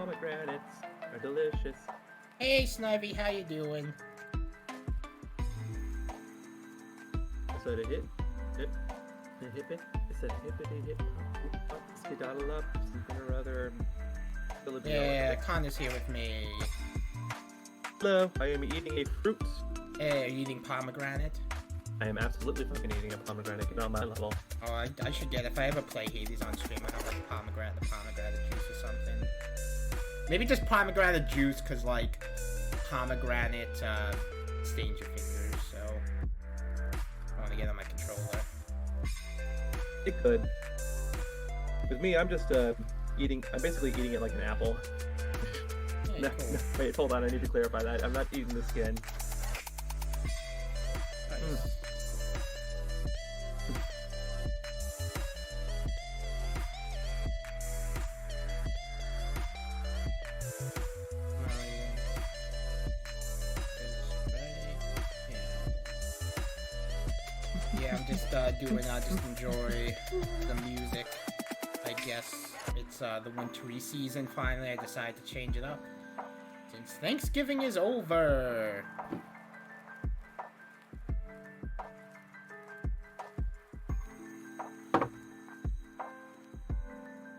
pomegranates are delicious. Hey, Snivy, how you doing? So the hip, it said hippity hip, skedaddle up, something or other. Yeah, Connor's here with me. Hello, I am eating a fruit. Hey, are you eating pomegranate? I am absolutely fucking eating a pomegranate. Get on my level. Oh, I should get it. If I ever play Hades on stream, I have like pomegranate juice or something. Maybe just pomegranate juice, cause like pomegranate stains your fingers, so I want to get on my controller. It could. With me, I'm just I'm basically eating it like an apple. Yeah, No, cool. no, wait, hold on, I need to clarify that. I'm not eating the skin. Nice. Yeah, I'm just just enjoy the music. I guess it's the wintry season finally. I decided to change it up since Thanksgiving is over.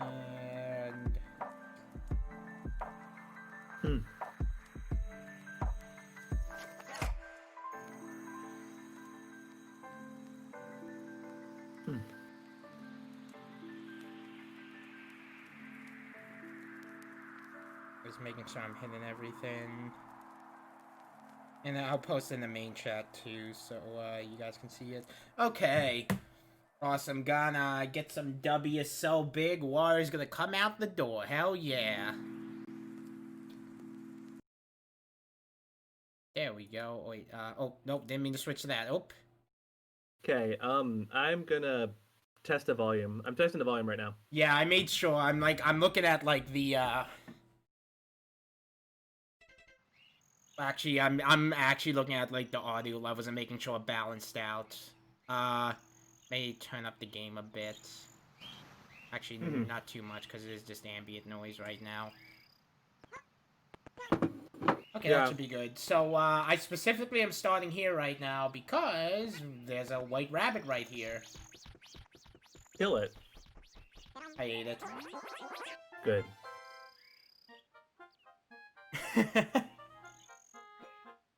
And just making sure I'm hitting everything. And I'll post in the main chat too, so you guys can see it. Okay. Awesome. Gonna get some W so big. Warrior's gonna come out the door. Hell yeah. There we go. Wait, oh, nope, didn't mean to switch to that. Oh. Okay, I'm gonna test the volume. I'm testing the volume right now. Yeah, I made sure. I'm looking at like the Actually, I'm actually looking at like the audio levels and making sure it balanced out. May turn up the game a bit. Actually, not too much because it is just ambient noise right now. Okay, Yeah. that should be good. So, I specifically am starting here right now because there's a white rabbit right here. Kill it. I ate it. Good.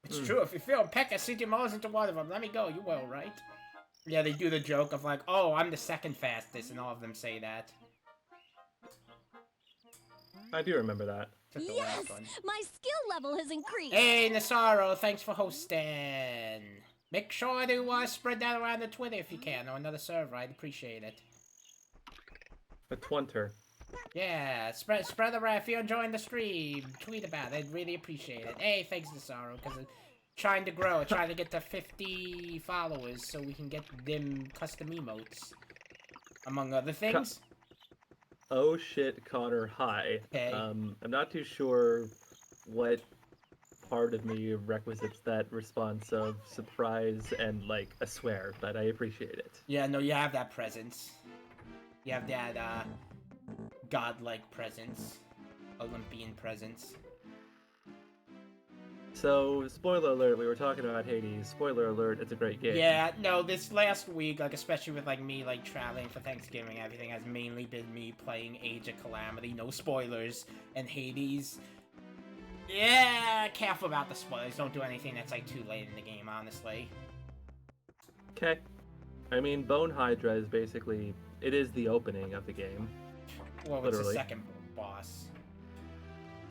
It's true. If you feel a peck, I sink your nose into one of them. Let me go. You will, right? Yeah, they do the joke of like, oh, I'm the second fastest, and all of them say that. I do remember that. Yes! My skill level has increased! Hey, Nasaro, thanks for hosting. Make sure to spread that around the Twitter if you can, or another server. I'd appreciate it. A twinter. Yeah, spread around if you're enjoying the stream. Tweet about it. I'd really appreciate it. Hey, thanks, Nasaro, because I'm trying to grow. Trying to get to 50 followers so we can get them custom emotes, among other things. Oh shit, Connor, hi. Okay. I'm not too sure what part of me requisites that response of surprise and like a swear, but I appreciate it. Yeah, no, you have that presence. You have that godlike presence, Olympian presence. So, spoiler alert, we were talking about Hades. Spoiler alert, it's a great game. Yeah, no, this last week, like, especially with, like, me, like, traveling for Thanksgiving, everything has mainly been me playing Age of Calamity, no spoilers, and Hades. Yeah, careful about the spoilers, don't do anything that's, like, too late in the game, honestly. Okay. I mean, Bone Hydra is basically, it is the opening of the game. Well, Literally. it's the second boss.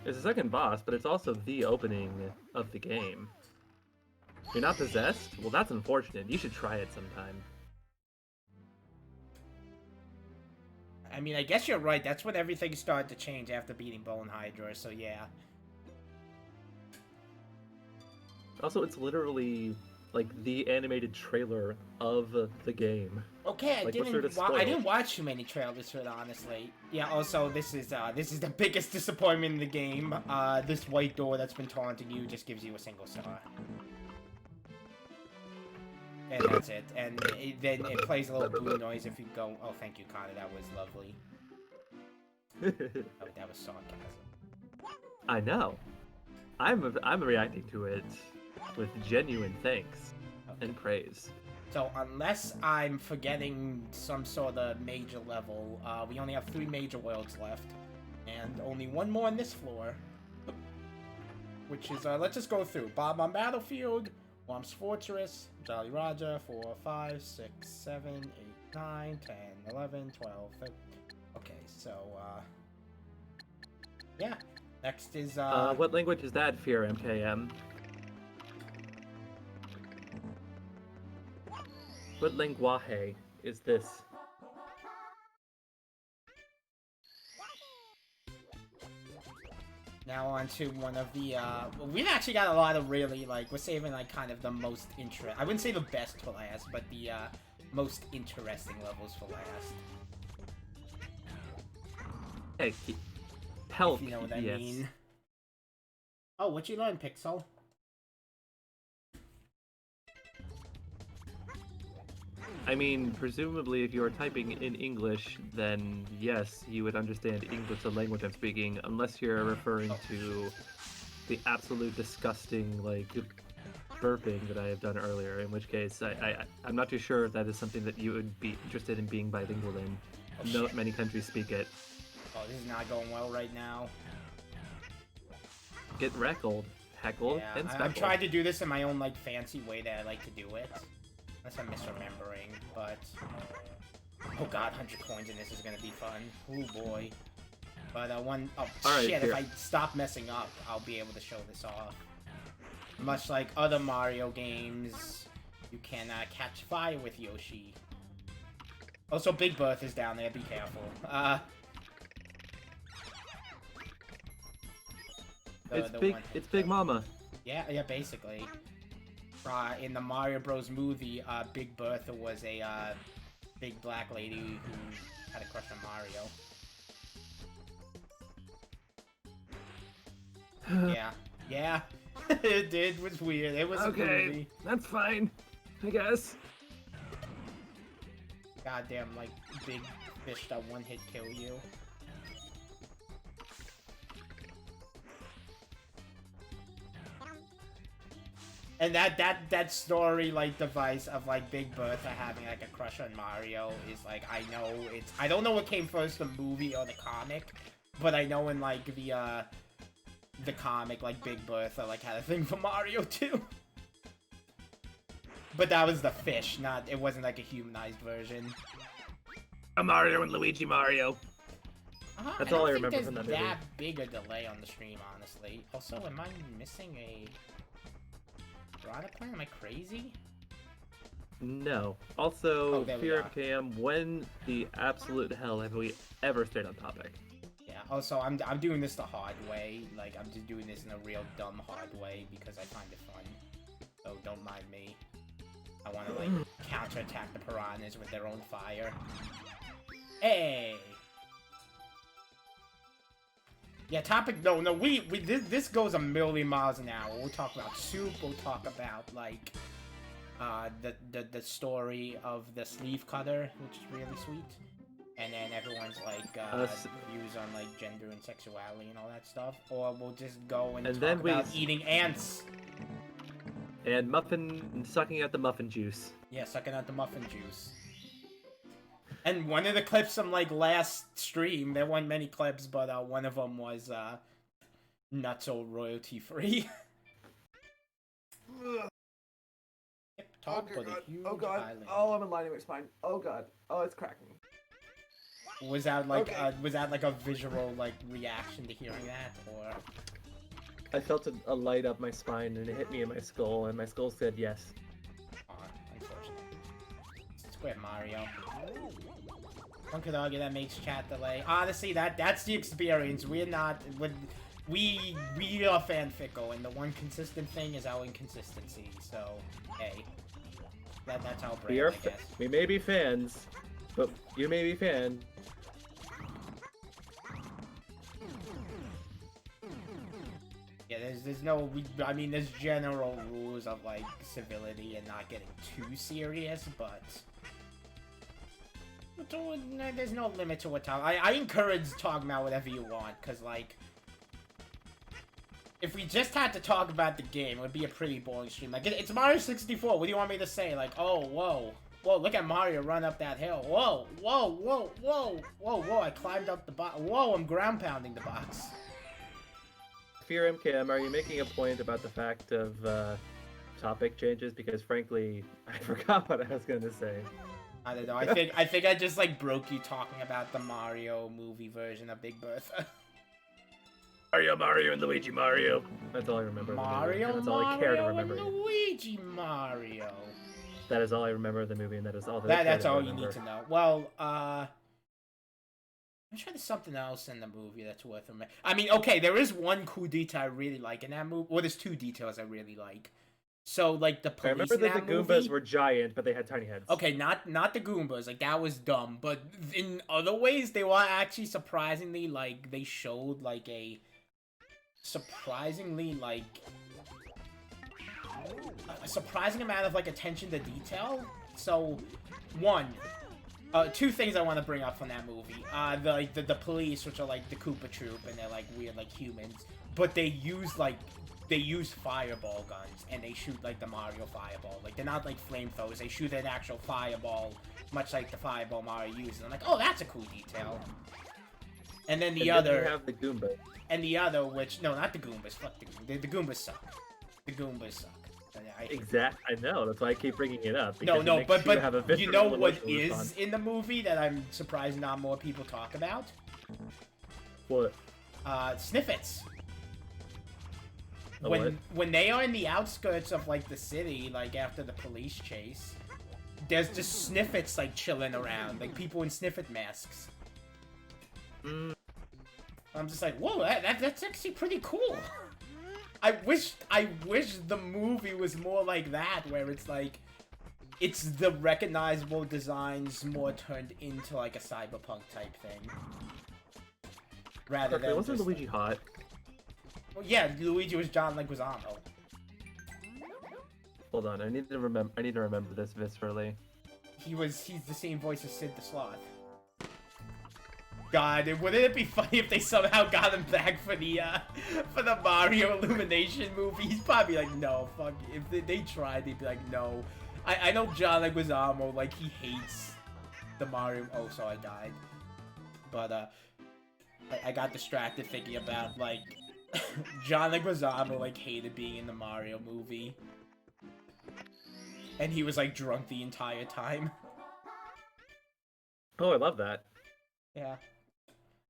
It's the second boss, but it's also the opening of the game. You're not possessed? Well, that's unfortunate. You should try it sometime. I mean, I guess you're right. That's when everything started to change after beating Bone Hydra, so yeah. Also, it's literally, like, the animated trailer of the game. Okay, Like, what's there to I spoil? didn't watch too many trailers for it, honestly. Yeah, also, this is the biggest disappointment in the game. This white door that's been taunting you just gives you a single star. And that's it. And then it plays a little blue noise if you go... Oh, thank you, Connor. That was lovely. Oh, that was sarcasm. I know. I'm reacting to it with genuine thanks and praise. So unless I'm forgetting some sort of major level, we only have 3 major worlds left, and only 1 more on this floor. Which is, let's just go through. Bob-omb Battlefield, Whomp's Fortress, Jolly Roger, 4, 5, 6, 7, 8, 9, 10, 11, 12, 13. Okay, so, yeah. Next is, What language is that, Fear MKM? What linguaje is this? now on to one of the, we've actually got a lot of really, like, we're saving, like, kind of the most I wouldn't say the best for last, but the, most interesting levels for last. Hey, help, If you know what I yes. mean. Oh, what you learn, Pixel? I mean, presumably if you are typing in English, then yes, you would understand English, the language I'm speaking, unless you're referring to the absolute disgusting, like, burping that I have done earlier, in which case I'm not too sure if that is something that you would be interested in being bilingual in. Not many countries speak it. Oh, this is not going well right now. Get reckled, heckled, Yeah, and I'm speckled. trying to do this in my own, like, fancy way that I like to do it. Unless I'm misremembering, but... Oh god, 100 coins in this is gonna be fun. Oh boy. But, oh Alright, shit, here. if I stop messing up, I'll be able to show this off. Much like other Mario games, you can, catch fire with Yoshi. Also, Big Berth is down there, be careful. It's Big Mama. Yeah, basically. In the Mario Bros. Movie, Big Bertha was a big black lady who had a crush on Mario. Yeah. It was weird. It was a movie. That's fine, I guess. Goddamn, like, big fish that one-hit kill you. And that story, like, device of, like, Big Bertha having, like, a crush on Mario is, like, I don't know what came first, the movie or the comic, but I know in, like, the comic, like, Big Bertha, like, had a thing for Mario, too. But that was the fish, it wasn't, like, a humanized version. A Mario and Luigi Mario. That's all I remember from that movie. That big a delay on the stream, honestly. Also, am I missing a... Piranha Plant? Am I crazy? No. Also, there we Fear are. MKM, when the absolute hell have we ever stayed on topic? Yeah, also, I'm doing this the hard way. Like, I'm just doing this in a real dumb hard way because I find it fun. So don't mind me. I want to, like, counterattack the piranhas with their own fire. Hey! Yeah, topic. No. This goes a million miles an hour. We'll talk about soup. We'll talk about, like, the story of the sleeve cutter, which is really sweet. And then everyone's, like, views on, like, gender and sexuality and all that stuff. Or we'll just go and talk then about eating ants. And sucking out the muffin juice. Yeah, sucking out the muffin juice. And one of the clips from, like, last stream, there weren't many clips, but one of them was Nutso royalty free. Talk for the huge island. Oh, I'm aligning my spine. Oh god. Oh, it's cracking. Was that like a visual, like, reaction to hearing that, or? I felt a light up my spine and it hit me in my skull, and my skull said yes. Unfortunately. Square Mario. One could argue that makes chat delay. Honestly, that's the experience. We are fanfickle, and the one consistent thing is our inconsistency. So, hey, that's our brand, I guess. We may be fans, but you may be fan. Yeah, there's no, I mean, there's general rules of, like, civility and not getting too serious, but there's no limit to what talk. I encourage talking about whatever you want, because, like, if we just had to talk about the game, it would be a pretty boring stream. Like, it's Mario 64. What do you want me to say? Like, oh, whoa. Whoa, look at Mario run up that hill. Whoa, whoa, whoa, whoa, whoa, whoa, I climbed up the box. Whoa, I'm ground pounding the box. Fear MKM, are you making a point about the fact of topic changes? Because frankly, I forgot what I was going to say. I don't know. I think I just like broke you talking about the Mario movie version of Big Bertha. Mario, and Luigi Mario. That's all I remember. Mario, that's all I care to Mario, remember. and Luigi Mario. That is all I remember of the movie, and that is all That's all you need to know. Well, I'm sure there's something else in the movie that's worth remembering. I mean, okay, there is one cool detail I really like in that movie. Well, there's two details I really like. So, like, the police I remember that the Goombas movie, were giant, but they had tiny heads. okay, not the Goombas. Like, that was dumb. But in other ways, they were actually surprisingly, like, they showed, like, a surprisingly, like, a surprising amount of, like, attention to detail. So, one, two things I want to bring up from that movie. The police, which are, like, the Koopa Troop, and they're, like, weird, like, humans. But they use, like, fireball guns, and they shoot, like, the Mario fireball. Like, they're not, like, flamethrowers. They shoot an actual fireball, much like the fireball Mario uses. I'm like, oh, that's a cool detail. And then the other... Then you have the Goomba. And the other, which... No, not the Goombas. Fuck the Goombas. The Goombas suck. The Goombas suck. I know. That's why I keep bringing it up. No, but you know what is response. in the movie that I'm surprised not more people talk about? What? Sniffets. What? When they are in the outskirts of, like, the city, like, after the police chase, there's just Sniffets, like, chilling around. Like, people in Sniffet masks. I'm just like, whoa, that's actually pretty cool. I wish the movie was more like that, where it's like, it's the recognizable designs more turned into like a cyberpunk type thing, rather than. Wasn't Luigi hot? Well, yeah, Luigi was John Leguizamo. Hold on, I need to remember this viscerally. He's the same voice as Sid the Sloth. God, wouldn't it be funny if they somehow got him back for the Mario Illumination movie? He's probably like, no, fuck. If they tried, they'd be like, no. I know John Leguizamo, like, he hates the Mario. Oh, so I died. But I got distracted thinking about, like, John Leguizamo, like, hated being in the Mario movie, and he was like drunk the entire time. Oh, I love that. Yeah.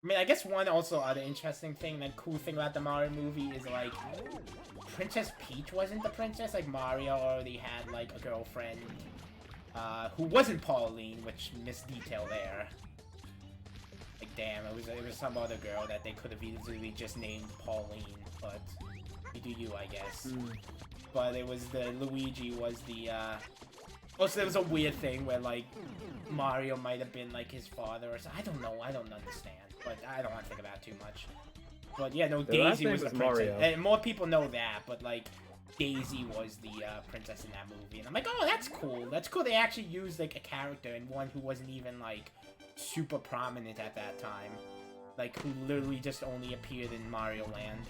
I mean, I guess one also other interesting thing, that cool thing about the Mario movie is, like, Princess Peach wasn't the princess. Like, Mario already had, like, a girlfriend, who wasn't Pauline, which missed detail there. Like, damn, it was some other girl that they could have easily just named Pauline, but you do you, I guess. But it was Luigi was the, also, there was a weird thing where, like, Mario might have been, like, his father or something. I don't know. I don't understand. But I don't want to think about it too much. But, yeah, no, Daisy was the princess. Mario. And more people know that, but, like, Daisy was the princess in that movie. And I'm like, oh, that's cool. That's cool. They actually used, like, a character and one who wasn't even, like, super prominent at that time. Like, who literally just only appeared in Mario Land.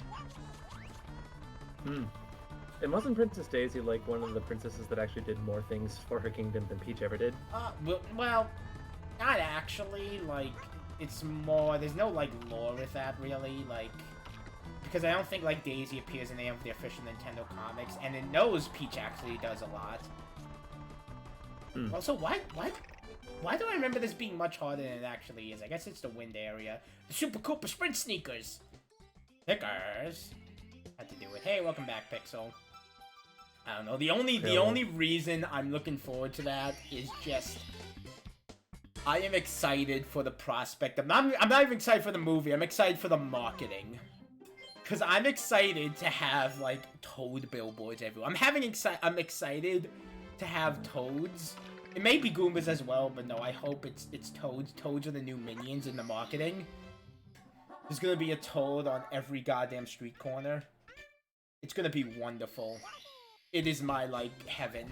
And wasn't Princess Daisy, like, one of the princesses that actually did more things for her kingdom than Peach ever did? Well, not actually. Like, it's more, there's no, like, lore with that, really. Like, because I don't think, like, Daisy appears in any of the official Nintendo comics, and it knows Peach actually does a lot. Also, why do I remember this being much harder than it actually is? I guess it's the wind area. The Super Koopa Sprint Sneakers! Stickers! Had to do it. Hey, welcome back, Pixel. I don't know. The only reason I'm looking forward to that is just I am excited for the prospect. I'm not even excited for the movie. I'm excited for the marketing. Cause I'm excited to have like Toad billboards everywhere. I'm excited to have Toads. It may be Goombas as well, but no, I hope it's Toads. Toads are the new minions in the marketing. There's gonna be a Toad on every goddamn street corner. It's gonna be wonderful. It is my, like, heaven.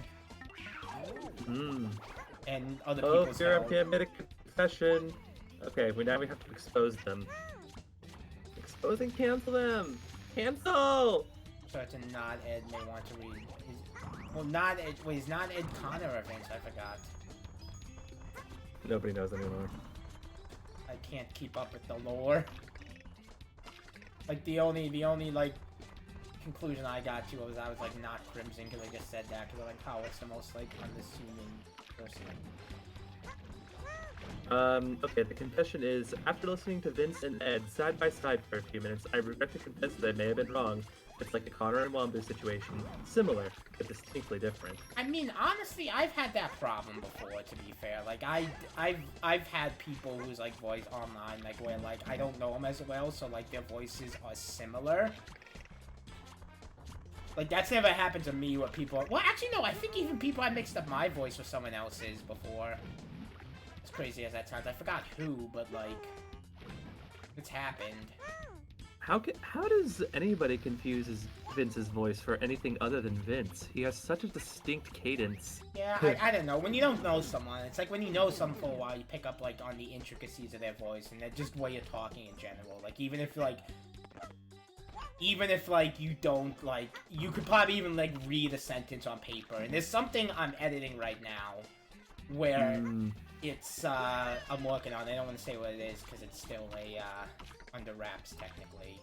And other people's hell. Oh, made a confession. Okay, now we have to expose them. Expose and cancel them! Cancel! So it's a not Ed may want to read. Well, not Ed. Wait, is not Ed Connor or Vince? I forgot. Nobody knows anymore. I can't keep up with the lore. Like the only like conclusion I got to was I was like not Crimson because I just said that because I'm like, oh, what's the most like unassuming person? Okay, the confession is, after listening to Vince and Ed side by side for a few minutes, I regret to confess that I may have been wrong. It's like the Connor and Wombu situation. Similar, but distinctly different. I mean, honestly, I've had that problem before, to be fair. Like, I've had people whose, like, voice online, like, where, like, I don't know them as well, so, like, their voices are similar. Like, that's never happened to me where people... Well, actually, no, I think even people I mixed up my voice with someone else's before. As crazy as that sounds. I forgot who, but, like, it's happened. How does anybody confuse Vince's voice for anything other than Vince? He has such a distinct cadence. Yeah, I don't know. When you don't know someone, it's like when you know someone for a while, you pick up, like, on the intricacies of their voice and just way you're talking in general. Like, even if, like, you don't, like, you could probably even, like, read a sentence on paper. And there's something I'm editing right now where it's, I'm working on it. I don't want to say what it is because it's still a, under wraps, technically.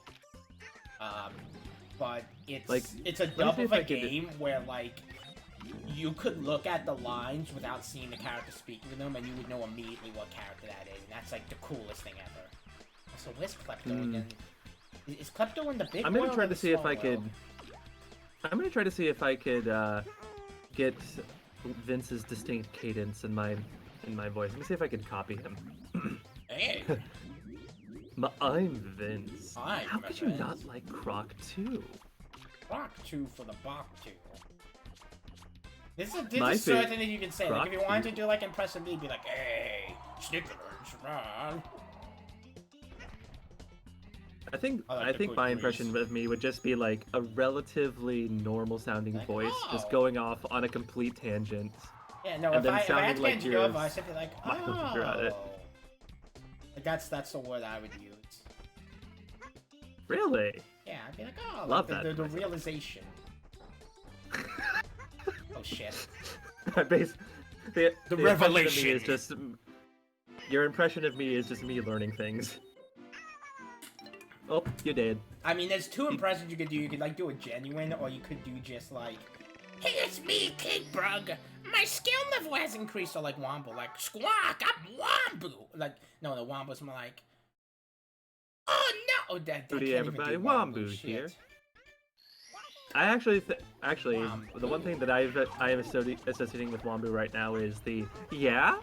But it's, like, it's a dub of a game where, like, you could look at the lines without seeing the character speaking to them, and you would know immediately what character that is, and that's, like, the coolest thing ever. So where's Klepto again? Is Klepto in the big I'm gonna try to see if I could... I'm gonna try to see if I could, get Vince's distinct cadence in my voice. Let me see if I can copy him. Hey! I'm Vince. I'm How could you Vince. not like Croc 2? Rock 2 for the Bach 2. This My is certain that you can say. Like, Croc if you wanted 2. to do, like, impressive me, be like, hey, Snickers, run. I think I like I the think quick my grease. impression of me would just be like a relatively normal sounding Like, voice, just oh. going off on a complete tangent. Yeah, no, And if then I had sounding to like get your yours. voice, I'd be like, Michael Fisher at it. oh. Like, that's the word I would use. Really? Yeah, I'd be like, oh, Love like that the myself. realization. Oh, shit. the impression of me revelation. is just your impression of me is just me learning things. Oh, you did. I mean, there's two impressions you could do. You could, like, do a genuine, or you could do just, like, hey, it's me, King Brug. My skill level has increased, or, like, Wombo. Like, squawk, I'm Wombo. Like, no, the Wombo's more like, oh, no. Oh, that Howdy, can't even everybody. do Wombo shit. here. I actually, the one thing that I am associating with Wombu right now is the yeah,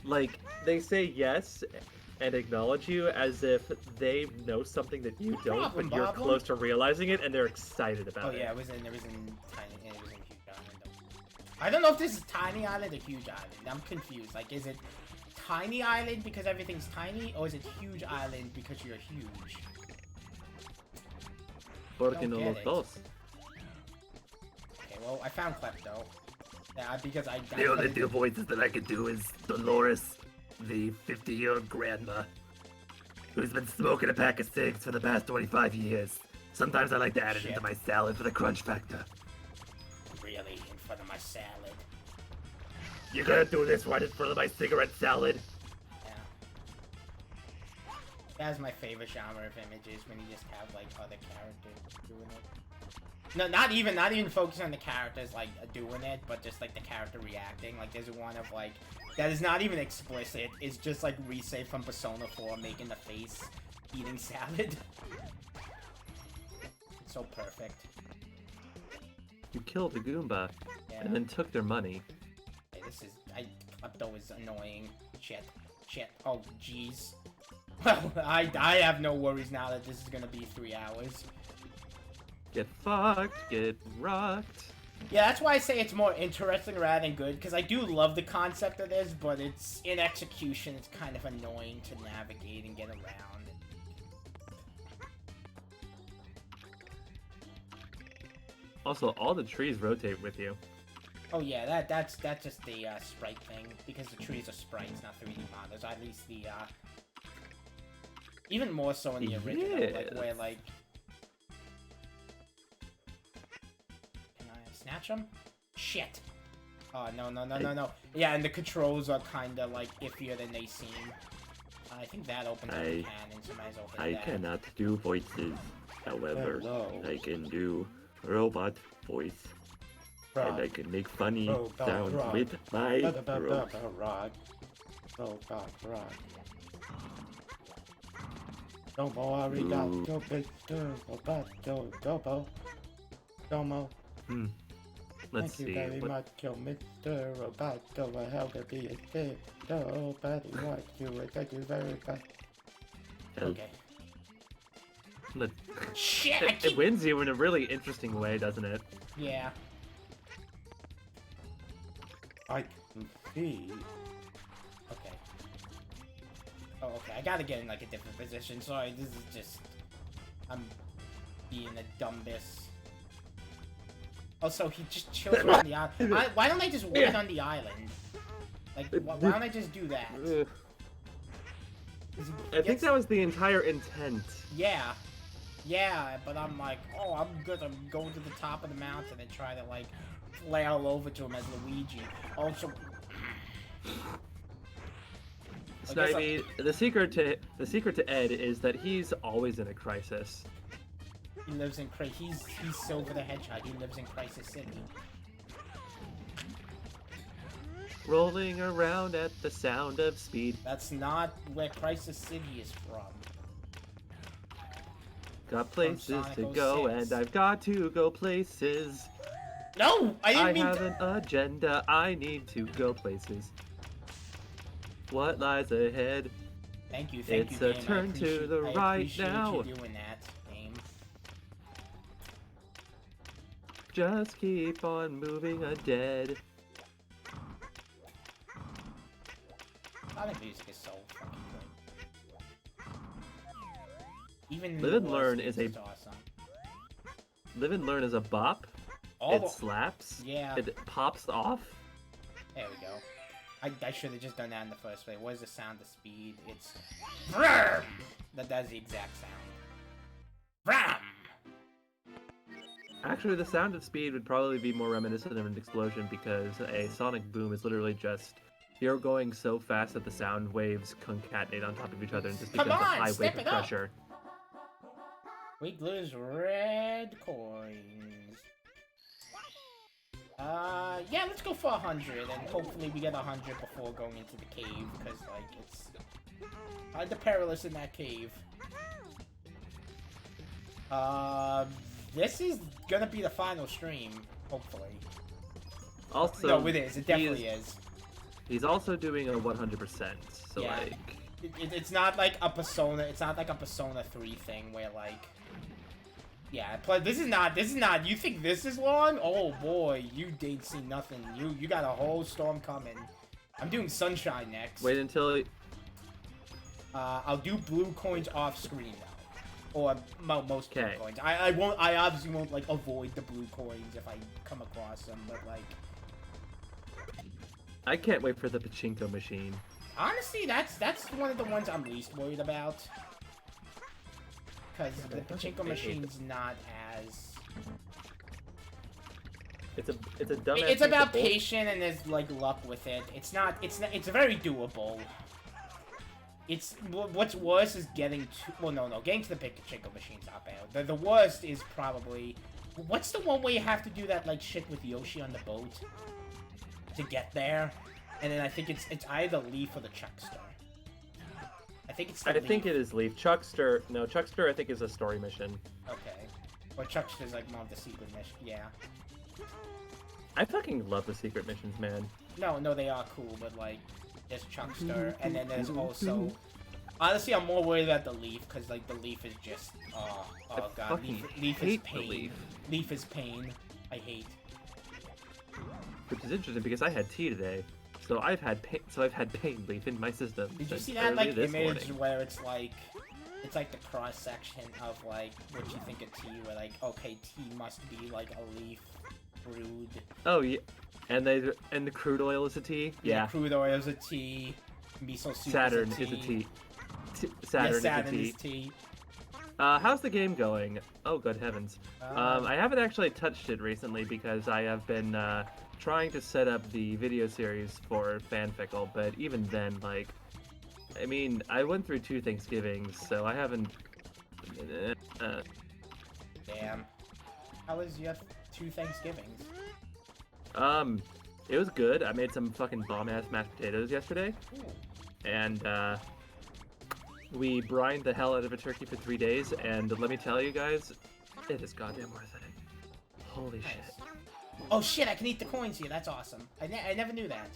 like they say yes and acknowledge you as if they know something that you don't, Problem, but you're Bob. close to realizing it and they're excited Oh, about yeah, it. it was in Huge Island. I don't know if this is Tiny Island or Huge Island. I'm confused. Like, is it Tiny Island because everything's tiny, or is it Huge Island because you're huge? Porque no get los it. dos. Okay, well, I found Klepto. Yeah, because I The only two voices that I can do is Dolores, the 50-year-old grandma, who's been smoking a pack of cigs for the past 25 years. Sometimes I like to add it Shit. into my salad for the crunch factor. Really in front of my salad. You gonna do this right in front of my cigarette salad? Yeah. That's my favorite genre of images, when you just have, like, other characters doing it. No, not even focusing on the characters, like, doing it, but just, like, the character reacting. Like, there's one of, like, that is not even explicit. It's just, like, Rise from Persona 4 making the face eating salad. It's so perfect. You killed the Goomba, Yeah. and then took their money. Hey, Klepto is annoying. Shit. Oh, jeez. Well, I have no worries now that this is gonna be 3 hours. Get fucked, get rocked. Yeah, that's why I say it's more interesting rather than good, because I do love the concept of this, but it's, in execution, it's kind of annoying to navigate and get around. Also, all the trees rotate with you. Oh yeah, that's just the sprite thing, because the trees are sprites, not 3D models. At least the even more so in the original, like where like match them? Shit. Oh, no. Yeah, and the controls are kind of, like, iffier than they seem. I think that opens up the cannon, so might as well hit I that. cannot do voices. However, I can do robot voice. And I can make funny sounds with my throat. Domo arigato, Mr. Roboto, Domo. Domo. Let's Thank see. you very much, Mr. Roboto. I help to be a kid. Nobody wants you. Thank you very much. Okay. Let's... Shit! It wins you in a really interesting way, doesn't it? Yeah. I can see. Okay. Oh, okay. I gotta get in, like, a different position. Sorry, this is just... I'm being a dumbus. Also, he just chills on the island. Why don't I just wait on the island? Like, why don't I just do that? I think that was the entire intent. Yeah. Yeah, but I'm like, oh, I'm good. I'm going to the top of the mountain and try to, like, flail over to him as Luigi. Also... Snivy, the secret to Ed is that he's always in a crisis. He lives in he's Silver the Hedgehog. He lives in Crisis City. Rolling around at the sound of speed. That's not where Crisis City is from. Got places Sonic to go, 06. and I've got to go places. No! I didn't mean have an agenda. I need to go places. What lies ahead? Thank you, It's game. a turn to the I right appreciate now. You doing that, game. Just keep on moving ahead. Sonic music is so fucking good. Even Live the and Learn worst is games a- awesome. Live and Learn is a bop. All It the- slaps. Yeah. It pops off. There we go. I should have just done that in the first place. What is the sound of speed? It's VRRM! That does the exact sound. VRRM! Actually, the sound of speed would probably be more reminiscent of an explosion because a sonic boom is literally just you're going so fast that the sound waves concatenate on top of each other and just Come becomes a on, high step wave of it up. pressure. Wiggler's red coins. Yeah, let's go for 100, and hopefully we get 100 before going into the cave, because, like, it's the perilous in that cave. This is gonna be the final stream, hopefully. Also, No, it is. It definitely is. He's also doing a 100%. So Yeah. like, It's not like a Persona. It's not like a Persona 3 thing where like, yeah. This is not. You think this is long? Oh boy, you ain't seen nothing. You got a whole storm coming. I'm doing Sunshine next. wait until I'll do blue coins off screen though, or most blue Okay. coins. I won't. I obviously won't like avoid the blue coins if I come across them, but like. I can't wait for the pachinko machine. Honestly, that's one of the ones I'm least worried about. Because the pachinko machine's not as... It's a dumb. It's about patience and there's like luck with it. It's very doable. What's worse is getting to... Well, no, getting to the pachinko machine's not bad. The worst is probably... What's the one where you have to do that like shit with Yoshi on the boat? To get there? And then I think it's either Leaf or the Chuckster. I think it's the I think Leaf. it is Leaf. Chuckster. No, Chuckster. I think is a story mission. Okay. Or Chuckster's like more of the secret mission. Yeah. I fucking love the secret missions, man. No, they are cool, but like, there's Chuckster, and then there's also... Honestly, I'm more worried about the Leaf, because like, the Leaf is just... Oh god, fucking Leaf is hate the pain. Leaf. Leaf is pain. I hate. Which is interesting because I had tea today, so I've had pain Leaf in my system. Did you since see that early like this image morning. where it's like the cross section of like what you think of tea, where like okay, tea must be like a leaf brewed. Oh yeah, and the crude oil is a tea. Yeah, Crude oil is a tea. Miso soup Saturn is a tea. is a tea. Yeah, Saturn Saturn is a is tea. How's the game going? Oh, good heavens. I haven't actually touched it recently because I have been trying to set up the video series for Fanfickle, but even then, like, I mean, I went through 2 Thanksgivings, so I haven't... Damn. How was your 2 Thanksgivings? It was good. I made some fucking bomb-ass mashed potatoes yesterday, Ooh. and, we brined the hell out of a turkey for 3 days, and let me tell you guys, it is goddamn worth it. Holy Nice. shit. Oh shit, I can eat the coins here. That's awesome. I never knew that.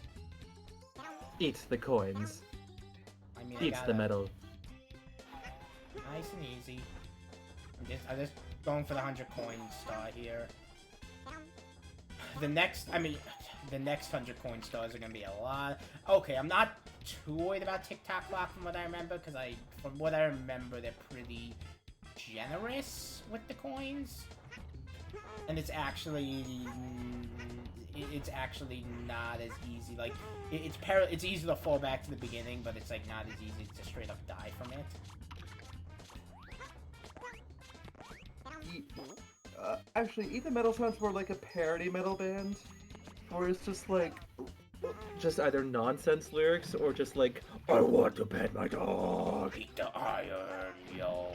Eat the coins. I mean, Eats the metal. Nice and easy. I'm just going for the 100 coin star here. The next 100 coin stars are gonna be a lot. Okay, I'm not too worried about TikTok Clock from what I remember, because from what I remember, they're pretty generous with the coins. And it's actually not as easy. Like, it's easy to fall back to the beginning, but it's like not as easy to straight up die from it. Actually, Eat the Metal sounds more like a parody metal band, where it's just like, Just either nonsense lyrics or just like, I want to pet my dog. Eat the iron, yo.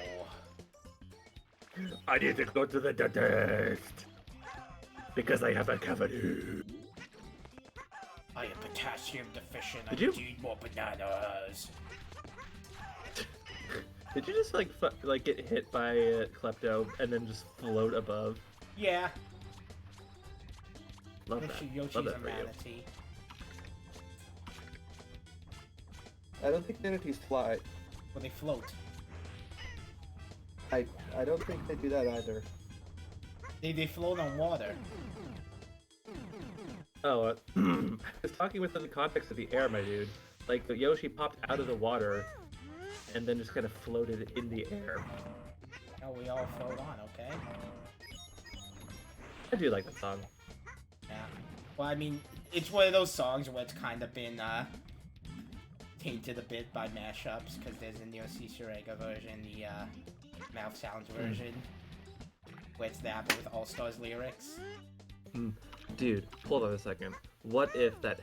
I need to go to the dentist because I have a cavity. I am potassium deficient. Did I you- need more bananas. Did you just like get hit by a klepto and then just float above? Yeah. Love that. Yoshi's Love a that for you. manatee. I don't think manatees fly. Well, they float. I don't think they do that either. They float on water. Oh, I was talking within the context of the air, my dude. Like, the Yoshi popped out of the water and then just kind of floated in the air. Oh, we all float on, okay? I do like that song. Yeah. Well, I mean, it's one of those songs where it's kind of been, tainted a bit by mashups, because there's a Neo Cicerega version, the, Mouth Sounds version, where it's that, but with All-Stars lyrics. Dude, hold on a second. What if that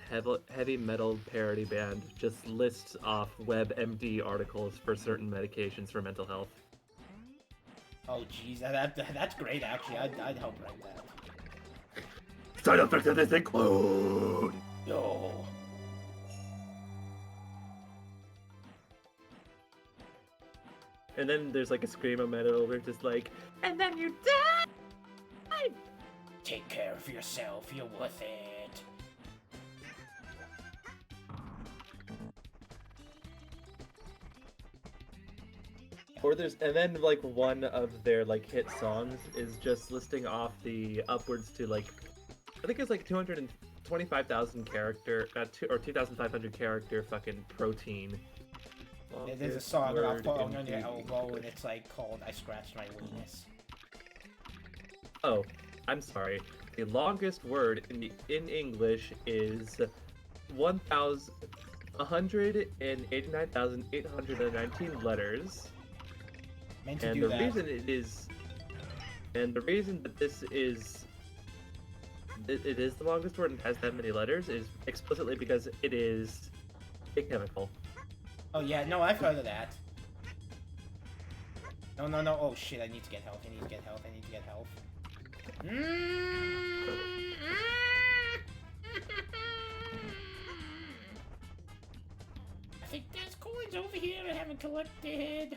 heavy metal parody band just lists off WebMD articles for certain medications for mental health? Oh, jeez, that's great, actually. I'd help write that. Side effects of this include... Yo. And then there's like a screamo metal where it's just like, and then you die! Take care of yourself, you're worth it. Or and then like one of their like hit songs is just listing off the upwards to like, I think it's like 225,000 character, or 2,500 character fucking protein. There's a song that I'll put on your elbow, and it's like called "I Scratched My Weenus." Oh, I'm sorry. The longest word in English is 189,819 letters. Meant to And do the that. reason that this is it is the longest word and has that many letters is explicitly because it is a chemical. Oh yeah, no, I've heard of that. No. Oh shit, I need to get health. I need to get health. I think there's coins over here I haven't collected.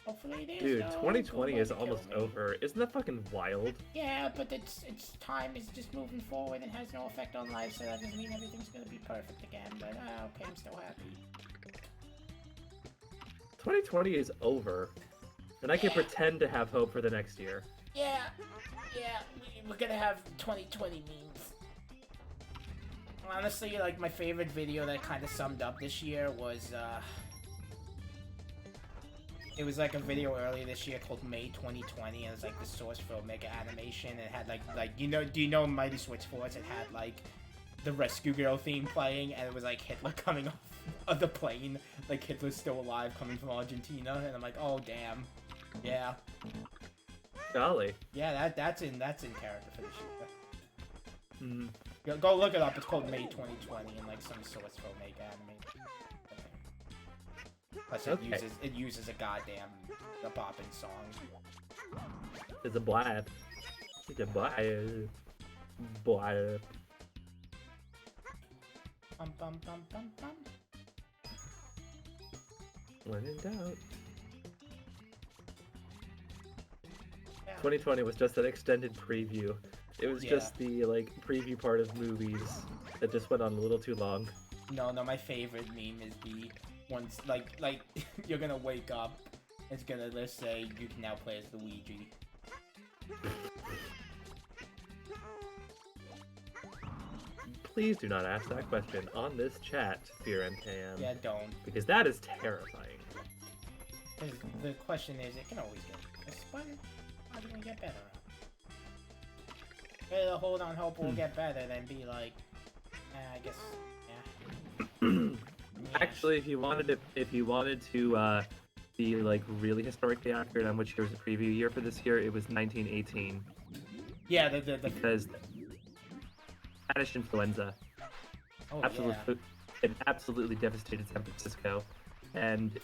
Hopefully there's Dude, no 2020 gold is to kill almost me. over. Isn't that fucking wild? Yeah, but its time is just moving forward and has no effect on life, so that doesn't mean everything's gonna be perfect again. But okay, I'm still happy. 2020 is over. And I can pretend to have hope for the next year. Yeah, we're gonna have 2020 memes. Honestly, like, my favorite video that kind of summed up this year was, it was like a video earlier this year called May 2020, and it was like the source for Omega Animation, and it had like, do you know Mighty Switch Force? It had like the Rescue Girl theme playing, and it was like Hitler coming off of the plane, like Hitler's still alive coming from Argentina, and I'm like, oh damn, yeah, Golly. yeah, that's in character for the shooter. Mm. Go look it up. It's called May 2020, and like some source will make anime. Plus, it uses a goddamn bopping song. It's a blab. It's a blab. Blab. Bum bum bum bum bum. When in doubt. Yeah. 2020 was just an extended preview. It was just the like preview part of movies that just went on a little too long. No, my favorite meme is the ones like you're gonna wake up. It's gonna just say you can now play as Luigi. Please do not ask that question on this chat, Fear and Tam. Yeah, don't. Because that is terrifying. 'Cause the question is, it can always get worse, but how do we get better? Better hold on, hope we'll get better than be like, I guess, yeah. Actually, if you wanted to be like really historically accurate on which year was the preview year for this year, it was 1918. Yeah, because Spanish influenza it absolutely devastated San Francisco, and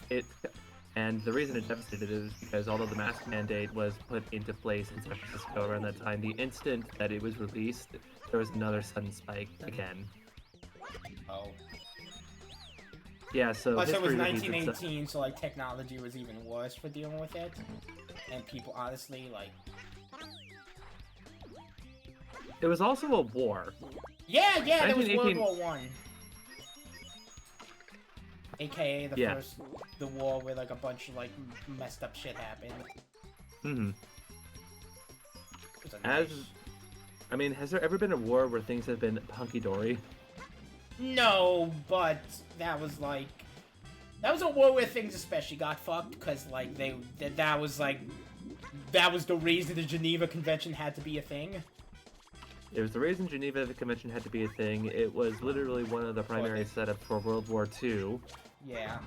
the reason it devastated it is because although the mask mandate was put into place in San Francisco around that time, the instant that it was released, there was another sudden spike again. Oh. Yeah, so plus it was history repeats 1918, so like technology was even worse for dealing with it, and people honestly like. It was also a war. Yeah, there was World 1918 War One. AKA the war where like a bunch of like messed up shit happened. Mm-hmm. It was a nice... I mean, has there ever been a war where things have been hunky-dory? No, but that was a war where things especially got fucked because like that was the reason the Geneva Convention had to be a thing. It was the reason Geneva Convention had to be a thing. It was literally one of the primary setups for World War II. Yeah.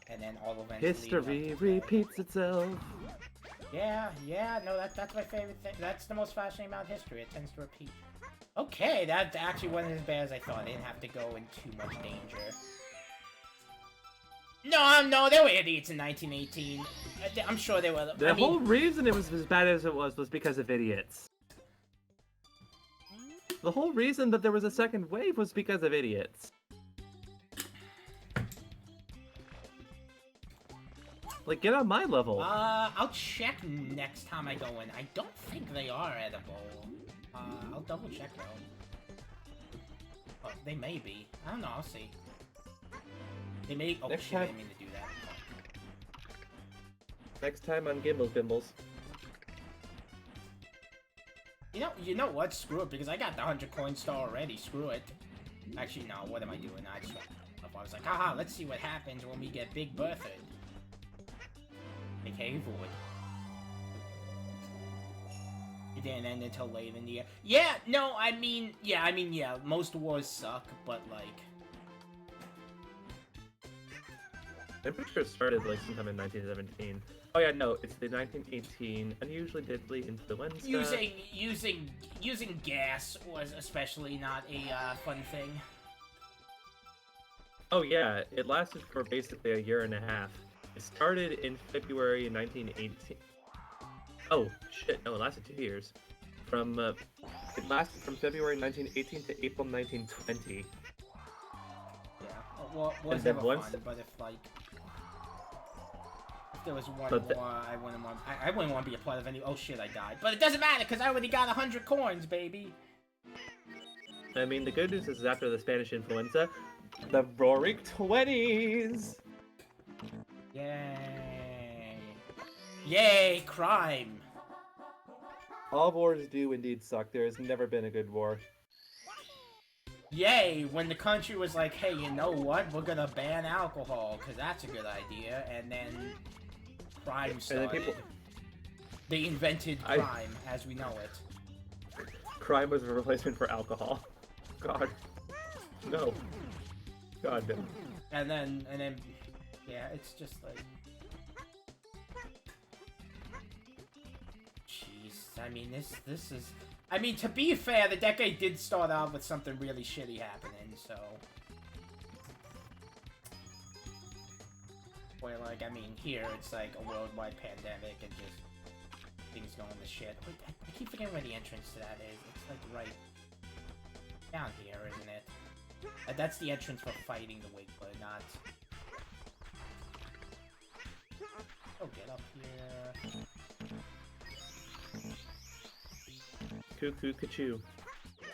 And then all eventually... History repeats itself. Yeah, no, that's my favorite thing. That's the most fascinating about history. It tends to repeat. Okay, that actually wasn't as bad as I thought. I didn't have to go in too much danger. No, they were idiots in 1918. I'm sure they were. The whole reason it was as bad as it was because of idiots. The whole reason that there was a second wave was because of idiots. Like, get on my level. I'll check next time I go in. I don't think they are edible. I'll double check though. Oh, they may be. I don't know, I'll see. They may- oh shit, I didn't mean to do that. Next time on Gimbals Bimbles. You know what? Screw it, because I got the 100 coin star already. Screw it. Actually, no. What am I doing? I was like, haha, let's see what happens when we get Big Bertha'd. AKA Void. It didn't end until late in the year. Yeah, no, I mean, most wars suck, but like... I'm pretty sure it started like sometime in 1917. Oh yeah, no, it's the 1918 unusually deadly influenza. Using gas was especially not a fun thing. Oh yeah, it lasted for basically a year and a half. It started in February 1918. Oh shit, no, it lasted 2 years. It lasted from February 1918 to April 1920. Yeah, well, was never fun, but if like... there was one more, I wouldn't want to be a part of any. Oh shit, I died. But it doesn't matter because I already got 100 coins, baby. I mean, the good news is after the Spanish influenza, the Roaring 20s. Yay! Yay! Crime. All wars do indeed suck. There has never been a good war. Yay! When the country was like, hey, you know what? We're gonna ban alcohol because that's a good idea, and then. Crime started. They invented crime as we know it. Crime was a replacement for alcohol. God. No. God no. And then, yeah, it's just like... Jeez, I mean, this is... I mean, to be fair, the decade did start out with something really shitty happening, so... Where, like, I mean, here, it's like a worldwide pandemic and just things going to shit. Wait, I keep forgetting where the entrance to that is. It's, like, right down here, isn't it? That's the entrance for fighting the Wiggler, not... Oh, get up here. Cuckoo Kachu.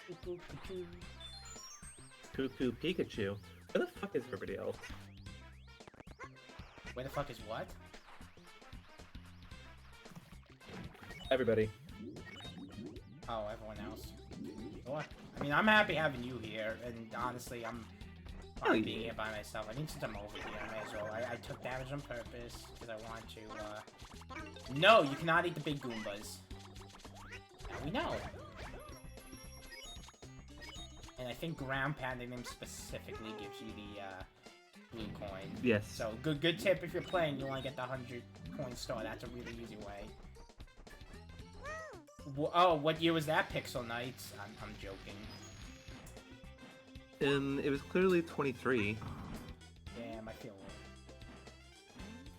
Cuckoo, cuckoo. Cuckoo Pikachu. Where the fuck is everybody else? Where the fuck is what? Everybody. Oh, everyone else. Sure. I mean, I'm happy having you here, and honestly, I'm fine being here by myself. I mean, since I'm over here, I may as well. I took damage on purpose, because I want to, No, you cannot eat the big Goombas. Now we know. And I think ground pounding them specifically gives you the, blue coin. Yes. So, good tip if you're playing, you want to get the 100 coin star. That's a really easy way. Oh, what year was that, Pixel Knights? I'm joking. It was clearly 23. Damn, I feel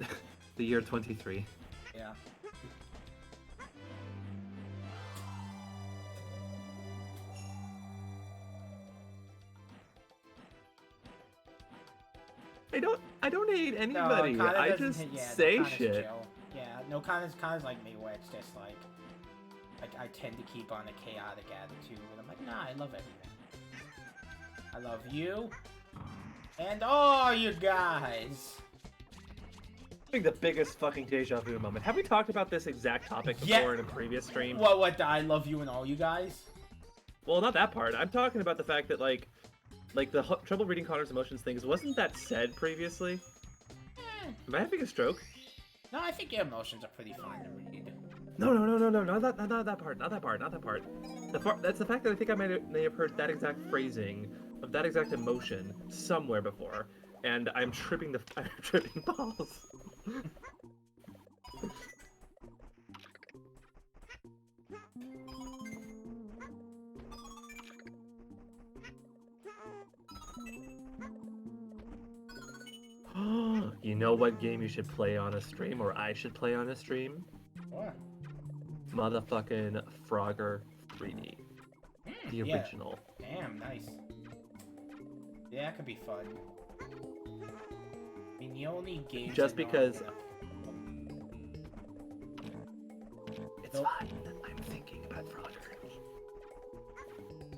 old. The year 23. Yeah. I don't hate anybody. No, I just say shit. Chill. Yeah, no, Connor's like me, where it's just like I tend to keep on a chaotic attitude, and I'm like, nah, I love everything. I love you, and all you guys. I think the biggest fucking deja vu moment. Have we talked about this exact topic before in a previous stream? What, I love you and all you guys? Well, not that part. I'm talking about the fact that, like the trouble reading Connor's emotions things, wasn't that said previously? Am I having a stroke? No, I think your emotions are pretty fine to read. No, not that part, not that part. That's the fact that I think I may have heard that exact phrasing of that exact emotion somewhere before, and I'm tripping balls. You know what game you should play on a stream, or I should play on a stream? What? Motherfucking Frogger 3D. The original. Damn, nice. Yeah, that could be fun. I mean, the only game... Just because... It's fine. I'm thinking about Frogger.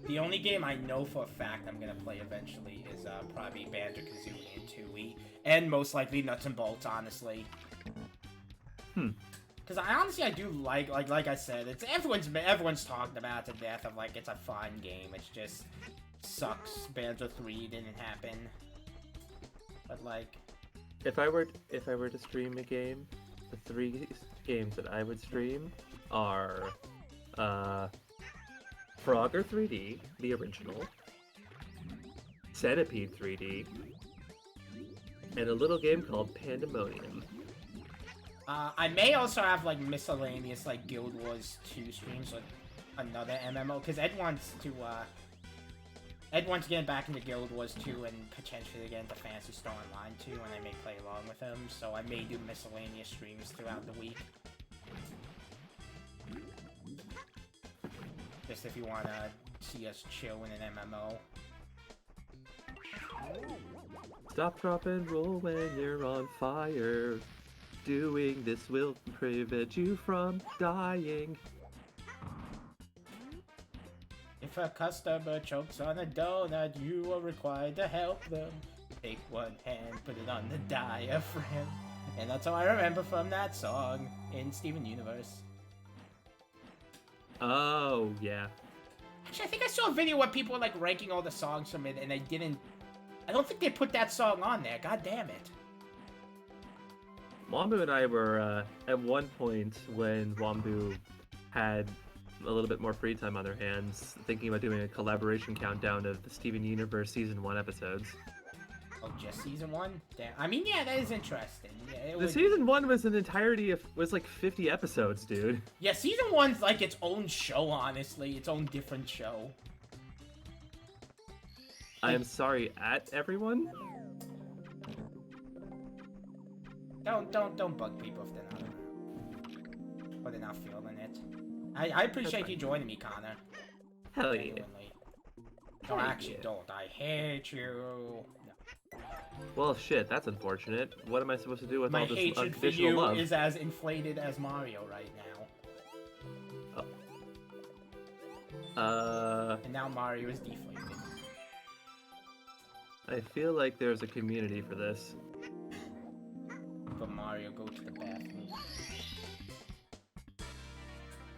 The only game I know for a fact I'm gonna play eventually is probably Banjo-Kazooie and Tooie, and most likely Nuts and Bolts, honestly. Because I do like I said, it's everyone's talking about it to death of like it's a fun game. It just sucks. Banjo 3 didn't happen. But like, if I were to stream a game, the 3 games that I would stream are Frogger 3D, the original, Centipede 3D, and a little game called Pandemonium. I may also have like miscellaneous like Guild Wars 2 streams, like another MMO, because Ed wants to get back into Guild Wars 2 and potentially get into Phantasy Star Online 2, and I may play along with him, so I may do miscellaneous streams throughout the week. Just if you want to see us chill in an MMO. Stop, drop, and roll when you're on fire. Doing this will prevent you from dying. If a customer chokes on a donut, you are required to help them. Take one hand, put it on the diaphragm. And that's all I remember from that song in Steven Universe. Oh, yeah. Actually, I think I saw a video where people were like ranking all the songs from it, and they didn't... I don't think they put that song on there. God damn it. Wombu and I were, at one point, when Wombu had a little bit more free time on their hands, thinking about doing a collaboration countdown of the Steven Universe Season 1 episodes. Oh, just season 1? Damn. I mean, yeah, that is interesting. Yeah, The season 1 was an entirety of like 50 episodes, dude. Yeah, season 1's like its own show, honestly. Its own different show. I am sorry at everyone. Don't bug people if they're not around. Or they're not feeling it. I appreciate you joining me, Connor. Hell yeah. Genuinely. No, actually don't. I hate you. No. Well, shit, that's unfortunate. What am I supposed to do with My all this hatred for unconditional you love? is as inflated as Mario right now. And now Mario is deflated. I feel like there's a community for this. But Mario, go to the bathroom.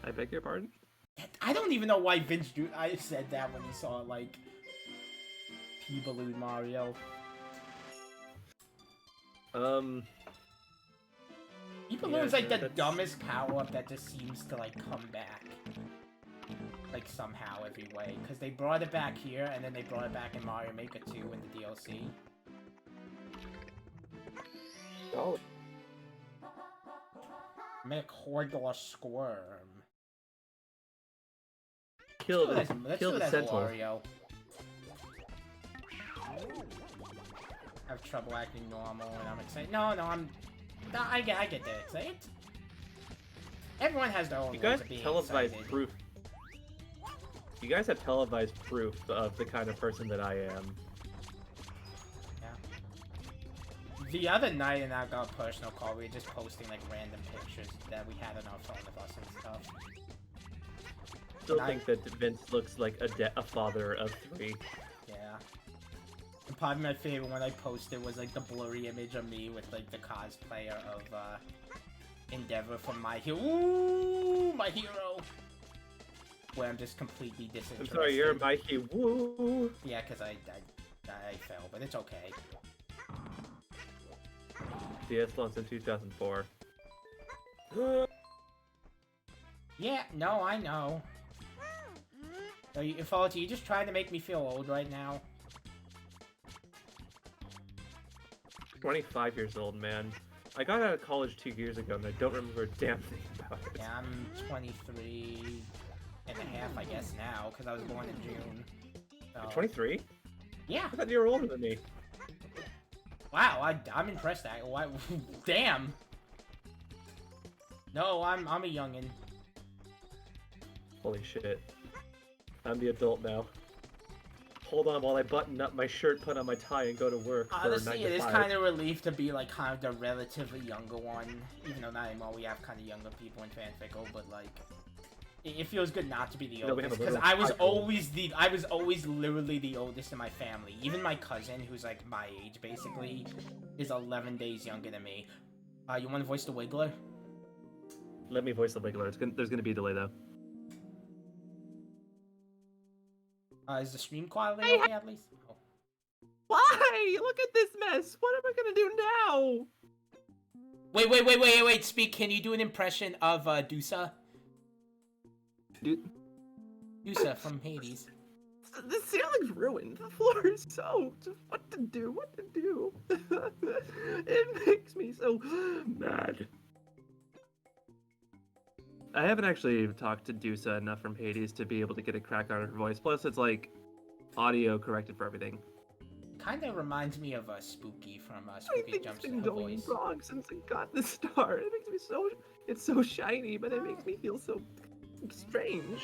I beg your pardon? I don't even know why Vince Drew I said that when he saw, like, P-Balloon Mario. P-Balloon's like the dumbest power-up that just seems to, like, come back. Like, somehow, every way. Because they brought it back here, and then they brought it back in Mario Maker 2 in the DLC. Oh. Make Horgla squirm. Kill Let's the do that sentinel. Wario. I have trouble acting normal and I'm excited. No, I get the excited. Everyone has their own You ways guys of being televised excited. proof. You guys have televised proof of the kind of person that I am. Yeah. The other night in our personal call, we were just posting like random pictures that we had on our phone of us and stuff. Still think that Vince looks like a father of 3. Yeah. And probably my favorite one I posted was like the blurry image of me with like the cosplayer of Endeavor from My Hero. Ooh, My Hero! Where I'm just completely disinterested. I'm sorry, you're my hero. Woo! Yeah, because I fell, but it's okay. DS launched in 2004. Yeah, no, I know. So Faulty, you just trying to make me feel old right now? 25 years old, man. I got out of college 2 years ago, and I don't remember a damn thing about it. Yeah, I'm 23 and a half, I guess, now, because I was born in June. So... You're 23? Yeah. I thought you were older than me. Wow, I'm impressed. Why? Damn. No, I'm a youngin. Holy shit. I'm the adult now. Hold on while I button up my shirt, put on my tie, and go to work. Honestly, it is kind of relief to be like kind of the relatively younger one. Even though not anymore, we have kind of younger people in Fanfickle, but like, it feels good not to be the oldest because I was always literally the oldest in my family. Even my cousin, who's like my age basically, is 11 days younger than me. You want to voice the Wiggler? Let me voice the Wiggler. There's gonna be a delay though. Is the stream quality okay at least? Oh. Why? Look at this mess. What am I gonna do now? Wait. Speak. Can you do an impression of Dusa? Dusa from Hades. The ceiling's ruined. The floor is soaked. What to do? It makes me so mad. I haven't actually talked to Dusa enough from Hades to be able to get a crack on her voice. Plus, it's like audio corrected for everything. Kind of reminds me of Spooky from I Spooky think Jumps it's in been Her going Voice. wrong since it got the star. It makes me so... It's so shiny, but it makes me feel so strange.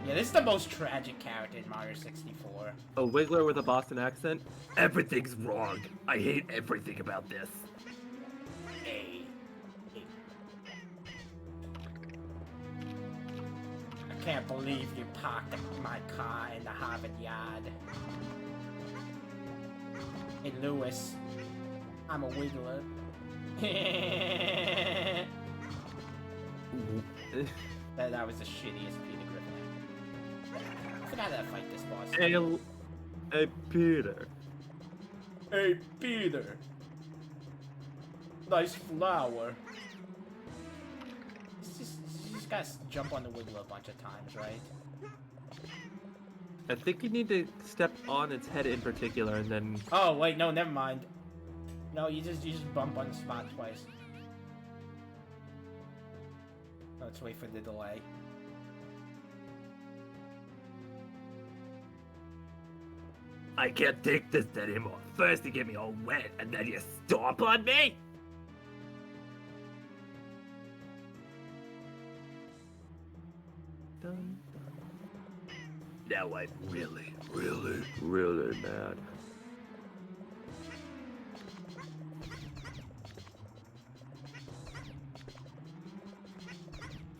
Yeah, this is the most tragic character in Mario 64. A Wiggler with a Boston accent? Everything's wrong. I hate everything about this. Hey. I can't believe you parked my car in the Harvard yard. Hey, Lewis. I'm a Wiggler. That was the shittiest Peter Griffin ever. I forgot how to fight this boss. Hey, Peter. Hey, Peter. Nice flower. You just gotta jump on the Wiggler a bunch of times, right? I think you need to step on its head in particular, and then Oh wait, no, never mind. No, you just bump on the spot twice. Let's wait for the delay. I can't take this anymore. First you get me all wet, and then you stomp on me? dun, Now I'm really, really, really mad.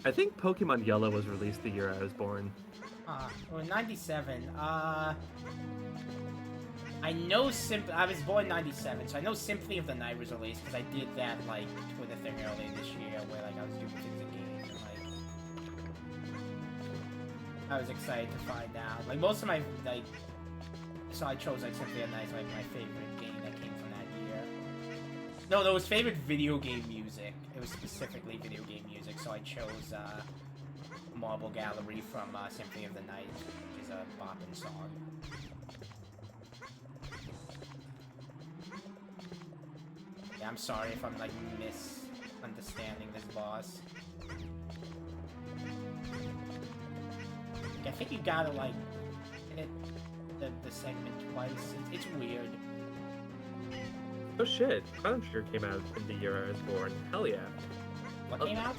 I think Pokemon Yellow was released the year I was born. Well, 97. I know I was born 97, so I know Symphony of the Night was released because I did that like Twitter thing earlier this year where like I was doing things in games and like I was excited to find out. Like most of my like, so I chose like Symphony of the Night as like my favorite game that came from that year. No, it was favorite video game music. It was specifically video game music, so I chose Marble Gallery from Symphony of the Night, which is a boppin' song. Yeah, I'm sorry if I'm like misunderstanding this boss. I think you gotta like hit the segment twice. It's weird. Oh shit, Chrono Trigger came out in the year I was born. Hell yeah. What came out?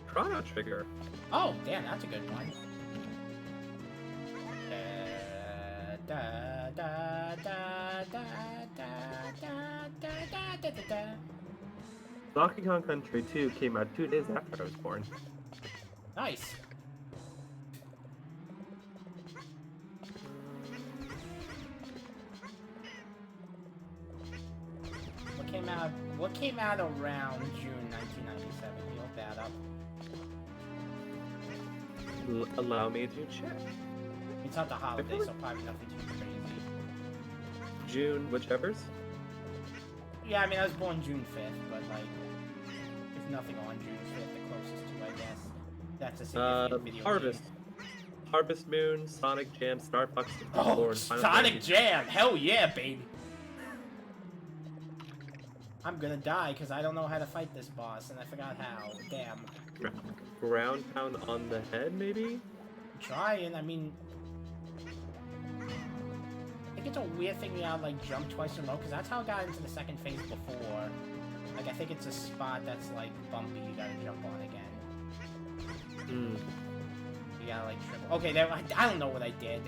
Chrono Trigger. Oh, damn, that's a good one. Da, da, da, da, da, da, da, da, da, da, da. Donkey Kong Country 2 came out 2 days after I was born. Nice. What came out around June 1997? You look that up. Allow me to check. It's not the holiday, so probably nothing too crazy. June, whichever's. Yeah, I mean, I was born June 5th, but like, if nothing on June 5th, the closest to, I guess, that's a significant video Harvest. game. Harvest Moon, Sonic Jam, Star Fox 64, Oh, and Final Sonic Fantasy. Jam! Hell yeah, baby! I'm gonna die because I don't know how to fight this boss, and I forgot how. Damn. Ground Pound on the head, maybe? I'm trying, I mean... I think it's a weird thing you gotta, like, jump twice in a row, because that's how I got into the second phase before. Like, I think it's a spot that's, like, bumpy you gotta jump on again. Hmm. You gotta, like, triple... Okay, there, I don't know what I did.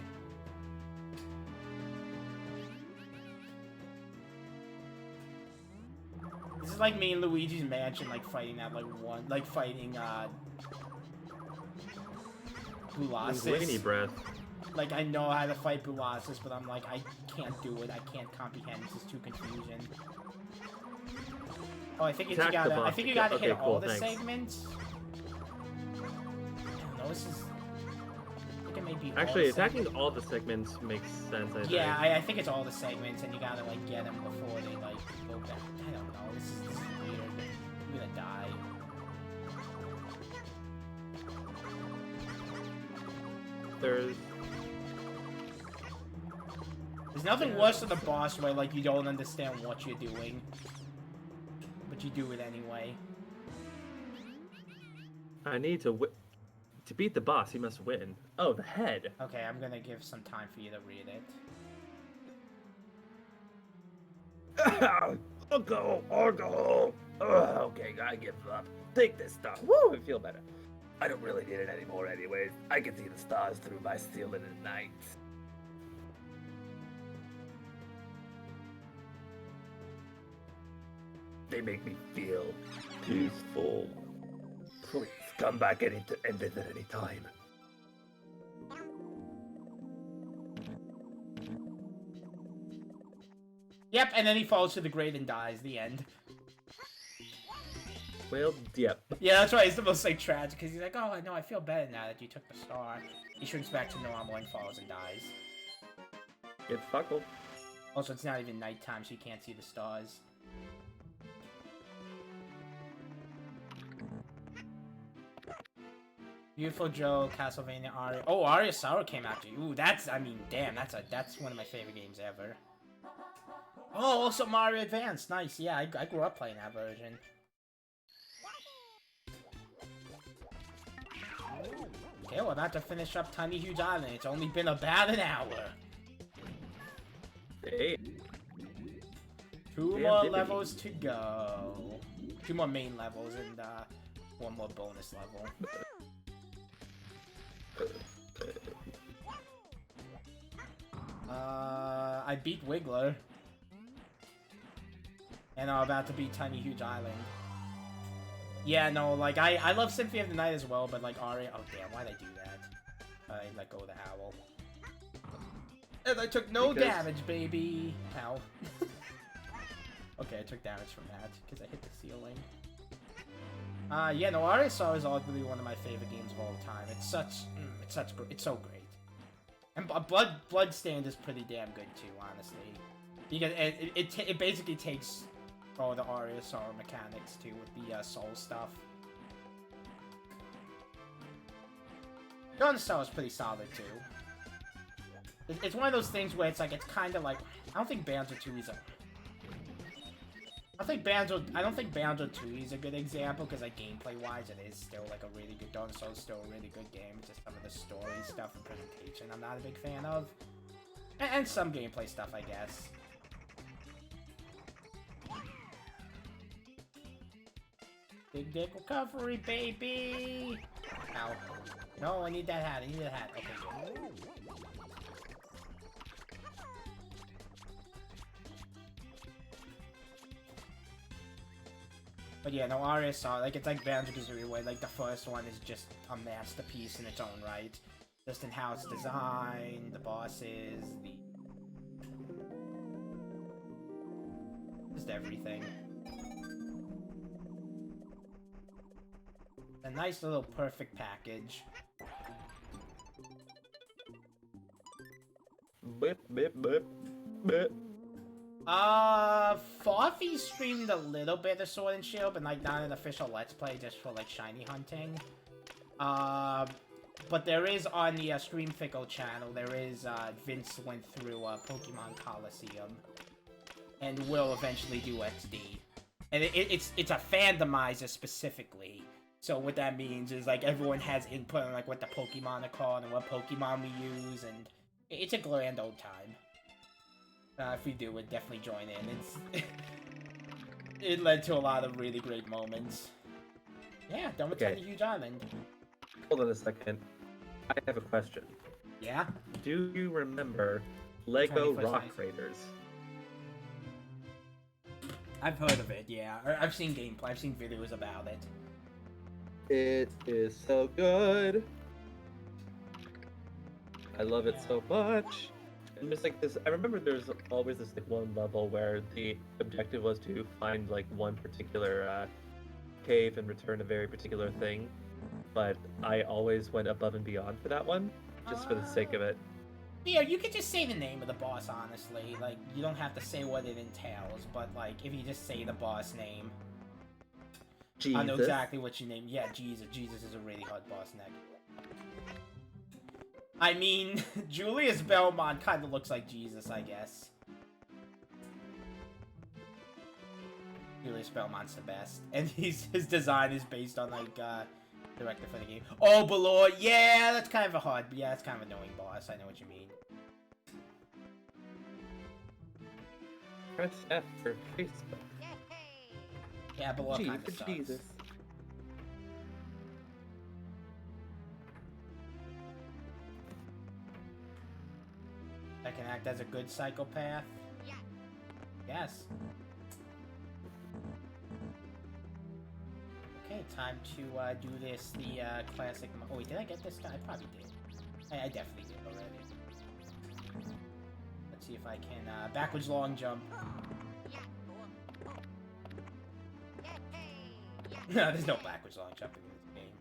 This is like me in Luigi's Mansion, like, fighting that, fighting, Bulasis. Rainy breath. Like, I know how to fight Bulasis, but I'm like, I can't do it. I can't comprehend. This is too confusion. Oh, I think it's, Attack the boss. I think you gotta Okay, hit cool, all the thanks. segments. No, this is... I think it may be Actually, all the attacking segments. all the segments makes sense, I think. Yeah, I think it's all the segments, and you gotta, like, get them before they, like, go back. I don't know. This is weird. I'm gonna die. There's... There's nothing worse than the boss where, like, you don't understand what you're doing. But you do it anyway. I need to to beat the boss, he must win. Oh, the head. Okay, I'm gonna give some time for you to read it. I'll go. Okay, I give up. Take this stuff. Woo, I feel better. I don't really need it anymore anyways. I can see the stars through my ceiling at night. They make me feel peaceful. Please come back and visit any time. Yep, and then he falls to the grave and dies. The end. Well, yep. Yeah, that's why it's the most, like, tragic, because he's like, oh, no, I feel better now that you took the star. He shrinks back to normal and falls and dies. Get fuckled. Also, it's not even nighttime, so you can't see the stars. Beautiful Joe, Castlevania, Aria. Oh, Aria Sour came after you. Ooh, that's, I mean, damn, that's one of my favorite games ever. Oh, also Mario Advance. Nice. Yeah, I grew up playing that version. Okay, we're about to finish up Tiny Huge Island. It's only been about an hour. Hey. Two more levels to go. 2 more main levels and 1 more bonus level. I beat Wiggler. And I'm about to beat Tiny Huge Island. Yeah, no, like, I love Symphony of the Night as well, but like Aria... Oh, damn, why'd I do that? I let go of the owl. And I took no damage, baby! Ow. Okay, I took damage from that, because I hit the ceiling. Yeah, no, Aria Star is arguably one of my favorite games of all time. It's so great. And Bloodstained is pretty damn good too, honestly. Because it basically takes all the Aria Star mechanics too, with the soul stuff. Dawn Star is pretty solid too. It's one of those things where it's like, it's kind of like, I don't think Banjo-Tooie is a... I don't think Banjo-Tooie is a good example, because like gameplay-wise, it is still like a really good... Dawn Star is still a really good game. It's just some of the story stuff and presentation I'm not a big fan of. And some gameplay stuff, I guess. Big dick recovery, baby! Ow. No, I need that hat. I need that hat. Okay, good. But yeah, no, Aria Star, like, it's like Banjo-Kazooie, where, like, the first one is just a masterpiece in its own right. Just in how it's designed, the bosses, just everything. A nice little perfect package. Bip, bip, bip, bip. Farfy streamed a little bit of Sword and Shield, but like not an official Let's Play, just for like shiny hunting. But there is on the Stream Fickle channel, there is, Vince went through, Pokemon Coliseum. And will eventually do XD. And it's a fandomizer specifically. So what that means is, like, everyone has input on, like, what the Pokemon are called and what Pokemon we use, and it's a grand old time. If we do, we'd definitely join in. It led to a lot of really great moments. Yeah, done with Tiny Huge Island. Hold on a second. I have a question. Yeah? Do you remember Lego Rock Raiders? I've heard of it, yeah. I've seen gameplay, I've seen videos about it. It is so good. I love it so much. And there's like this, I remember there's always this like one level where the objective was to find like one particular cave and return a very particular thing. But I always went above and beyond for that one, just for the sake of it. Yeah, you could just say the name of the boss, honestly. Like, you don't have to say what it entails, but like, if you just say the boss name, Jesus. I know exactly what you name. Yeah, Jesus. Jesus is a really hard boss neck. I mean, Julius Belmont kind of looks like Jesus, I guess. Julius Belmont's the best. And his design is based on, like, director for the game. Oh, Balor! Yeah, that's kind of a hard... Yeah, that's kind of an annoying boss. I know what you mean. Press F for Facebook. Yeah, Balor kind of sucks. Jesus. That can act as a good psychopath? Yes. Okay, time to do this, the classic... Oh wait, did I get this guy? I probably did. I definitely did already. Let's see if I can, backwards long jump. No, there's no backwards long jumping in this game.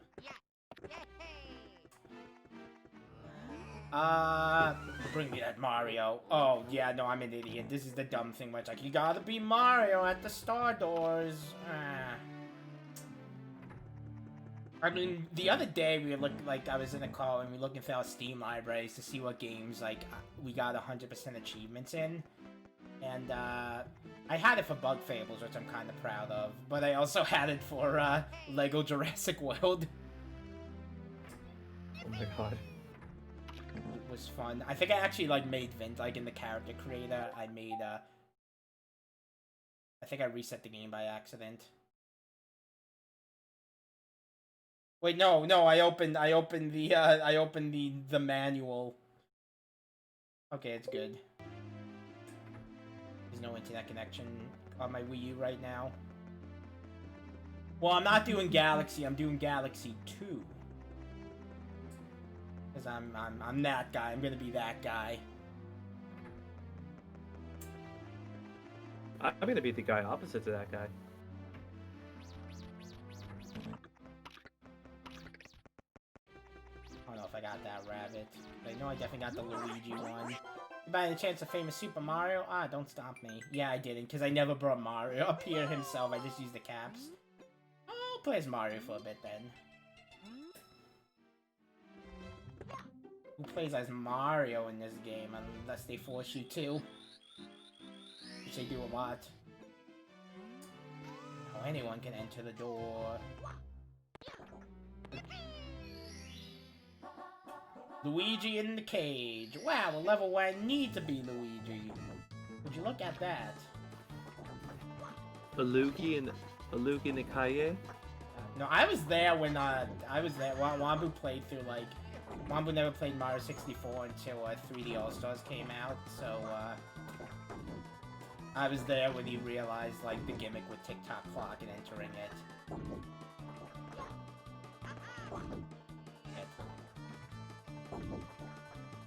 Bring me that Mario. Oh, yeah, no, I'm an idiot. This is the dumb thing where it's like, you gotta be Mario at the star doors. I mean, the other day we looked like I was in a call and we looking through our Steam libraries to see what games like we got 100% achievements in, and I had it for Bug Fables, which I'm kind of proud of, but I also had it for Lego Jurassic World. Oh my god. It was fun. I think I actually like made Vint like in the character creator. I made I think I reset the game by accident. Wait, no, I opened the manual. Okay, it's good. There's no internet connection on my Wii U right now. Well, I'm not doing Galaxy, I'm doing Galaxy 2. Cause I'm that guy. I'm gonna be that guy. I'm gonna be the guy opposite to that guy. I don't know if I got that rabbit. But I know I definitely got the Luigi one. By any chance, a famous Super Mario? Ah, don't stop me. Yeah, I didn't, because I never brought Mario up here himself. I just used the caps. I'll play as Mario for a bit then. Who plays as Mario in this game, unless they force you to? Which they do a lot. Now anyone can enter the door. Luigi in the cage. Wow, a level where I need to be Luigi. Would you look at that? A Luigi in the Kaye? No, I was there when I was there. Wambu played through like Wambu never played Mario 64 until 3D All Stars came out. So I was there when he realized like the gimmick with TikTok clock and entering it.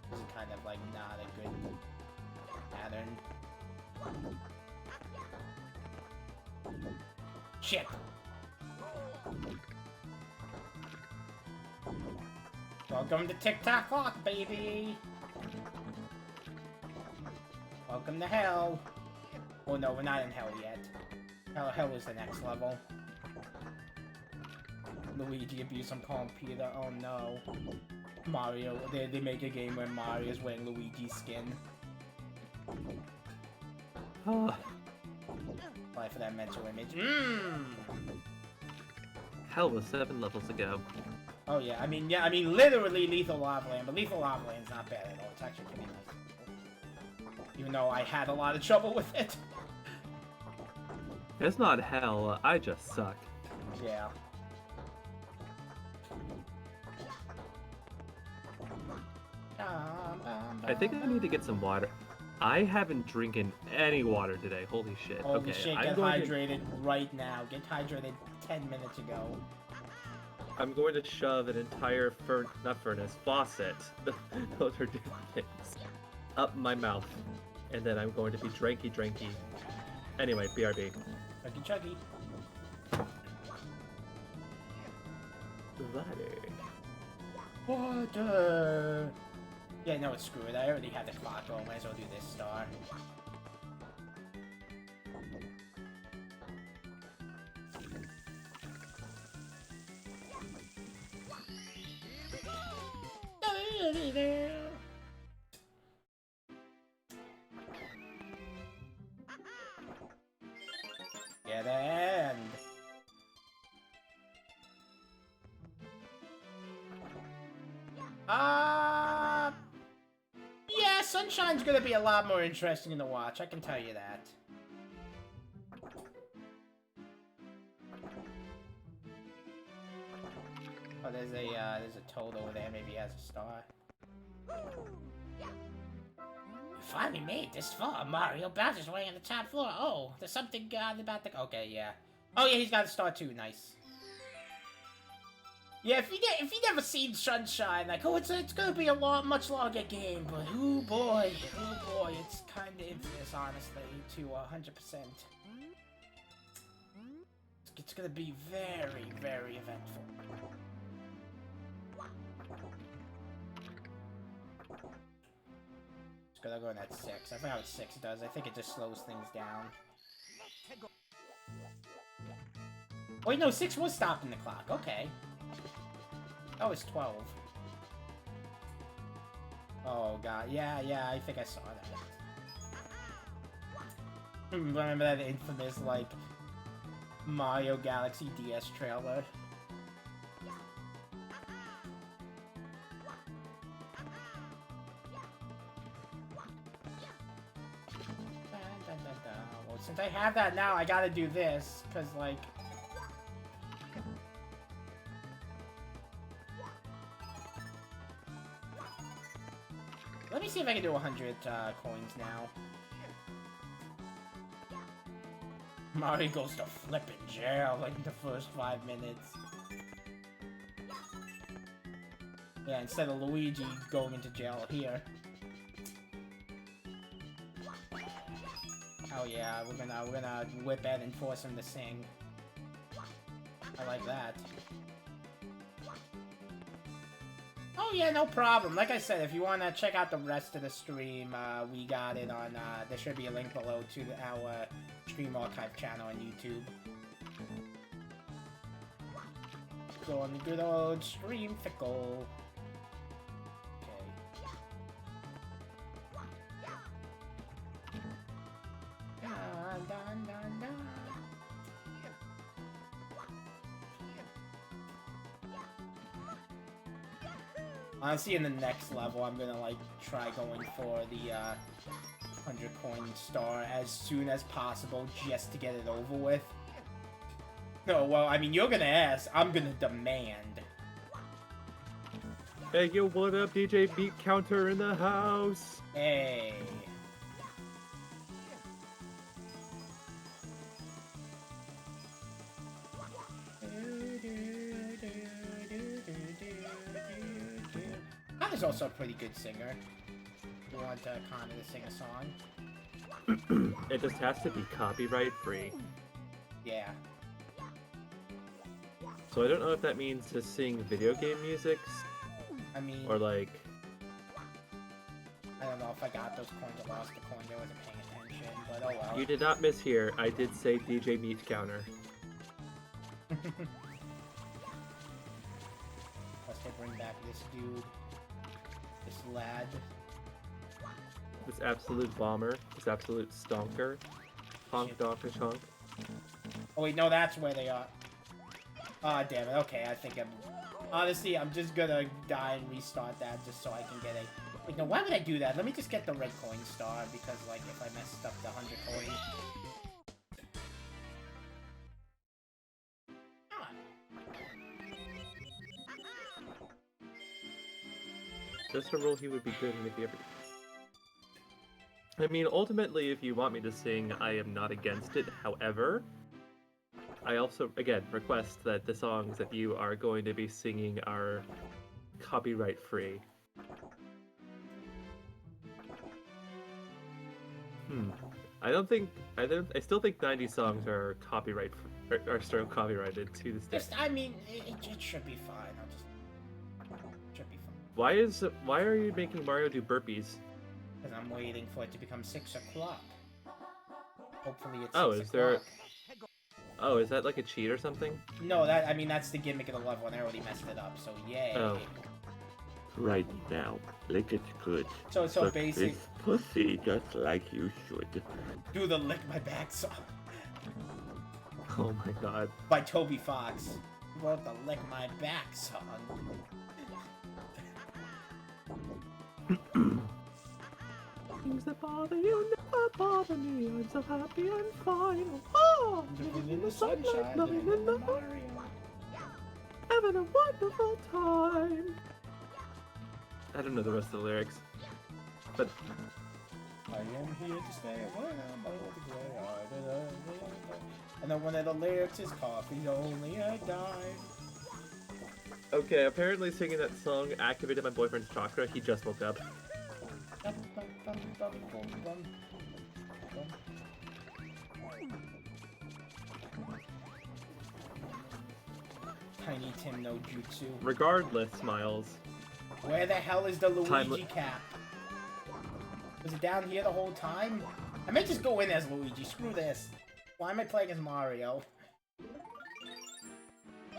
This is kind of like not a good pattern. Shit! Welcome to TikTok clock, baby! Welcome to hell! Oh no, we're not in hell yet. Hell is the next level. Luigi abuse, I'm calling Peter. Oh no. Mario, they make a game where Mario's wearing Luigi's skin. Apply for that mental image. Hell with 7 levels to go. Oh yeah, I mean literally Lethal Lava Land, but Lethal Lava Land's not bad at all. It's actually pretty nice. Even though I had a lot of trouble with it. It's not hell, I just suck. Yeah. I think I need to get some water. I haven't drinking any water today. Holy shit. Holy okay, shit, I'm get going hydrated right now. Get hydrated 10 minutes ago. I'm going to shove an entire faucet. Those are different things. Up my mouth. And then I'm going to be dranky. Anyway, BRB. Chuggy. Water. Yeah, no, it's screwed. I already had the clock going. Might as well do this star. Get in. Yeah, Sunshine's gonna be a lot more interesting to watch, I can tell you that. Oh, there's a Toad over there, maybe he has a star. You finally made this far, Mario. Bowser's waiting on the top floor. Oh, there's something about the... Okay, yeah. Oh, yeah, he's got a star too, nice. Yeah, if you never seen Sunshine, like, oh, it's gonna be a much longer game, but oh boy, it's kind of infamous, honestly, to 100%. It's gonna be very, very eventful. It's gonna go in at 6. I forgot what 6 does. I think it just slows things down. Wait, no, 6 was stopping the clock. Okay. Oh, it's 12. Oh god, yeah, I think I saw that. Remember that infamous, like, Mario Galaxy DS trailer? Well, since I have that now, I gotta do this, because, like... Let me see if I can do 100 coins now. Mario goes to flippin' jail like in the first 5 minutes. Yeah, instead of Luigi going into jail here. Oh yeah, we're gonna whip Ed and force him to sing. I like that. Oh yeah, no problem. Like I said, if you wanna check out the rest of the stream, we got it on, there should be a link below to our Stream Archive channel on YouTube. Go on the good old Stream Fickle. Okay. Dun, dun, dun, dun. Honestly, in the next level, I'm gonna, like, try going for the, 100 coin star as soon as possible, just to get it over with. No, well, I mean, you're gonna ask, I'm gonna demand. Hey, yo, what up, DJ Beat Counter in the house? Hey. Connor's also a pretty good singer. If you want Connor to sing a song. It just has to be copyright free. Yeah. So I don't know if that means to sing video game music, I mean, or like... I don't know if I got those coins or lost the coins. I wasn't paying attention, but oh well. You did not mishear. I did say DJ Meat Counter. Let's go bring back this dude. This lad. This absolute bomber. This absolute stonker. Honk, donker, chonk. Oh wait, no, that's where they are. Ah, damn it. Okay, I think honestly, I'm just gonna die and restart that just so I can get a... Wait, no, why would I do that? Let me just get the red coin star, because, like, if I messed up the 100 coin... Just a rule he would be good in if he ever... I mean, ultimately, if you want me to sing, I am not against it. However, I also, again, request that the songs that you are going to be singing are copyright free. I still think 90 songs are copyright, are still copyrighted to this day. Just, I mean, it should be fine. Should be fine. Why are you making Mario do burpees? Because I'm waiting for it to become 6 o'clock. Hopefully it's 6 Oh, is there... o'clock. Oh, is that like a cheat or something? No, I mean, that's the gimmick of the level, and I already messed it up, so yay. Oh. Right now, lick it good. So Suck basic... this pussy just like you should. Do the Lick My Back song. Oh my god. By Toby Fox. He wrote the Lick My Back song. Things that bother you never bother me. I'm so happy I'm fine. Oh, Living in the sunshine, loving in the Mario. having a wonderful time. I don't know the rest of the lyrics, but I am here to stay when I'm old. And then one of the lyrics is coffee's only a dime. okay. Apparently, singing that song activated my boyfriend's chakra. He just woke up. Tiny Tim no Jutsu. Regardless, Miles. Where the hell is the Luigi cap? Was it down here the whole time? I may just go in as Luigi. Screw this. Why am I playing as Mario?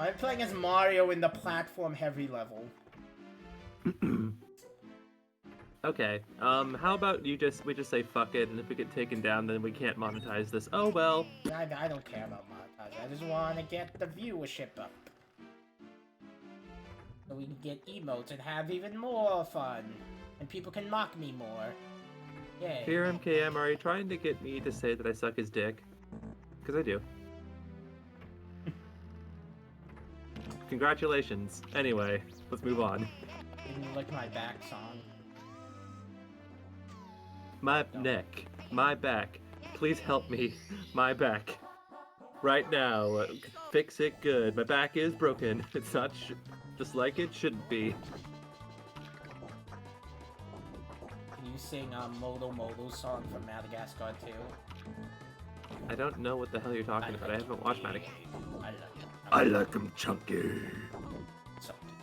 I'm playing as Mario in the platform heavy level. Okay. How about we just say fuck it, and if we get taken down, then we can't monetize this. Oh well. I don't care about montage. I just want to get the viewership up. So we can get emotes and have even more fun. And people can mock me more. Yay. Here, MKM, are you trying to get me to say that I suck his dick? Because I do. Congratulations. Anyway, let's move on. Didn't like my back song. My neck. My back. Please help me. My back. Right now. Fix it good. My back is broken. It's not just like it shouldn't be. Can you sing Moto Moto's song from Madagascar 2? I don't know what the hell you're talking about. I haven't watched Madagascar. I like him chunky. Something.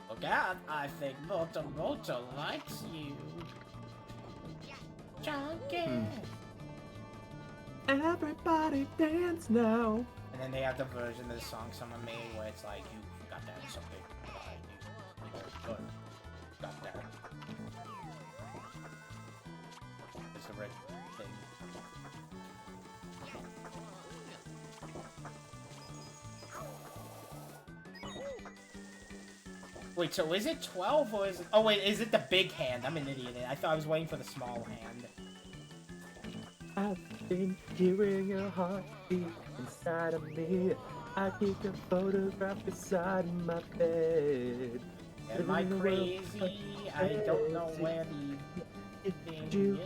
Look out, I think Moto likes you. Chunky. Everybody dance now. And then they have the version of the song someone made where it's like, you got that something behind you. Good. Got that. It's the red thing. Wait, so is it 12 or is it... Oh wait, is it the big hand? I'm an idiot. I thought I was waiting for the small hand. I've been hearing your heartbeat inside of me. I keep your photograph beside my bed. Am I crazy? I don't know where the thing is.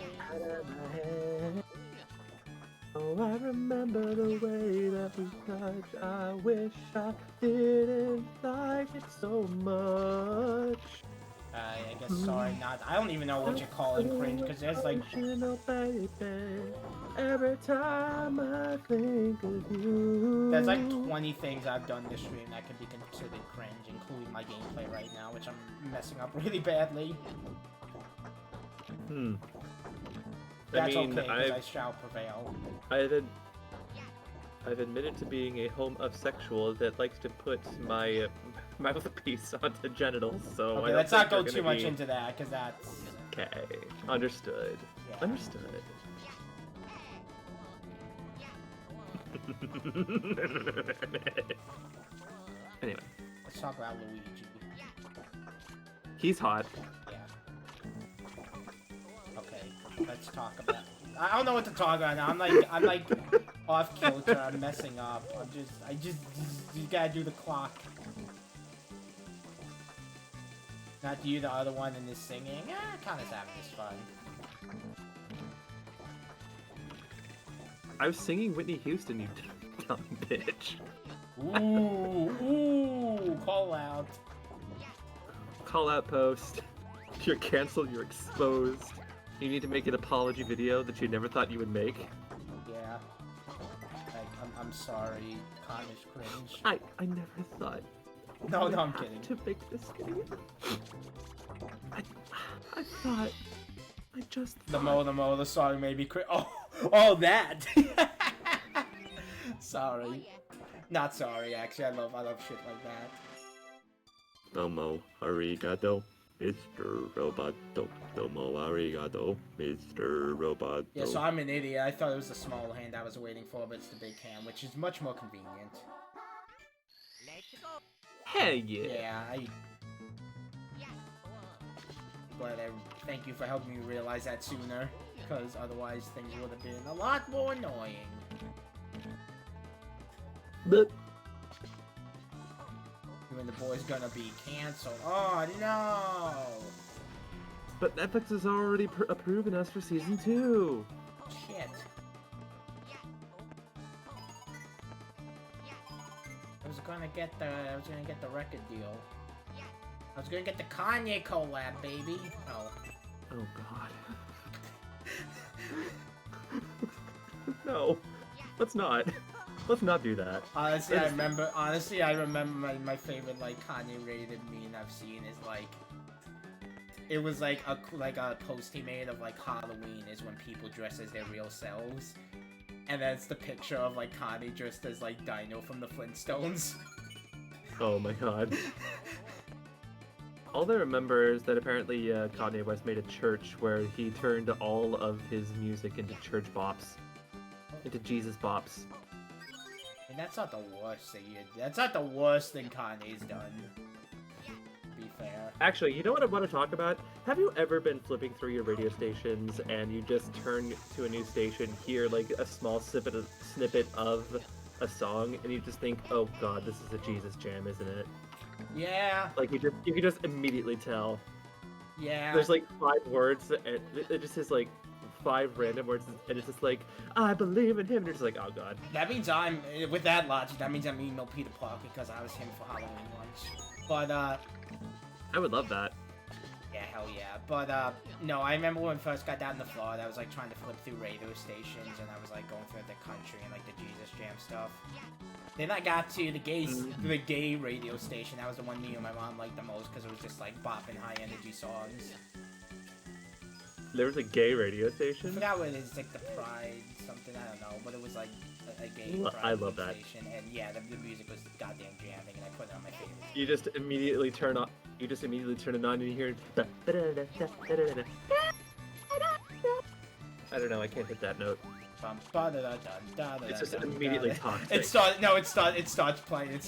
Oh, I remember the way that we touched. I wish I didn't like it so much. I guess sorry, not. I don't even know what you're calling cringe because there's like. Baby, every time I think of you. There's like 20 things I've done this stream that could be considered cringe, including my gameplay right now, which I'm messing up really badly. That's okay, because I shall prevail. I've admitted to being a homosexual that likes to put my mouthpiece onto genitals, so Okay, let's not go too much into that, because that's... Okay, understood. Yeah. Understood. Anyway. Let's talk about Luigi. He's hot. Yeah. Okay, let's talk about... I don't know what to talk about now. I'm like off kilter. I'm messing up. You gotta do the clock. Not you, the other one in this singing. Kind of having this fun. I was singing Whitney Houston, you dumb bitch. Ooh, call out. Call out post. You're canceled, you're exposed. You need to make an apology video that you never thought you would make. Yeah. Like, I'm sorry, Connor's cringe. I never thought. No, I'm kidding. To make this video. I thought. I just thought. The song made me cringe. Oh, that! Sorry. Not sorry, actually. I love shit like that. Domo arigato, Mr. Roboto. Domo arigato, Mr. Roboto. Yeah, so I'm an idiot. I thought it was the small hand I was waiting for, but it's the big hand, which is much more convenient. Hell yeah. Yeah, thank you for helping me realize that sooner, because otherwise things would have been a lot more annoying. But When the boy's gonna be canceled. Oh no! But Netflix has already approving us for season 2. Shit. I was gonna get the record deal. I was gonna get the Kanye collab, baby. Oh. Oh god. No. Let's not. Let's not do that. Honestly, I remember my favorite like Kanye rated meme I've seen is like it was like a post he made of like Halloween is when people dress as their real selves. and then it's the picture of like Kanye dressed as like Dino from the Flintstones. Oh my god. All I remember is that apparently Kanye West made a church where he turned all of his music into church bops. Into Jesus bops. And that's not the worst thing that's not the worst thing Kanye's done. To be fair. Actually, you know what I want to talk about? Have you ever been flipping through your radio stations and you just turn to a new station, hear like a small snippet of a song, and you just think, oh god, this is a Jesus jam, isn't it? Yeah. Like you can just immediately tell. Yeah. There's like 5 words, and it just says like 5 random words, and it's just like, I believe in him, and you're just like, oh god. That means with that logic, that means I'm emo Peter Parker because I was him for Halloween once. But, I would love that. yeah, hell yeah. But, no, I remember when I first got down to Florida, I was, like, trying to flip through radio stations, and I was, like, going through the country and, like, the Jesus Jam stuff. Then I got to the gay radio station. That was the one me and my mom liked the most, because it was just, like, bopping high-energy songs. There was a gay radio I station? forgot what it is, like, the Pride something, I don't know, but it was, like, a gay Pride I love that. station, and, yeah, the music was goddamn jamming, and I put it on my favorite. You just immediately turn it on and you hear I don't know, I can't hit that note. It's just immediately toxic. It starts playing.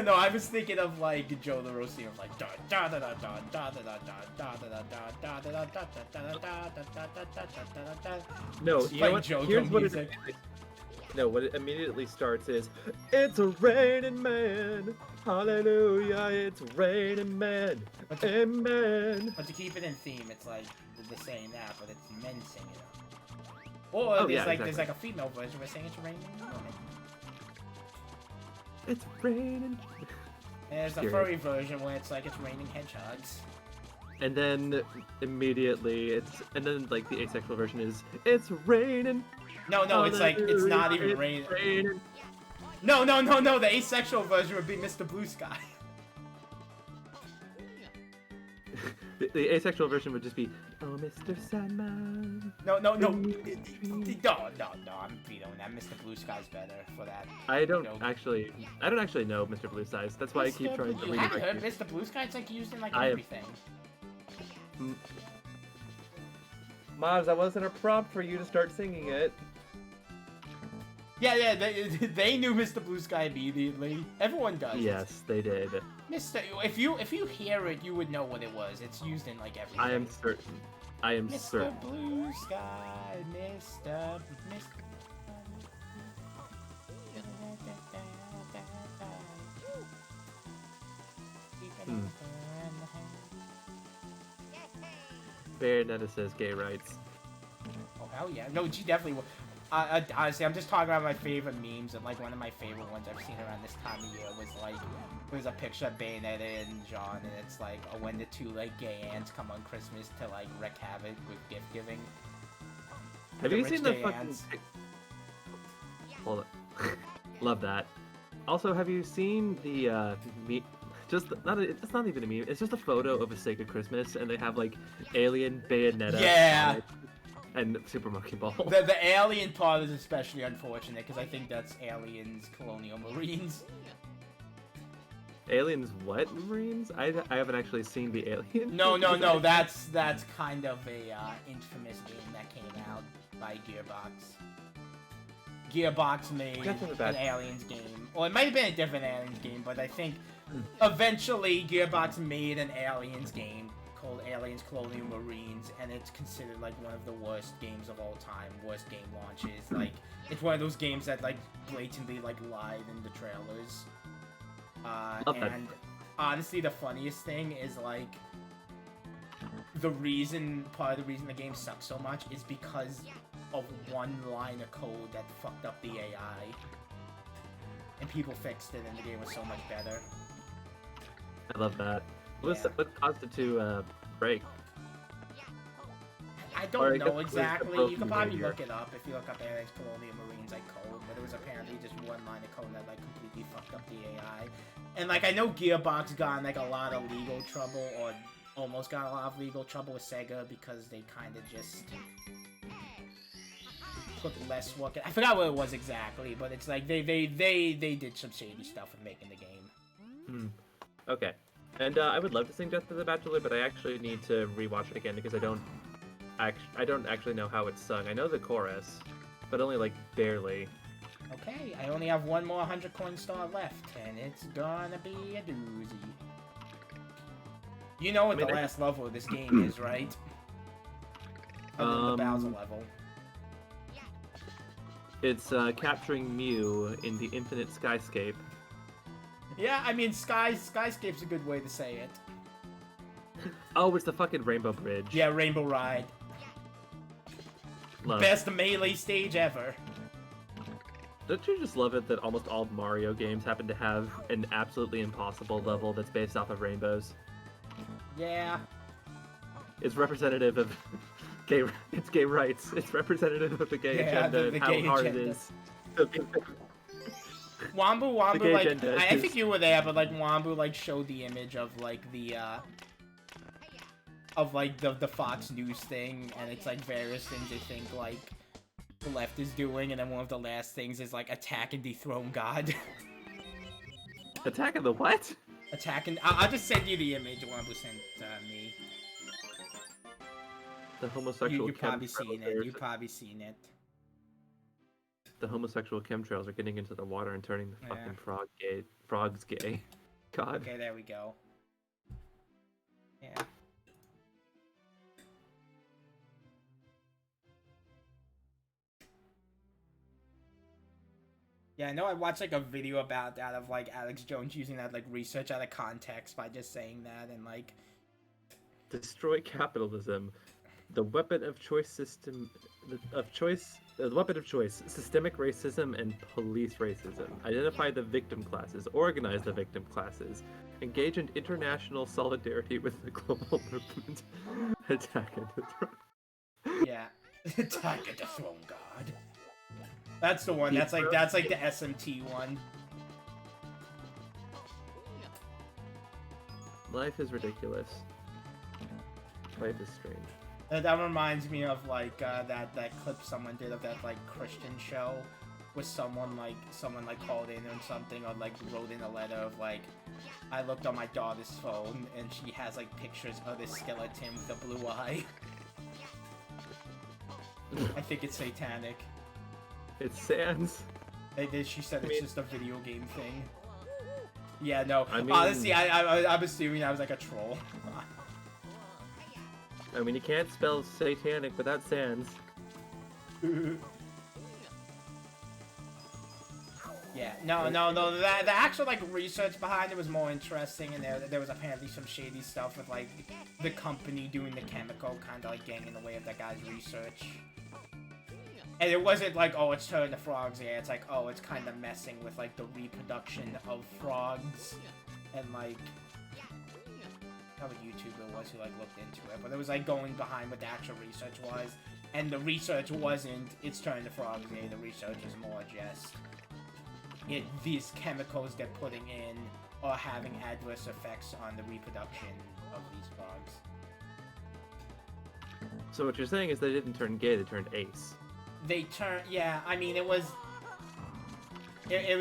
No, I was thinking of like Joe the Roasting of like No, you know what? Here's what it music. No, what it immediately starts is, it's a raining man, hallelujah, it's raining man, amen. But to keep it in theme, it's like the saying that, but it's men singing it. Or there's like a female version where saying it's raining women. It's raining. And there's a furry version where it's like it's raining hedgehogs. And then immediately like the asexual version is, it's raining. No, it's like, it's not even raining. No, the asexual version would be Mr. Blue Sky. The asexual version would just be, oh, Mr. Sandman. No, I'm vetoing that. Mr. Blue Sky's better for that. I don't actually know Mr. Blue Skies. That's why I keep trying to read it. You haven't heard Mr. Blue Sky? It's like used in like everything. Mobs, that wasn't a prompt for you to start singing it. Yeah, they knew Mr. Blue Sky immediately. Everyone does. Yes, they did. If you hear it, you would know what it was. It's used in like everything. I am certain. Mr. Blue Sky, Mr. Bayonetta says gay rights. Oh hell yeah! No, she definitely will. Honestly, I'm just talking about my favorite memes, and like one of my favorite ones I've seen around this time of year was a picture of Bayonetta and John, and it's like when the 2 like gay ants come on Christmas to like wreak havoc with gift giving. Have you seen the fucking? Hold on. Love that. Also, have you seen the it's not even a meme. It's just a photo of a Sega Christmas, and they have like Alien, Bayonetta. Yeah. And Super Monkey Ball. The alien part is especially unfortunate because I think that's Aliens Colonial Marines. Aliens what Marines? I haven't actually seen the Alien. No. That's kind of a infamous game that came out by Gearbox. Gearbox made an Aliens game. Well, it might have been a different Aliens game, but I think eventually Gearbox made an Aliens game called Aliens Colonial Marines, and it's considered like one of the worst games of all time, worst game launches. Like, it's one of those games that like blatantly like lied in the trailers. And honestly, the funniest thing is like part of the reason the game sucks so much is because of one line of code that fucked up the AI, and people fixed it, and the game was so much better. I love that. What caused it to break? I don't know exactly. You can probably look it up if you look up Aliens Colonial Marines like code, but it was apparently just one line of code that like completely fucked up the AI. And like I know Gearbox got in like a lot of legal trouble, or almost got a lot of legal trouble with Sega because they kind of just put less work in. I forgot what it was exactly, but it's like they did some shady stuff with making the game. Okay. And I would love to sing Death of the Bachelor, but I actually need to rewatch it again because I don't actually know how it's sung. I know the chorus, but only like barely. Okay, I only have one more 100 coin star left, and it's gonna be a doozy. You know what the last level of this game is, right? Other than the Bowser level. It's capturing Mew in the Infinite Skyscape. Yeah, I mean, Skyscape's a good way to say it. Oh, it's the fucking Rainbow Bridge. Yeah, Rainbow Ride. Love. Best melee stage ever. Don't you just love it that almost all Mario games happen to have an absolutely impossible level that's based off of rainbows? Yeah. It's representative of gay rights. It's representative of the gay agenda and how hard it is. Wombu, like, I think you were there, but like Wombu like showed the image of like the Fox News thing, and it's like various things they think like the left is doing, and then one of the last things is like attack and dethrone God. Attack of the what? Attack and I'll just send you the image Wombu sent me. The homosexual You've probably seen it. You've probably seen it. The homosexual chemtrails are getting into the water and turning the fucking frogs gay. God. Okay, there we go. Yeah. Yeah, I know I watched like a video about that of like Alex Jones using that like research out of context by just saying that and like destroy capitalism. The weapon of choice system the weapon of choice, systemic racism and police racism. Identify the victim classes, organize the victim classes, engage in international solidarity with the global movement, attack and dethrone. Yeah. Attack and dethrone God. That's the one. That's like the SMT one. Life is ridiculous. Life is strange. That reminds me of like that clip someone did of that like Christian show, where someone called in or something, or like wrote in a letter of like, I looked on my daughter's phone and she has like pictures of this skeleton with a blue eye. I think it's satanic. It's Sans. She said it's just a video game thing. Yeah, no. I mean, honestly, I'm assuming I was like a troll. I mean, you can't spell satanic without Sans. Yeah, no. The actual like research behind it was more interesting, and there was apparently some shady stuff with like the company doing the chemical kind of like getting in the way of that guy's research. And it wasn't like, oh, it's turning the frogs. Yeah, it's like, oh, it's kind of messing with like the reproduction of frogs, and like. How a YouTuber was who like looked into it, but it was like going behind what the actual research was, and the research wasn't it's turning the frogs gay. The research is more just these chemicals they're putting in are having adverse effects on the reproduction of these frogs. So what you're saying is they didn't turn gay; they turned ace. They turned, yeah. I mean, it was. No, it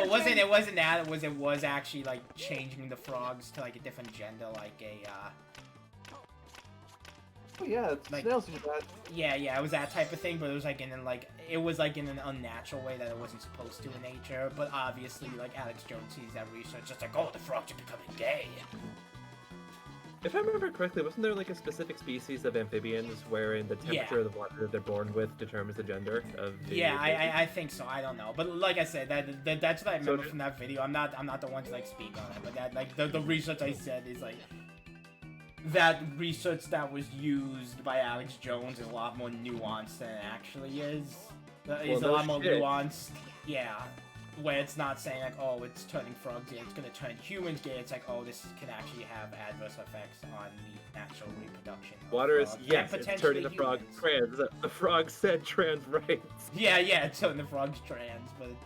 wasn't. It wasn't that. It was actually like changing the frogs to like a different gender, like a. Oh yeah, like, snails do that. Yeah, it was that type of thing, but it was like in an unnatural way that it wasn't supposed to in nature. But obviously, like Alex Jones sees that research, it's like, oh, the frogs are becoming gay. If I remember correctly, wasn't there like a specific species of amphibians wherein the temperature of the water that they're born with determines the gender of the Yeah, I think so. I don't know, but like I said, that's what I remember from that video. I'm not the one to like speak on it, but that like the research I said is like that research that was used by Alex Jones is a lot more nuanced than it actually is. It's a lot more nuanced. Yeah. Where it's not saying like, oh, it's turning frogs gay, it's gonna turn humans gay. It's like, oh, this can actually have adverse effects on the natural reproduction. Water is it's turning the frog trans. The frog said trans rights. Yeah, it's turning the frogs trans. But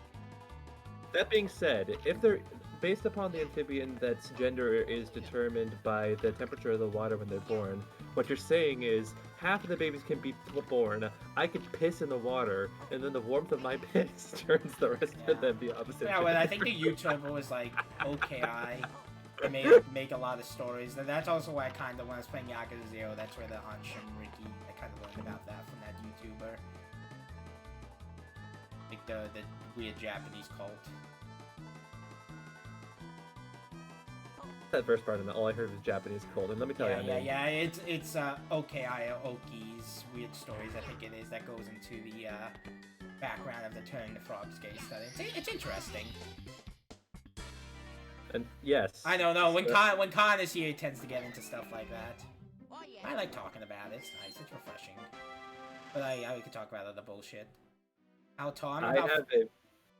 that being said, if they're based upon the amphibian that's gender is determined by the temperature of the water when they're born, What you're saying is half of the babies can be born. I could piss in the water, and then the warmth of my piss turns the rest of them the opposite. Yeah, well, I think the YouTuber was like, OKI. They make a lot of stories. And that's also why I kind of, when I was playing Yakuza 0, that's where the Anshin Ricky, I kind of learned about that from that YouTuber. Like the weird Japanese cult. That first part of it, all I heard was Japanese cult, and let me tell you, It's OKI Oki's weird stories, I think it is, that goes into the background of the Turn the Frogs gay study. It's interesting. And yes, I don't know. When Khan is here, he tends to get into stuff like that. I like talking about it. It's nice. It's refreshing. But I could talk about other bullshit. How tall?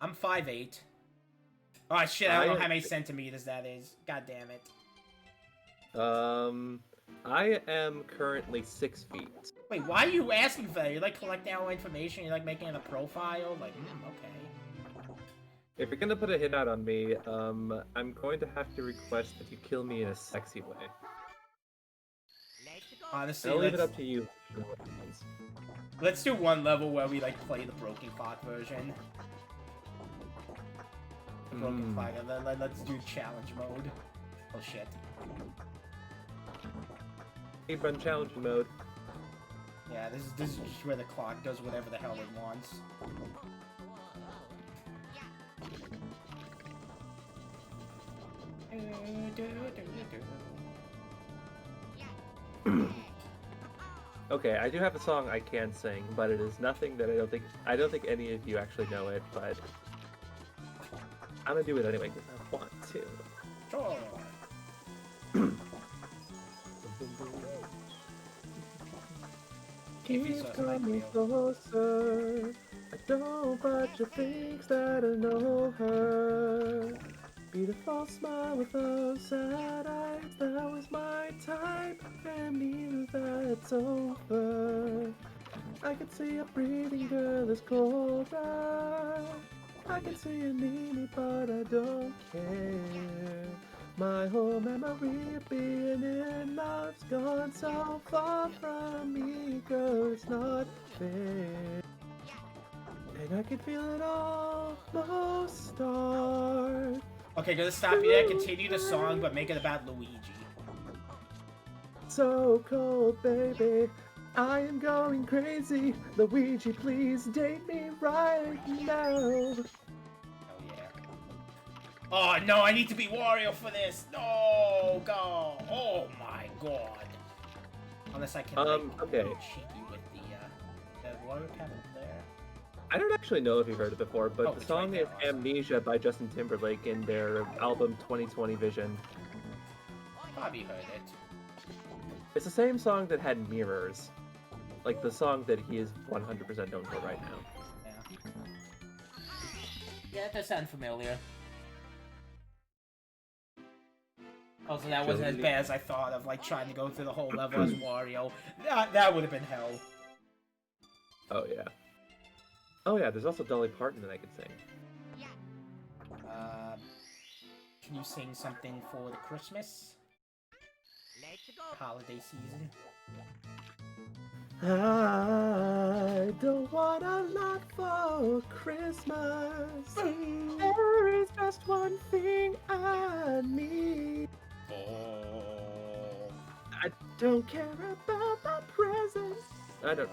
I'm 5'8". Oh shit! I don't know how many centimeters that is. God damn it. I am currently 6 feet. Wait, why are you asking for that? You're like collecting our information. You're like making a profile. Like, okay. If you're gonna put a hit out on me, I'm going to have to request that you kill me in a sexy way. Honestly, I'll leave it up to you. Let's do one level where we like play the Broken Clock version. Broken Clock. Let's do challenge mode. Oh shit. Keep on challenge mode. Yeah, this is just where the clock does whatever the hell it wants. Okay, I do have a song I can sing, but it is nothing that I don't think any of you actually know it, but I'm gonna do it anyway because I want to. Sure. Keep coming closer. I don't but you think that I know her. Beautiful smile with those sad eyes. That was my type, and neither that's over. I can see a breathing girl is colder. I can see you need me, but I don't care. My whole memory of being in love's gone so far from me, girl, it's not fair. And I can feel it almost start. Okay, gonna stop you there. Continue the song, but make it about Luigi. So cold, baby. I am going crazy. Luigi, please date me right now. Oh yeah. Oh no, I need to be Wario for this. No, go. Oh my god. Unless I can okay. cheeky with the Wario cabinet there. I don't actually know if you've heard it before, but the it's song right is there, awesome. Amnesia by Justin Timberlake in their album 2020 Vision. Probably heard it. It's the same song that had Mirrors. Like the song that he is 100% known for right now. Yeah. Yeah, that does sound familiar. Also, that wasn't as bad as I thought of, like, trying to go through the whole level as Wario. That would have been hell. Oh, yeah. Oh, yeah, there's also Dolly Parton that I could sing. Can you sing something for the Christmas? Holiday season? I don't want a lot for Christmas. There is just one thing I need. Oh. I don't care about the presents. I don't.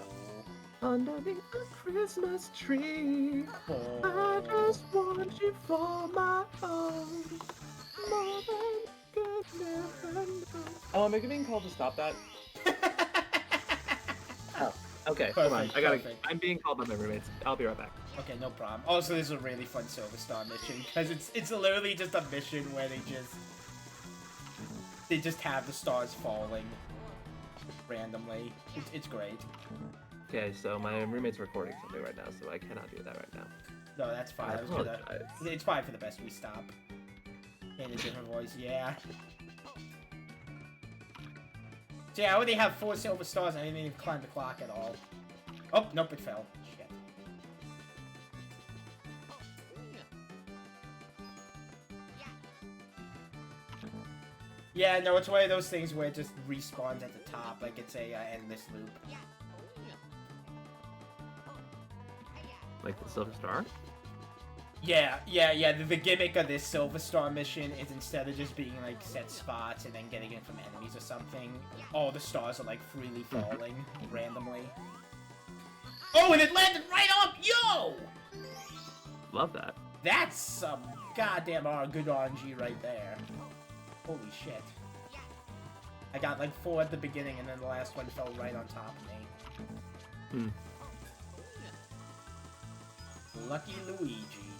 Underneath the Christmas tree. I just want you for my own. More than good never know. Oh, am I being called to stop that? Oh, okay, Perfect, hold on. I'm being called by my roommates. I'll be right back. Okay, no problem. Also, this is a really fun Silver Star mission because it's literally just a mission where they just have the stars falling randomly. It's great. Okay, so my roommate's recording something right now, so I cannot do that right now. No, that's fine. It's fine for the best we stop. In a different voice, yeah. So yeah, I already have 4 silver stars and I didn't even climb the clock at all. Oh, nope, it fell. Shit. Yeah, no, it's one of those things where it just respawns at the top, like it's a endless loop. Like the Silver Star? Yeah. The gimmick of this Silver Star mission is instead of just being like set spots and then getting it from enemies or something, all the stars are like freely falling randomly. Oh, and it landed right up! Yo! Love that. That's some goddamn good RNG right there. Holy shit. I got like 4 at the beginning and then the last one fell right on top of me. Lucky Luigi.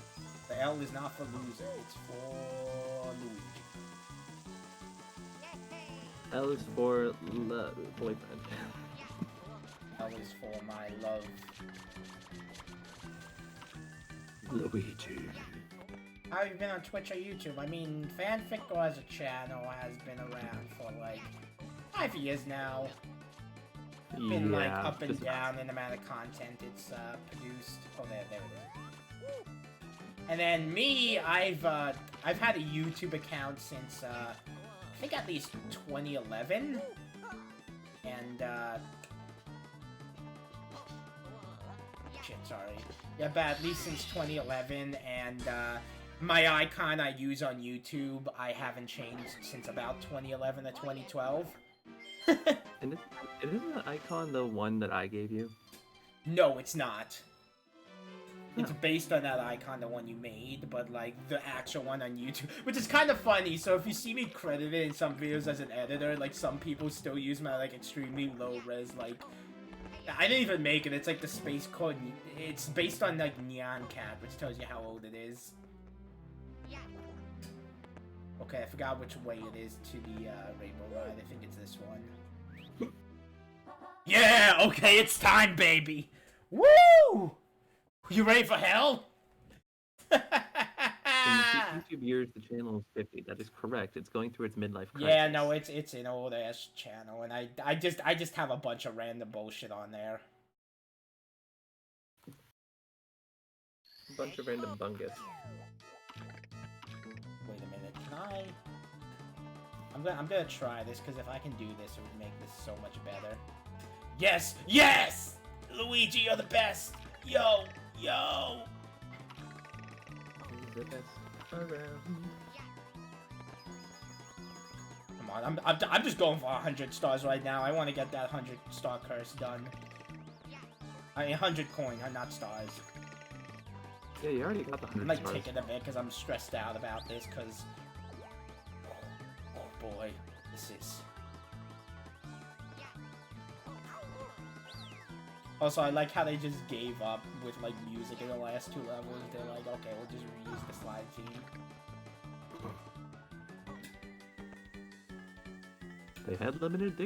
The L is not for loser, it's for Luigi. L is for boyfriend. L is for my love. Luigi. How have you been on Twitch or YouTube? I mean, Fanfico as a channel has been around for like 5 years now. Been like up and down in the amount of content it's produced. Oh, there it is. And then me, I've had a YouTube account since I think at least 2011, and shit, sorry, yeah, but at least since 2011, and my icon I use on YouTube I haven't changed since about 2011 or 2012. And isn't the icon the one that I gave you? No, it's not. It's based on that icon, the one you made, but like the actual one on YouTube, which is kind of funny. So if you see me credited in some videos as an editor, like some people still use my like extremely low res, like I didn't even make it. It's like the space code. It's based on like Neon Cat, which tells you how old it is. Okay, I forgot which way it is to the Rainbow Ride. I think it's this one. Yeah, okay, it's time, baby. Woo! You ready for hell? In YouTube years, the channel is 50. That is correct. It's going through its midlife crisis. Yeah, no, it's an old ass channel, and I just have a bunch of random bullshit on there. A bunch of random bungus. Wait a minute, can I? I'm gonna try this because if I can do this, it would make this so much better. Yes, yes, Luigi, you're the best. Yo. The best around. Come on, I'm just going for 100 stars right now. I want to get that 100-star curse done. I mean, 100 coin, not stars. Yeah, you already got the 100 I'm like stars. taking a bit because I'm stressed out about this because... Oh boy, this is... Also, I like how they just gave up with like music in the last 2 levels. They're like, okay, we'll just reuse the slide theme. They had limited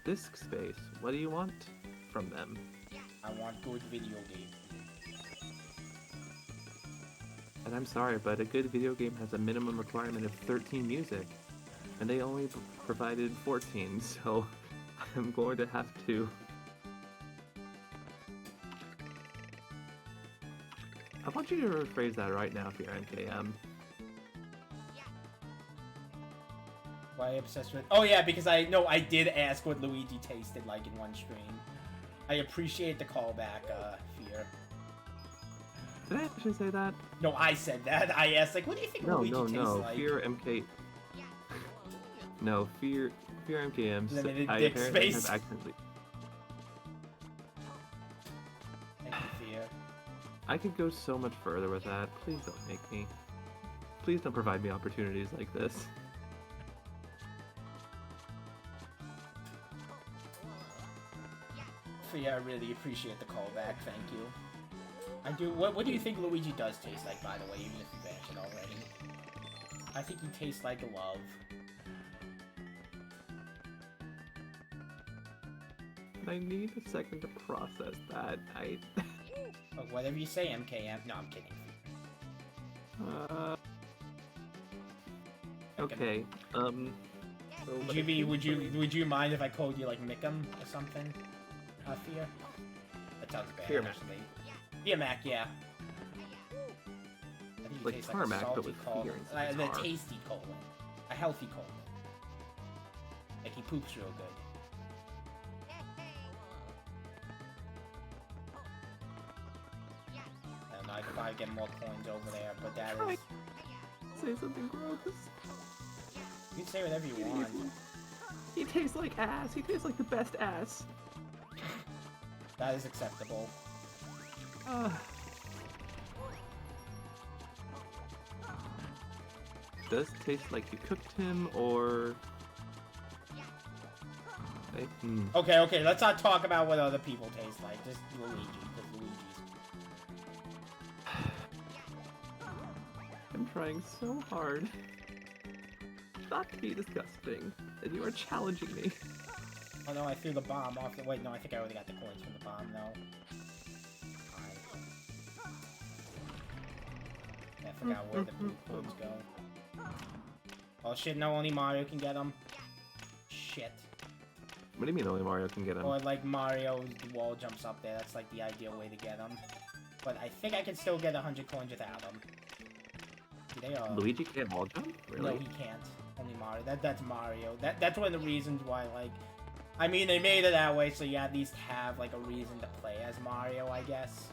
disk space. What do you want from them? I want good video game. And I'm sorry, but a good video game has a minimum requirement of 13 music. And they only provided 14, so I'm going to have to... I want you to rephrase that right now for your NKM. Why are you obsessed with... Oh yeah, because I did ask what Luigi tasted like in one stream. I appreciate the callback, Fear. Did I actually say that? No, I said that. I asked, like, what do you think Luigi tastes like? Fear MK... No, Fear MKM. Limited I dick apparently space. have accidentally... Thank you, Fear. I could go so much further with that. Please don't make me. Please don't provide me opportunities like this. Fear, I really appreciate the callback. Thank you. I do. What do you think Luigi does taste like, by the way, even if you've answered already? I think he tastes like love. I need a second to process that. Oh, whatever you say, MKM. No, I'm kidding. Okay. So Would you mind if I called you like Mickum or something? Fear? That sounds bad, Fear Mac. actually. Fear Mac, yeah. I think Like tastes Tarmac, a but salty with colon. fear instead of The tar. tasty colon. A healthy colon. he poops real good. And I could probably get more coins over there, but that is... Say something gross. You can say whatever you want. He tastes like ass. He tastes like the best ass. That is acceptable. Does taste like you cooked him, or... Okay, let's not talk about what other people taste like. Just Luigi, because Luigi's... I'm trying so hard not to be disgusting, and you are challenging me. Oh no, I threw the bomb off the... Wait, no, I think I already got the coins from the bomb, though. I forgot where the blue coins go. Oh shit, no, only Mario can get them. Shit. What do you mean only Mario can get him? Or like Mario's wall jumps up there, that's like the ideal way to get them. But I think I can still get 100 coins without them. They are... Luigi can't wall jump? Really? No, he can't. Only Mario. That's Mario. That's one of the reasons why, like... I mean, they made it that way so you at least have, like, a reason to play as Mario, I guess.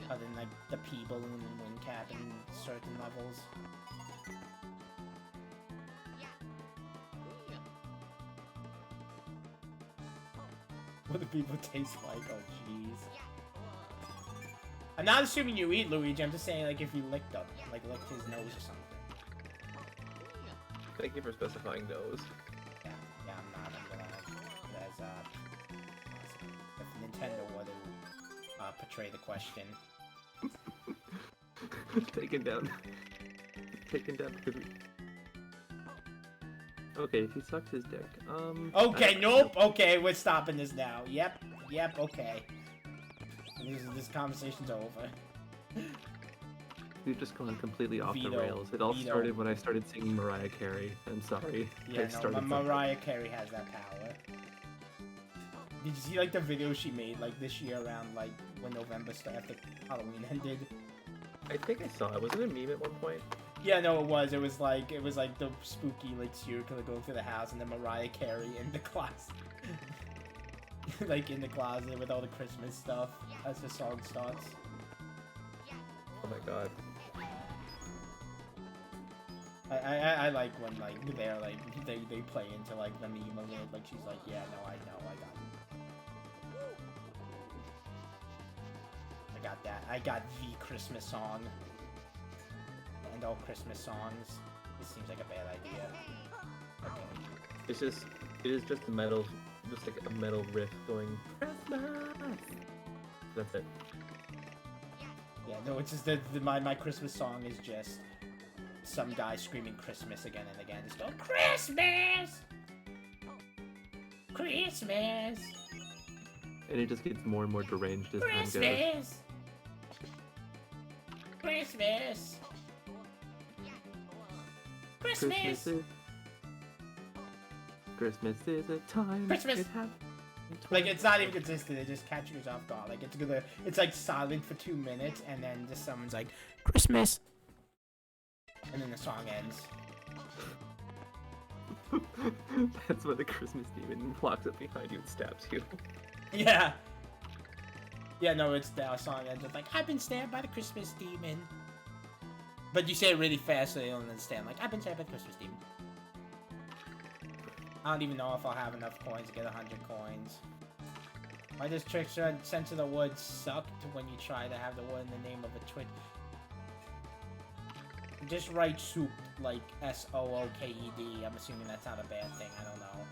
Other than, like, the P-Balloon and Wind Cap in certain levels. What do people taste like? Oh, jeez. I'm not assuming you eat Luigi, I'm just saying, like, if you licked them. Like, licked his nose or something. Thank you for specifying those. Yeah, I'm not. I'm gonna... As, if Nintendo were to, portray the question. Taken down. Taken down because we... Okay, he sucks his dick. Okay, nope. Okay, we're stopping this now. Yep, okay. This conversation's over. We've just gone completely off Veto. the rails. It all Veto. started when I started singing Mariah Carey. I'm sorry. Yeah, no, Mariah Carey has that power. Did you see, like, the video she made, like, this year around, like, when November started, after Halloween ended? I think I saw it. Wasn't it a meme at one point? Yeah, no, it was. It was like the spooky, like, serial killer going through the house, and then Mariah Carey in the closet. Like, in the closet with all the Christmas stuff as the song starts. Oh my god. I like when, like, they're, like, they play into, like, the meme of it. Like, she's like, yeah, no, I know, I got it. I got that. I got the Christmas song. And all Christmas songs. This seems like a bad idea. Okay. It is just a metal, just like a metal riff going, Christmas! That's it. Yeah, no, it's just my Christmas song is just some guy screaming Christmas again and again. Just going, Christmas! Christmas! And it just gets more and more deranged as time goes. Christmas! Christmas! Christmas! Christmas is a time. Christmas! Like, it's not even consistent, it just catches you off guard. Like, it's like silent for 2 minutes, and then just someone's like, Christmas! And then the song ends. That's when the Christmas demon walks up behind you and stabs you. Yeah! Yeah, no, it's the song ends with like, I've been stabbed by the Christmas demon. But you say it really fast so they don't understand. Like, I've been stabbed by the Christmas demon. I don't even know if I'll have enough coins to get 100 coins. Why does Trick Sense of the Woods suck when you try to have the word in the name of a Twitch? Just write soup, like S-O-O-K-E-D. I'm assuming that's not a bad thing. I don't know.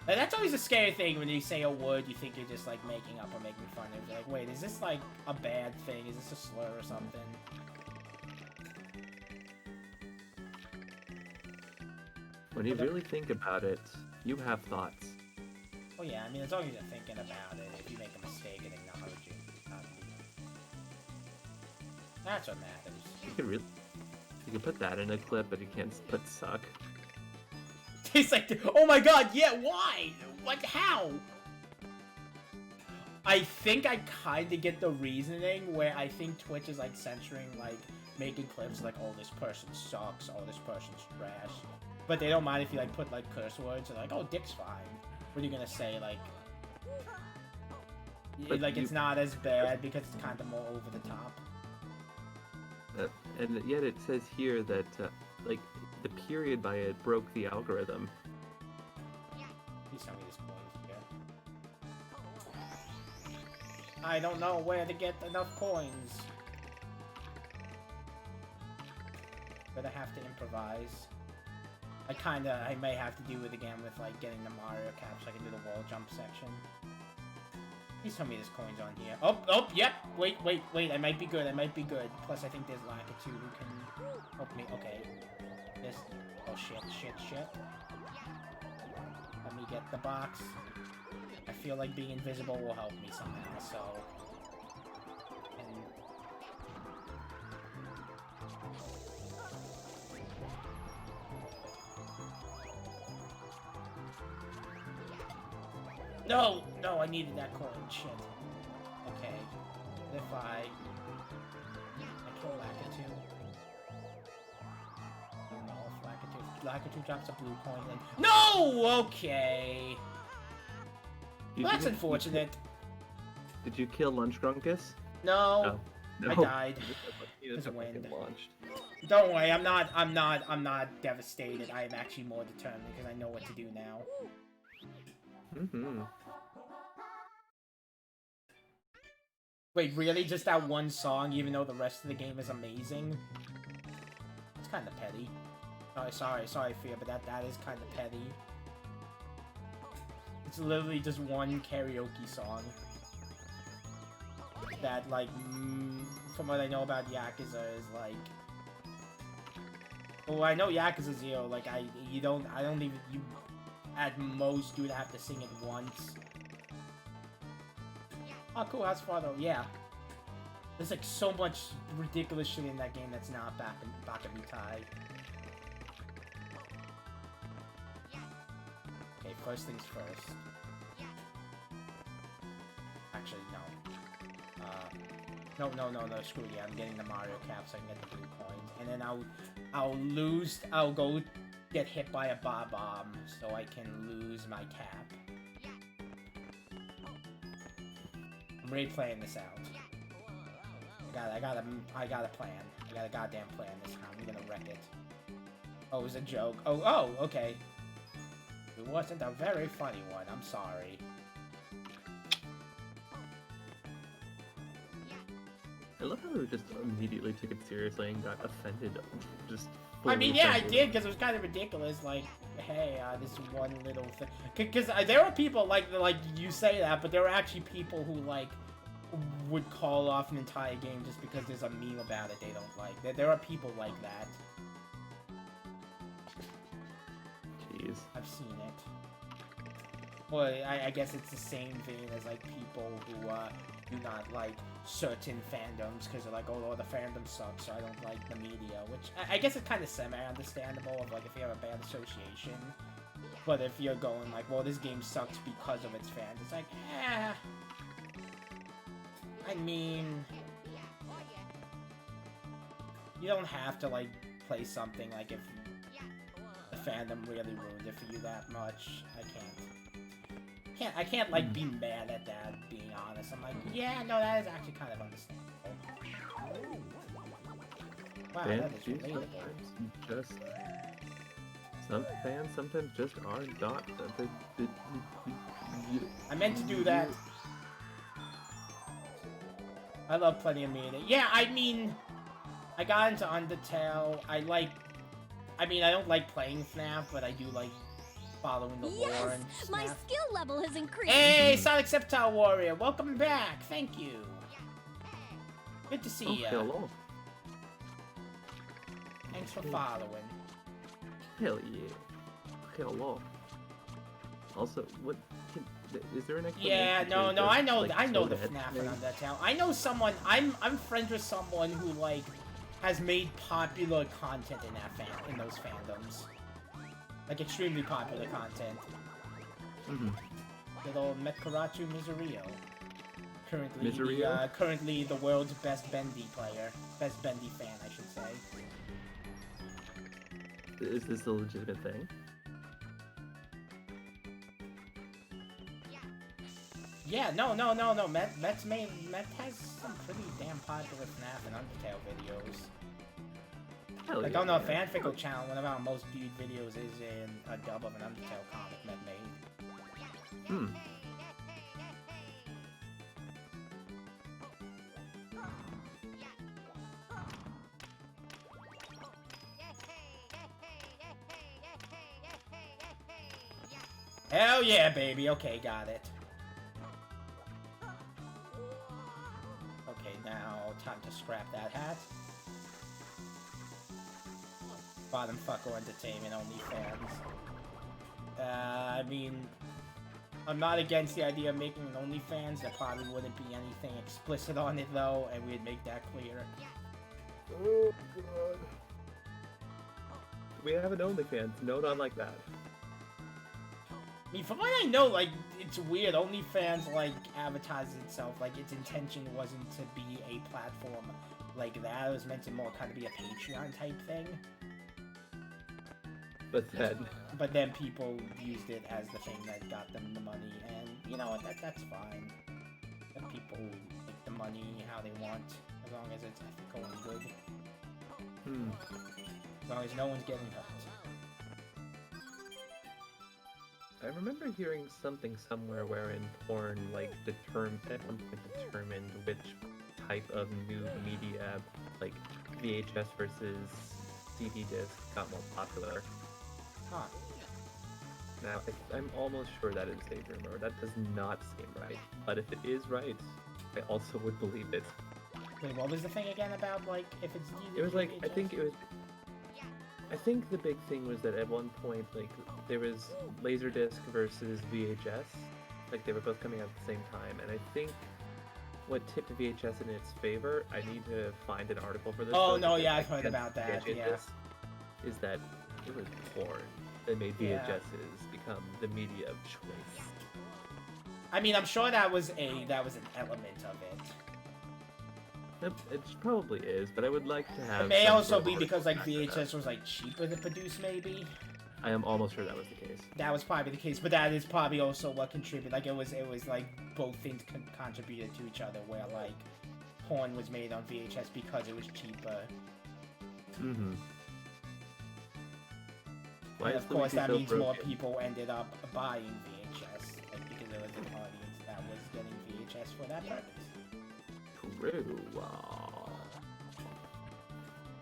And that's always a scary thing when you say a word you think you're just like making up or making fun of. You're like, wait, is this like a bad thing? Is this a slur or something? When you really think about it, you have thoughts. Well, yeah, I mean, as long as you're thinking about it, if you make a mistake and acknowledge it, that's what matters. You can put that in a clip, but you can't put suck. It's like, oh my god, yeah, why? What, how? I think I kinda get the reasoning where I think Twitch is like censoring, like, making clips like, oh, this person sucks, oh, this person's trash. But they don't mind if you like put like curse words. They're like, oh, dick's fine. What are you gonna say? Like, But like you- it's not as bad because it's kind of more over the top. And yet it says here that like the period by it broke the algorithm. Please tell me this coin is here. I don't know where to get enough coins. But I have to improvise. I may have to do it again with like getting the Mario cap so I can do the wall jump section. Please tell me there's coins on here. Oh, yep. Wait. I might be good. Plus, I think there's Lakitu who can help me. Okay. This. Oh, shit. Let me get the box. I feel like being invisible will help me somehow, so... No, I needed that coin. Shit. Okay. If I kill Lakitu. I don't know if Lakitu drops a blue coin, then... No! Okay! Well, that's unfortunate. Did you kill Lunch Grunkus? No. No. I died. He was There's a wind. launched. Don't worry, I'm not devastated. I am actually more determined because I know what to do now. Mm-hmm. Wait, really? Just that one song, even though the rest of the game is amazing? It's kind of petty. Sorry, Fear, but that is kind of petty. It's literally just one karaoke song. That, like, from what I know about Yakuza is, like... Well, I know Yakuza 0, like, you at most, you would have to sing it once. Oh, cool, how's far though? Yeah. There's, like, so much ridiculous shit in that game that's not Bakabitai. Okay, first things first. Actually, no. No, screw yeah, I'm getting the Mario cap so I can get the blue coins. And then I'll go get hit by a Bob-omb so I can lose my cap. I'm really playing this out. I got a plan. I got a goddamn plan this time. I'm gonna wreck it. Oh, it was a joke. Oh, okay. It wasn't a very funny one. I'm sorry. I love how we just immediately took it seriously and got offended. Just. I mean, fully yeah, I offended. did, because it was kind of ridiculous, like, hey, this one little thing. Because there are people, like, you say that, but there are actually people who, like, would call off an entire game just because there's a meme about it they don't like. There are people like that. Jeez. I've seen it. Well, I guess it's the same vein as, like, people who, do not like certain fandoms because they're like, oh, the fandom sucks, so I don't like the media, which I guess it's kind of semi-understandable of like if you have a bad association. But if you're going like, well, this game sucks because of its fans, it's like, I mean, you don't have to like play something like if the fandom really ruined it for you that much. I can't like be mad at that, being honest. I'm like, yeah, no, that is actually kind of understandable. Wow, that is relatable. Just some fans sometimes just are not. I meant to do that. I love Plenty of Meaning. Yeah, I mean, I got into Undertale. I don't like playing FNAF, but I do like following the lore and Yes! My skill level has increased. Hey, Sonic Sceptile Warrior, welcome back. Thank you. Good to see you. Hello. Thanks for following. Hell yeah. Hello. Also, what is there an explanation? Yeah, no, for I this, know, like, I know so the bad FNAF thing? and Undertale. I know someone. I'm friends with someone who like has made popular content in those fandoms. Like, extremely popular content. Little Metkarachu Mizurio. Currently the world's best Bendy player. Best Bendy fan, I should say. Is this a legitimate thing? Yeah, no. Met has some pretty damn popular FNAF and Undertale videos. Hell Like yeah, on the man. Fanfickle channel, one of our most viewed videos is in a dub of an Undertale comic Met made. Hmm. Hell yeah, baby. Okay, got it. Okay, now time to scrap that hat. Bottom Fucker Entertainment OnlyFans. I mean, I'm not against the idea of making an OnlyFans. There probably wouldn't be anything explicit on it though, and we'd make that clear. Oh god. We have an OnlyFans. No, not like that. I mean, from what I know, like, it's weird. OnlyFans, like, advertises itself. Like, its intention wasn't to be a platform like that. It was meant to more kind of be a Patreon type thing. But then people used it as the thing that got them the money. And, you know what, that's fine. Let people make the money how they want. As long as it's ethical and good. As long as no one's getting hurt. I remember hearing something somewhere wherein porn, like, determined which type of new media, like VHS versus CD disc, got more popular. Huh. Now, I'm almost sure that is a rumor. That does not seem right. But if it is right, I also would believe it. Wait, what was the thing again about, like, if it's It was like, VHS? I think the big thing was that at one point, like, there was Laserdisc versus VHS. Like, they were both coming out at the same time. And I think what tipped VHS in its favor, I need to find an article for this. Oh, though, no, because yeah, I I've heard can't about that, sketch it yeah. is that it was porn that made Yeah. VHSs become the media of choice. I mean, I'm sure that was an element of it. It probably is, but I would like to have. It may some also sort be of because, like, background. VHS was, like, cheaper to produce, maybe? I am almost sure that was the case. That was probably the case, but that is probably also what contributed. Like, it was like, both things contributed to each other, where, like, porn was made on VHS because it was cheaper. Mm-hmm. And, of course, that means more people ended up buying VHS, like, because there was an audience that was getting VHS for that purpose. True.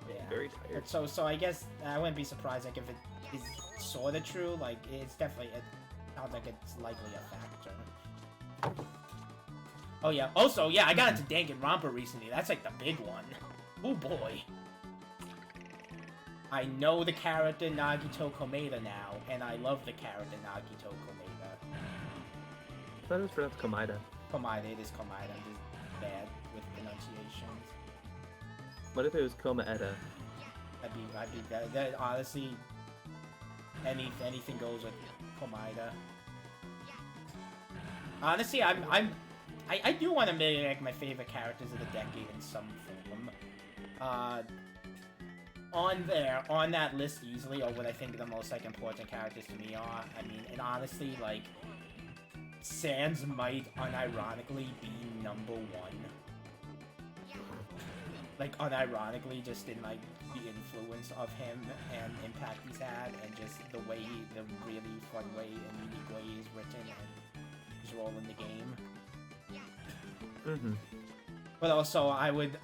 Yeah. Very tired. So I guess I wouldn't be surprised, like, if it is sort of true. Like, it sounds like it's likely a factor. Oh yeah. Also, yeah, I got into Danganronpa recently. That's like the big one. Oh boy. I know the character Nagito Komeda now, and I love the character Nagito Komeda. I thought it was pronounced Komaida. Komeda, it is Komeda. I'm just bad with pronunciations. What if it was Komaeda? I'd be that honestly, anything goes with Komeda. Honestly, I do want to make like my favorite characters of the decade in some form. On that list easily, or what I think the most like important characters to me are. I mean, and honestly, like, Sans might unironically be number one. Like, unironically, just in like the influence of him and impact he's had, and just the really fun way and unique way he's written and his role in the game. Mm-hmm. But also, I would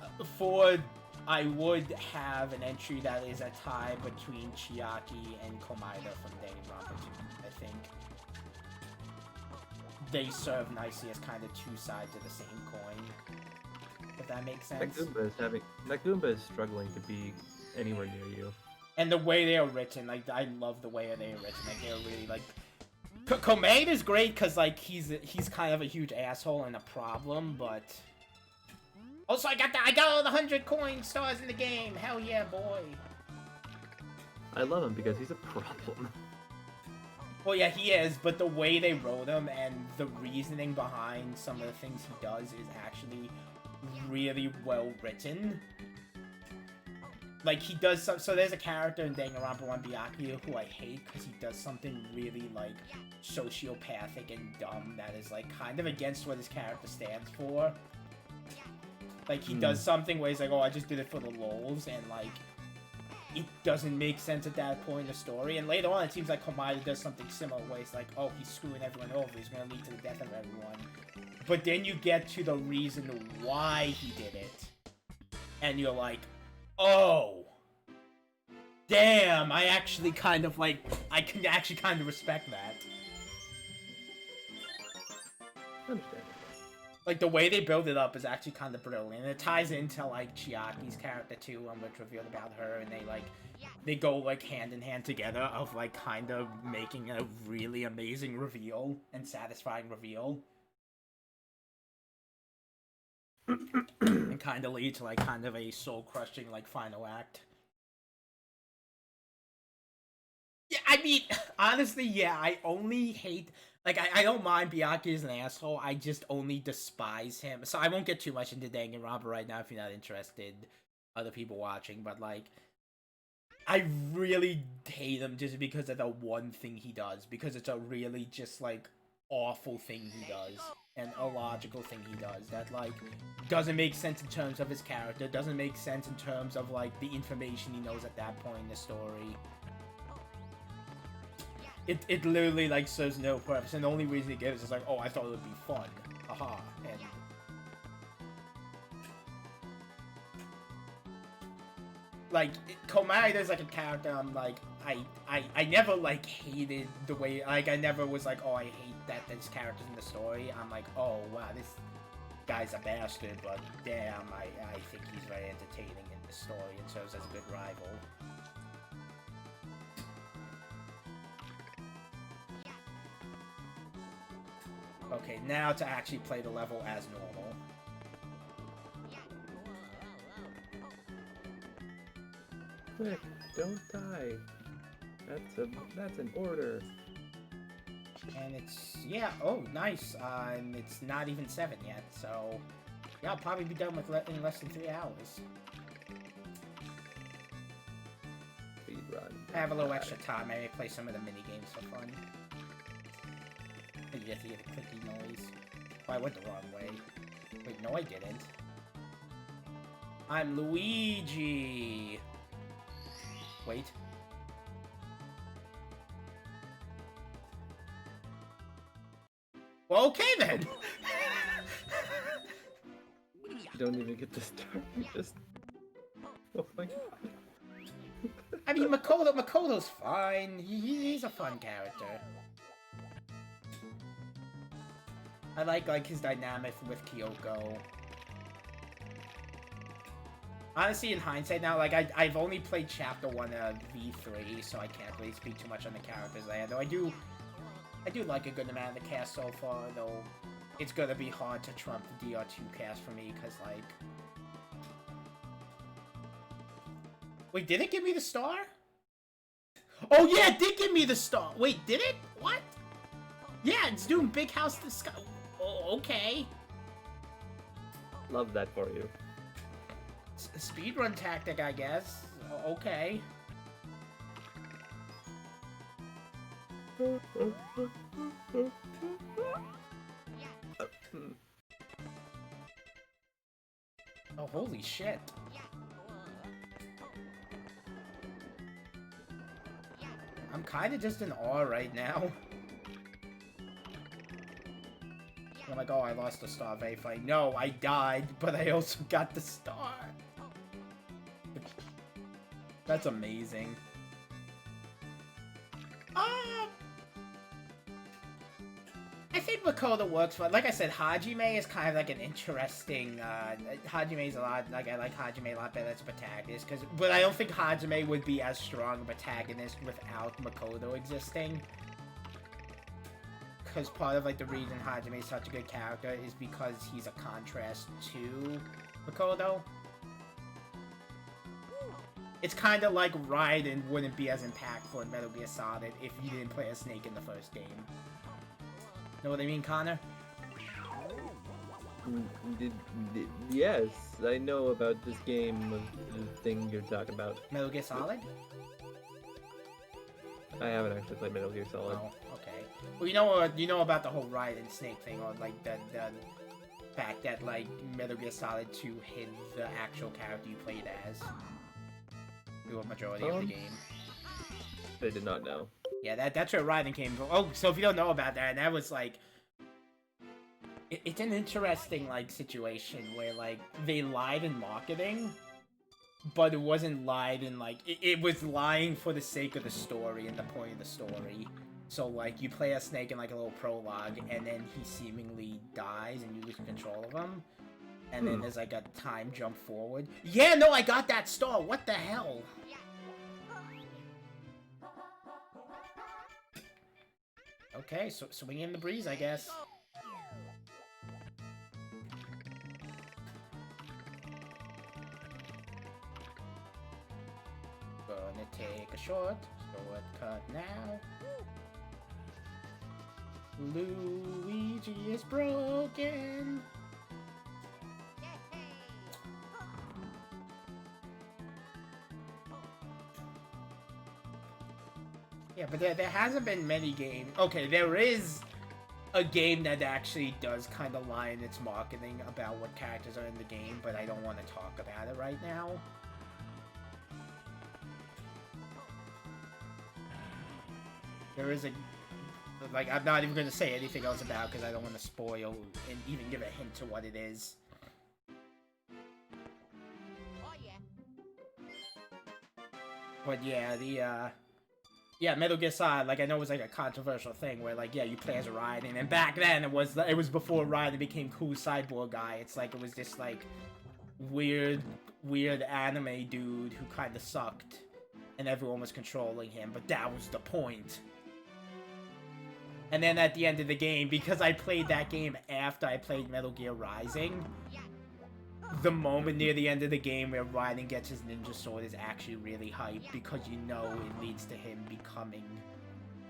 have an entry that is a tie between Chiaki and Komeda from Danganronpa 2. I think they serve nicely as kind of two sides of the same coin. If that makes sense. That Goomba is struggling to be anywhere near you. And the way they are written, like, I love the way they are written. Like, they're really like. Komeda is great because like he's kind of a huge asshole and a problem, but also I got all the 100 coin stars in the game. Hell yeah, boy. I love him because he's a problem. Well, yeah, he is, but the way they wrote him and the reasoning behind some of the things he does is actually really well written. like, he does some, so there's a character in Danganronpa 1 Byakuya who I hate because he does something really, like, sociopathic and dumb that is, like, kind of against what his character stands for. Like, he does something where he's like, oh, I just did it for the lols, and, like, it doesn't make sense at that point in the story. And later on, it seems like Komaeda does something similar where he's like, oh, he's screwing everyone over, he's gonna lead to the death of everyone. But then you get to the reason why he did it, and you're like, oh, damn, I actually kind of, like, I can actually kind of respect that. Understandable. Like, the way they build it up is actually kind of brilliant. And it ties into, like, Chiaki's character, too, what's revealed about her, and they, like, they go, like, hand in hand together of, like, kind of making a really amazing reveal and satisfying reveal. And kind of lead to, like, kind of a soul-crushing, like, final act. Yeah, I mean, honestly, yeah, I only hate... Like, I don't mind Byakuya as an asshole, I just only despise him. So I won't get too much into Danganronpa right now if you're not interested, other people watching, but, like, I really hate him just because of the one thing he does, because it's a really just, like, awful thing he does, and illogical thing he does, that, like, doesn't make sense in terms of his character, doesn't make sense in terms of, like, the information he knows at that point in the story. It literally, like, serves no purpose, and the only reason he gives is like, oh, I thought it would be fun. Haha. And... like, Komaeda's, like, a character I'm, like, I never, like, hated the way, like, I never was like, oh, I hate that this character's in the story. I'm like, oh, wow, this guy's a bastard, but damn, I think he's very entertaining in the story and serves as a good rival. Okay, now to actually play the level as normal. Quick, don't die. That's an order. And it's, yeah, oh, nice. And it's not even 7 yet, so yeah, I'll probably be done with in less than 3 hours. Speed run. I have a little extra time. I may play some of the mini games for fun. You have to get a clicky noise. Oh, I went the wrong way. Wait, no, I didn't. I'm Luigi. Wait. Well, okay then. You don't even get to start. You just. Oh my god. I mean, Makoto's fine. He's a fun character. I like his dynamic with Kyoko. Honestly, in hindsight now, like, I've only played Chapter 1 of V3, so I can't really speak too much on the characters there. Though I do like a good amount of the cast so far, though it's gonna be hard to trump the DR2 cast for me, because, like... Wait, did it give me the star? Oh yeah, it did give me the star! Wait, did it? What? Yeah, it's doing Big House to Sky. Oh, okay. Love that for you. Speedrun tactic, I guess. Okay. Oh, holy shit. I'm kinda just in awe right now. I'm like, oh, I lost a star of A fight. No, I died, but I also got the star. That's amazing. I think Makoto works for, like I said, Hajime is kind of like an interesting, Hajime's a lot, like, I like Hajime a lot better as a protagonist, but I don't think Hajime would be as strong a protagonist without Makoto existing. Because part of, like, the reason Hajime is such a good character is because he's a contrast to Makoto. It's kind of like Raiden wouldn't be as impactful in Metal Gear Solid if you didn't play as Snake in the first game. Know what I mean, Connor? Yes, I know about this game, the thing you're talking about. Metal Gear Solid? I haven't actually played Metal Gear Solid. Oh, okay. Well, you know about the whole Raiden and Snake thing, or like the fact that like Metal Gear Solid 2 hid the actual character you played as through a majority of the game. I did not know. Yeah, that's where Raiden came from. Oh, so if you don't know about that, that was like, it's an interesting like situation where like they lied in marketing, but it wasn't lied in like it was lying for the sake of the story and the point of the story. So like you play as Snake in like a little prologue, and then he seemingly dies, and you lose control of him. And then there's like a time jump forward. Yeah, no, I got that star. What the hell? Okay, so swing in the breeze, I guess. Gonna take a shortcut now. Luigi is broken. Yeah, but there hasn't been many games. Okay, there is a game that actually does kind of lie in its marketing about what characters are in the game, but I don't want to talk about it right now. There is a... Like, I'm not even going to say anything else about it because I don't want to spoil and even give a hint to what it is. But yeah, yeah, Metal Gear Solid, like, I know it was, like, a controversial thing where, like, yeah, you play as a Raiden, and back then, it was before Raiden became cool cyborg guy. It's like, it was this, like, weird anime dude who kind of sucked, and everyone was controlling him, but that was the point. And then at the end of the game, because I played that game after I played Metal Gear Rising, the moment near the end of the game where Raiden gets his ninja sword is actually really hype, because you know it leads to him becoming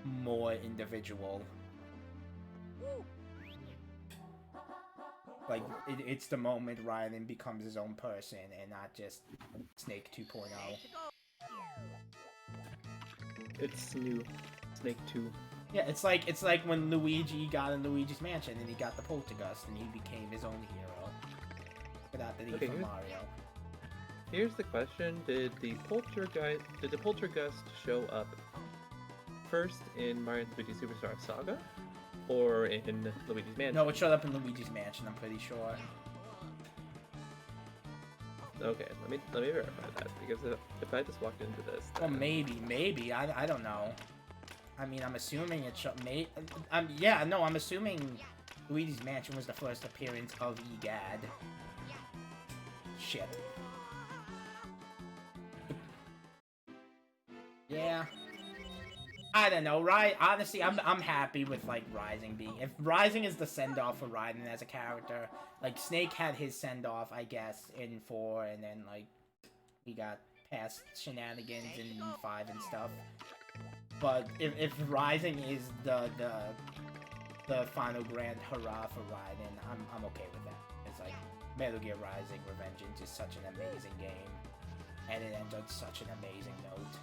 more individual. Like, it's the moment Raiden becomes his own person and not just Snake 2.0. It's new. Snake 2. Yeah, it's like when Luigi got in Luigi's Mansion and he got the Poltergust and he became his own hero. Without the need for Mario. Here's the question: Did the Poltergust show up first in Mario & Luigi Superstar Saga, or in Luigi's Mansion? No, it showed up in Luigi's Mansion. I'm pretty sure. Okay, let me verify that, because if I just walked into this, Well, maybe I don't know. I mean, I'm assuming it showed. I'm assuming Luigi's Mansion was the first appearance of EGAD. Shit. Yeah. I don't know, right? Honestly, I'm happy with, like, Rising being... If Rising is the send-off for Raiden as a character, like, Snake had his send-off, I guess, in 4, and then, like, we got past shenanigans in 5 and stuff. But if Rising is the final grand hurrah for Raiden, I'm okay with that. It's like, Metal Gear Rising Revengeance is such an amazing game, and it ends on such an amazing note.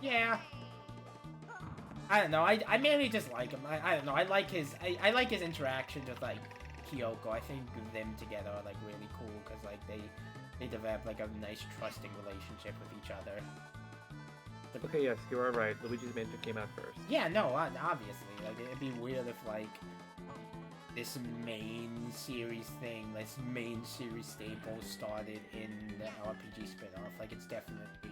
Yeah. I don't know, I mainly just like him. I don't know, I like his interactions with, like, Kyoko. I think them together are, like, really cool, because, like, they develop, like, a nice trusting relationship with each other. Okay, yes, you are right. Luigi's Mansion came out first. Yeah, no, obviously. Like, it'd be weird if, like, this main series thing, this main series staple started in the RPG spin-off. Like, it's definitely...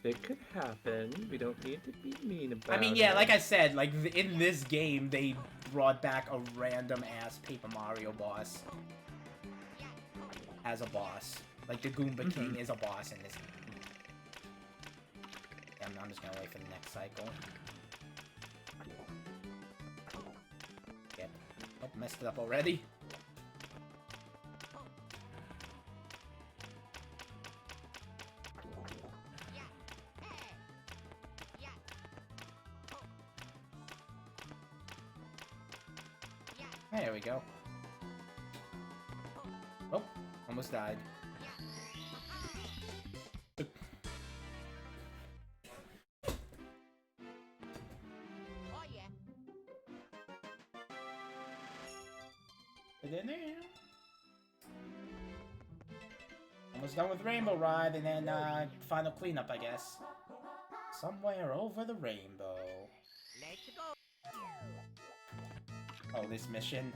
It could happen. We don't need to be mean about it. I mean, yeah, like I said, like, in this game, they brought back a random-ass Paper Mario boss as a boss. Like, the Goomba King is a boss in this game. I'm just gonna wait for the next cycle. Yep. Oh, messed it up already. There we go. Oh, almost died. Almost done with Rainbow Ride, and then final cleanup, I guess. Somewhere over the rainbow. Oh, this mission.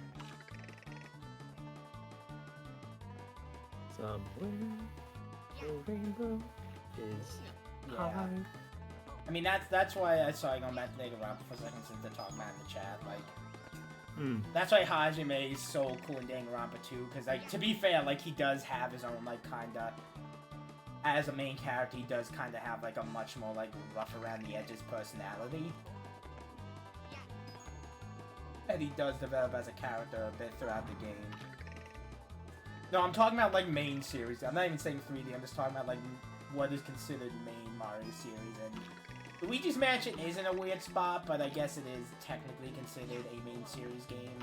Somewhere the rainbow is high. I mean, that's why I saw going back to Danganronpa for a second since they talked about in the chat. Like, that's why Hajime is so cool in Danganronpa too. Because, like, to be fair, like, he does have his own, like, kinda. As a main character, he does kinda have, like, a much more, like, rough around the edges personality. And he does develop as a character a bit throughout the game. No, I'm talking about, like, main series. I'm not even saying 3D, I'm just talking about, like, what is considered main Mario series. And Luigi's Mansion is in a weird spot, but I guess it is technically considered a main series game.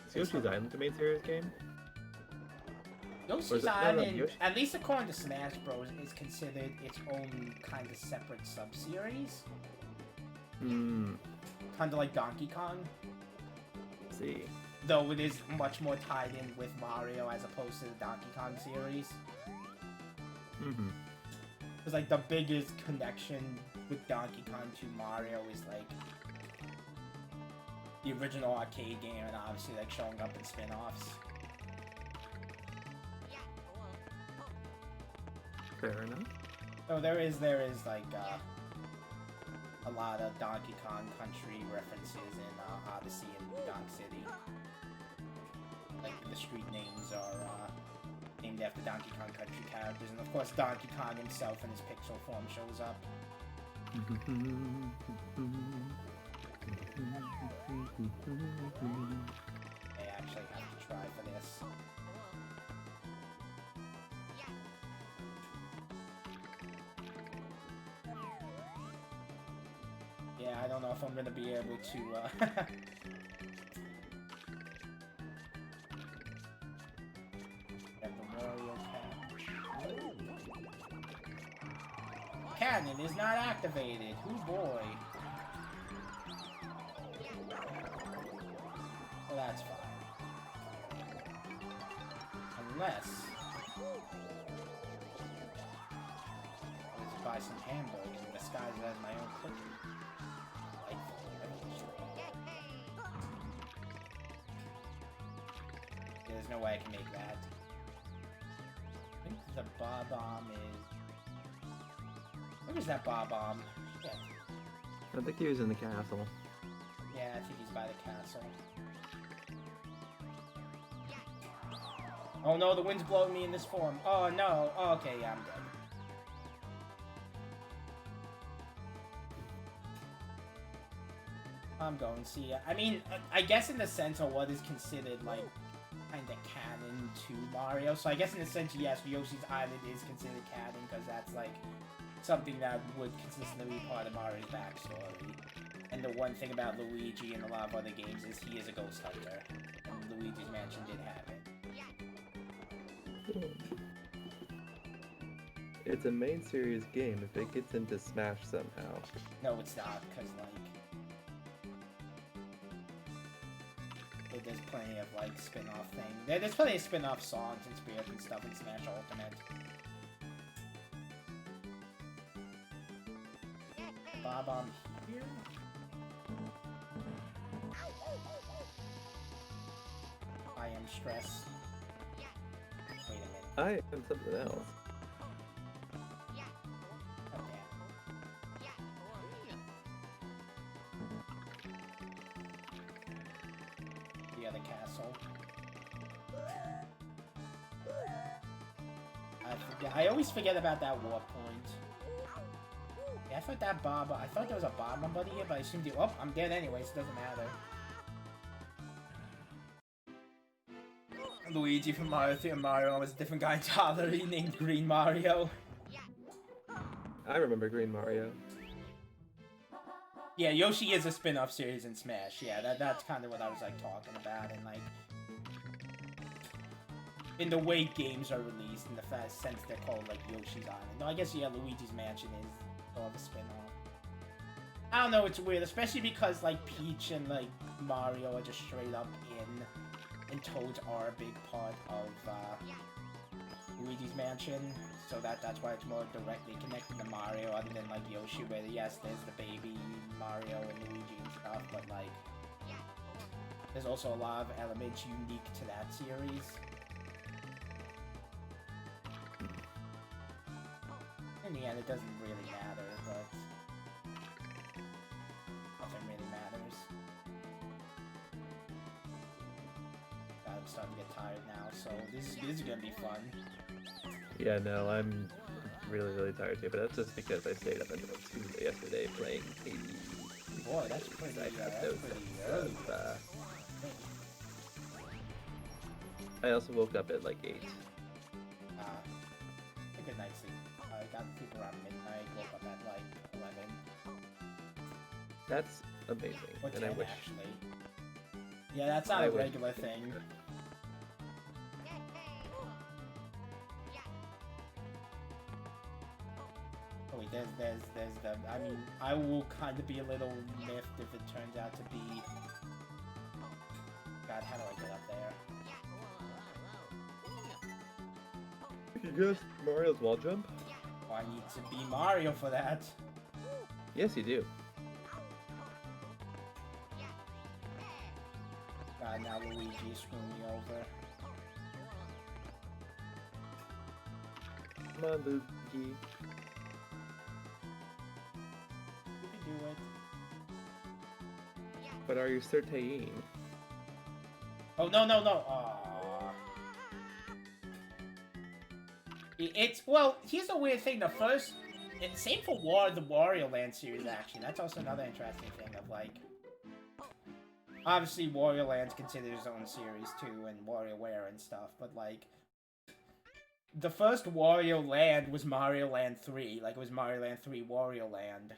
Is Yoshi's Island a main series game? Yoshi's Island, at least according to Smash Bros, is considered its own kind of separate sub-series. Kind of like Donkey Kong. See. Though it is much more tied in with Mario as opposed to the Donkey Kong series. Because, like, the biggest connection with Donkey Kong to Mario is, like, the original arcade game and obviously, like, showing up in spin-offs. Fair enough. So there is like, a lot of Donkey Kong Country references in Odyssey and Donk City. Like, the street names are named after Donkey Kong Country characters, and of course Donkey Kong himself in his pixel form shows up. I actually have to try for this. Yeah, I don't know if I'm gonna be able to, Get the Wario Cannon is not activated. Hoo boy. Well, that's fine. Unless let's buy some hamburgers and disguise it as my own cookie. There's no way I can make that. I think the Bob-omb is... Where is that Bob-omb? Shit. I think he was in the castle. Yeah, I think he's by the castle. Oh no, the wind's blowing me in this form. Oh no. Oh, okay, yeah, I'm dead. I'm going to see. I mean, I guess in the sense of what is considered, like, kind of canon to Mario. So I guess in a sense, yes, Yoshi's Island is considered canon, because that's, like, something that would consistently be part of Mario's backstory. And the one thing about Luigi and a lot of other games is he is a ghost hunter. And Luigi's Mansion did have it. It's a main series game if it gets into Smash somehow. No, it's not, because, like, there's plenty of, like, spin-off things. There's plenty of spin-off songs and spirits and stuff in Smash Ultimate. Bob-omb here? I am stressed. Wait a minute. I am something else. Oh, damn. The other castle. I always forget about that war point. Yeah, I thought that I thought there was a Bob-omb buddy here, but I assumed oh, I'm dead anyways, it doesn't matter. Luigi from Mario 3 and Mario was a different guy entirely named Green Mario. I remember Green Mario. Yeah, Yoshi is a spin-off series in Smash. Yeah, that's kind of what I was like talking about, and like in the way games are released, in the sense they're called like Yoshi's Island. No, I guess yeah, Luigi's Mansion is more of a spin-off. I don't know, it's weird, especially because like Peach and like Mario are just straight up in, and Toads are a big part of Luigi's Mansion, so that's why it's more directly connected to Mario, other than like Yoshi, where yes, there's the baby Mario and Luigi and stuff, but like there's also a lot of elements unique to that series. In the end, it doesn't really matter, but nothing really matters. God, I'm starting to get tired now, so this is gonna be fun. Yeah, no, I'm really tired too, but that's just because I stayed up until Tuesday yesterday playing 80. Boy, that's pretty early. I also woke up at like 8. A good night's sleep. I got to sleep around midnight, woke up at like 11. That's amazing. Or 10, and I wish actually. Yeah, that's not a regular thing. Oh wait, there's the... I mean, I will kind of be a little miffed if it turns out to be... God, how do I get up there? You guess Mario's wall jump? Oh, I need to be Mario for that. Yes, you do. God, now Luigi screwed me over. Come on, Luigi. You can do it. But are you certain? Oh, no. Aww. It's, well, here's the weird thing, the first, same for the Wario Land series, actually. That's also another interesting thing of, like, obviously Wario Land's considered his own series, too, and WarioWare and stuff, but, like, the first Wario Land was Mario Land 3, like, it was Mario Land 3 Wario Land,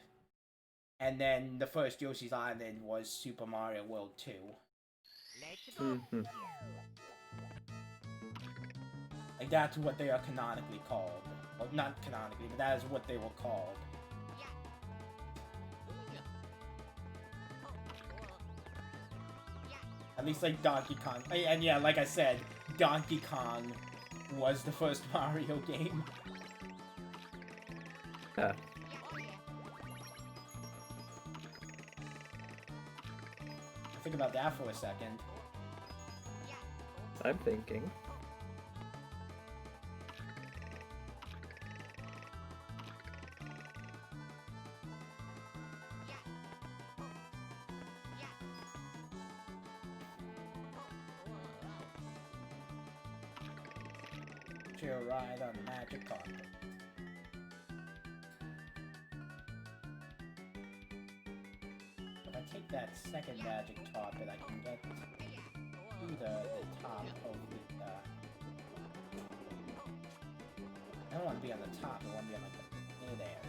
and then the first Yoshi's Island was Super Mario World 2. Mm-hmm. Like, that's what they are canonically called. Well, not canonically, but that is what they were called. At least, like, Donkey Kong. And yeah, like I said, Donkey Kong was the first Mario game. Yeah. Think about that for a second. I'm thinking. Chill ride on the magic carpet. If I take that second magic carpet, I can get to the top of the, I don't want to be on the top, I want to be on like the mid-air.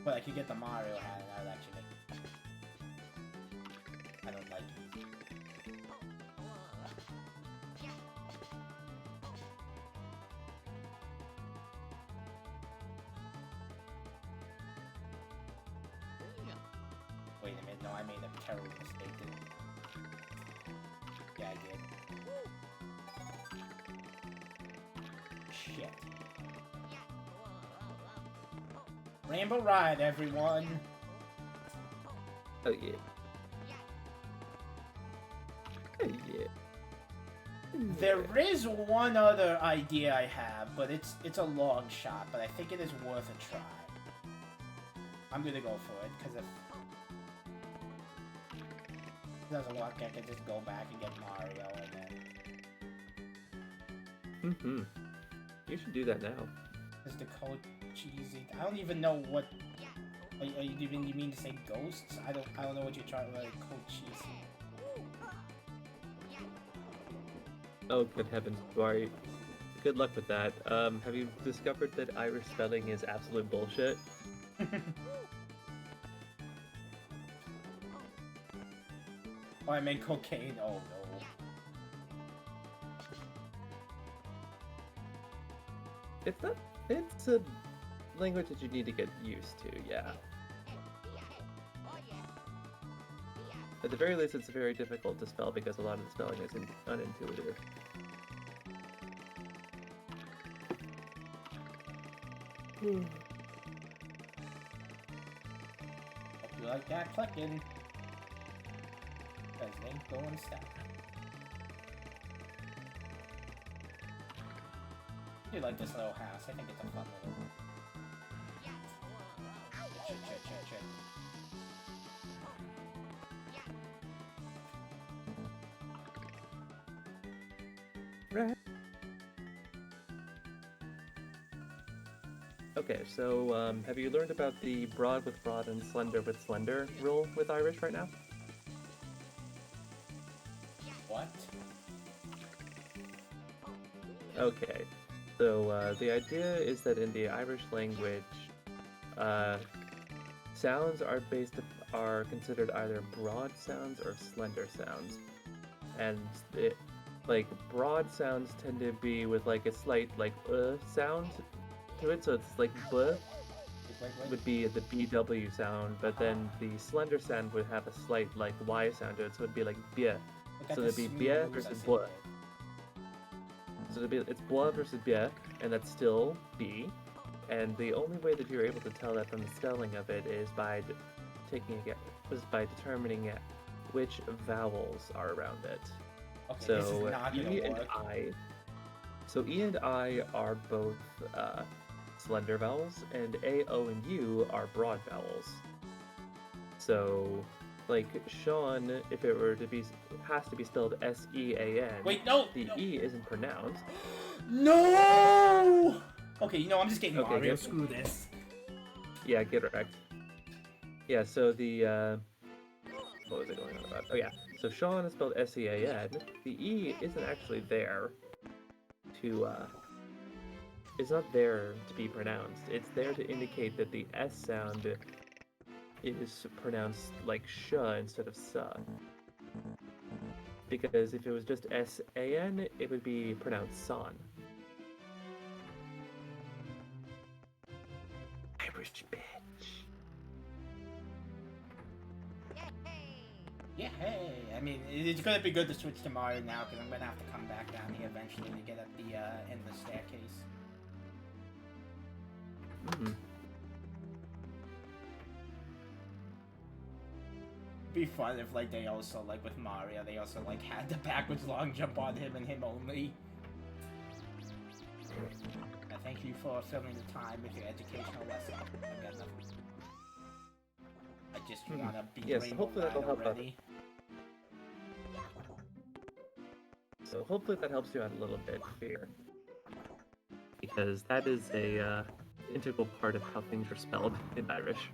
But I could get the Mario hat and that would actually make... I don't like it. Wait a minute, no, I made a terrible mistake, didn't I? Yeah, I did. Shit. Rainbow Ride, everyone! Oh yeah. Oh yeah. There is one other idea I have, but it's a long shot, but I think it is worth a try. I'm gonna go for it, because if it doesn't work, I can just go back and get Mario, and then... Mm-hmm. You should do that now. Is the code cheesy? I don't even know what... you mean to say ghosts? I don't know what you're trying to, like, code cheesy. Oh, good heavens, Bari. Good luck with that. Have you discovered that Irish spelling is absolute bullshit? Oh, I meant cocaine. Oh no. It's a language that you need to get used to, yeah. At the very least, it's very difficult to spell because a lot of the spelling is unintuitive. Hope you like that clicking. Cause it ain't going to stop. I do like this little house. I think it's a fun little. Shit. Right. Okay, so have you learned about the broad with broad and slender with slender rule with Irish right now? What? Okay, so the idea is that in the Irish language, sounds are considered either broad sounds or slender sounds, and like broad sounds tend to be with like a slight like sound to it, so it's like b would be the BW sound, but then the slender sound would have a slight like Y sound to it, so it'd be like bia. So it'd be bia versus bua. So it's bua versus bia, and that's still B. And the only way that you're able to tell that from the spelling of it is by determining which vowels are around it. Okay, So this is not gonna E and work. I. So E and I are both slender vowels, and A, O, and U are broad vowels. So, like Sean, if it were to be, has to be spelled S-E-A-N. Wait, no! The E isn't pronounced. No! Okay, you know, I'm just getting Okay, Mario. get- Screw this. Yeah, get wrecked. Yeah, so the what was I going on about? Oh yeah, so Sean is spelled S-E-A-N. The E isn't actually there to it's not there to be pronounced. It's there to indicate that the S sound is pronounced like sh instead of sa. Because if it was just S-A-N, it would be pronounced son. Irish bitch. Yeah, hey. I mean, it's gonna be good to switch to Mario now, because I'm gonna have to come back down here eventually to get at the end of the staircase. Mm. Be fun if, like, they also, like, with Mario, they also, like, had the backwards long jump on him and him only. Thank you for filling the time with your educational lesson. I've got nothing. I just wanna be Yes, Rainbow hopefully that'll Ride help out. already. So hopefully that helps you out a little bit here. Because that is a integral part of how things are spelled in Irish.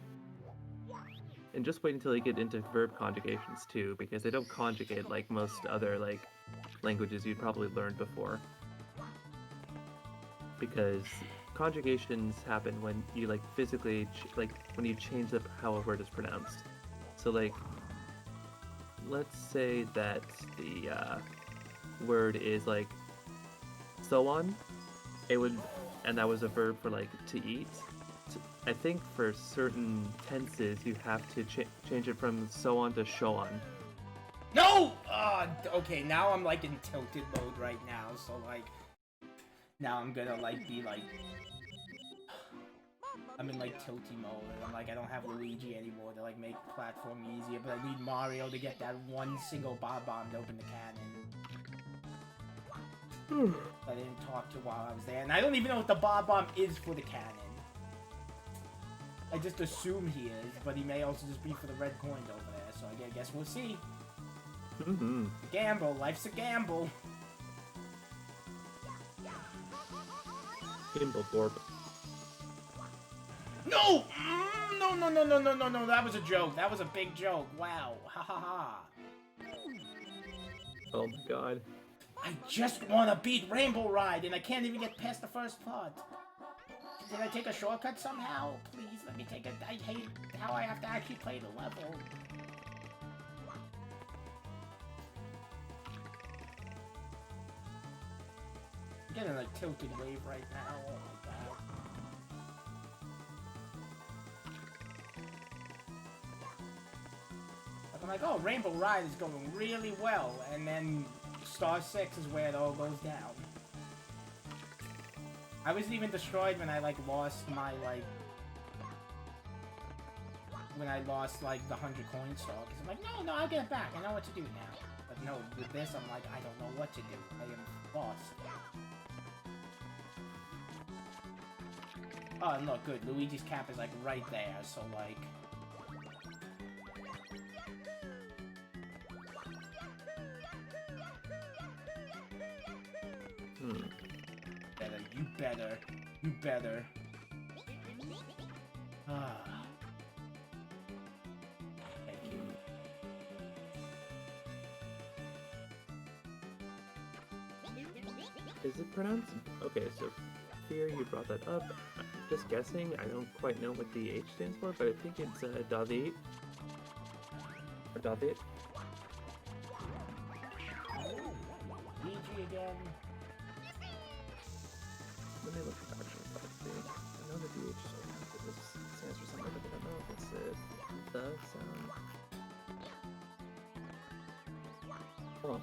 And just wait until you get into verb conjugations too, because they don't conjugate like most other like languages you'd probably learned before. Because conjugations happen when you like physically when you change how a word is pronounced. So like, let's say that the word is like so on, and that was a verb for like to eat. I think for certain tenses you have to change it from so on to show on. No! Okay, now I'm, like, in tilted mode right now, so, like... Now I'm gonna, like, be, like... I'm in, like, tilty mode, and I'm, like, I don't have Luigi anymore to, like, make platforming easier, but I need Mario to get that one single Bob-Bomb to open the cannon. I didn't talk to while I was there, and I don't even know what the Bob-Bomb is for the cannon. I just assume he is, but he may also just be for the red coins over there, so I guess we'll see. Mm-hmm. Gamble, life's a gamble. Gimbledorp. No! No, that was a joke. That was a big joke. Wow. Ha ha ha. Oh my god. I just want to beat Rainbow Ride, and I can't even get past the first part. Did I take a shortcut somehow? Please let me take it. I hate how I have to actually play the level. I'm getting a tilted wave right now. Oh my god. I'm like, oh, Rainbow Ride is going really well, and then Star 6 is where it all goes down. I wasn't even destroyed when I, like, lost my, like... When I lost, like, the 100 coin star, because I'm like, no, I'll get it back, I know what to do now. But no, with this, I'm like, I don't know what to do. I am lost. Oh, and look, good, Luigi's cap is, like, right there, so, like... You better. Ah. Thank you. Is it pronounced? Okay, so Fear, you brought that up. Just guessing, I don't quite know what the H stands for, but I think it's David. Or David. Luigi again. Let me look at the actual spelling. I know that the H stands for something, but I don't know if it's the sound. Hold on.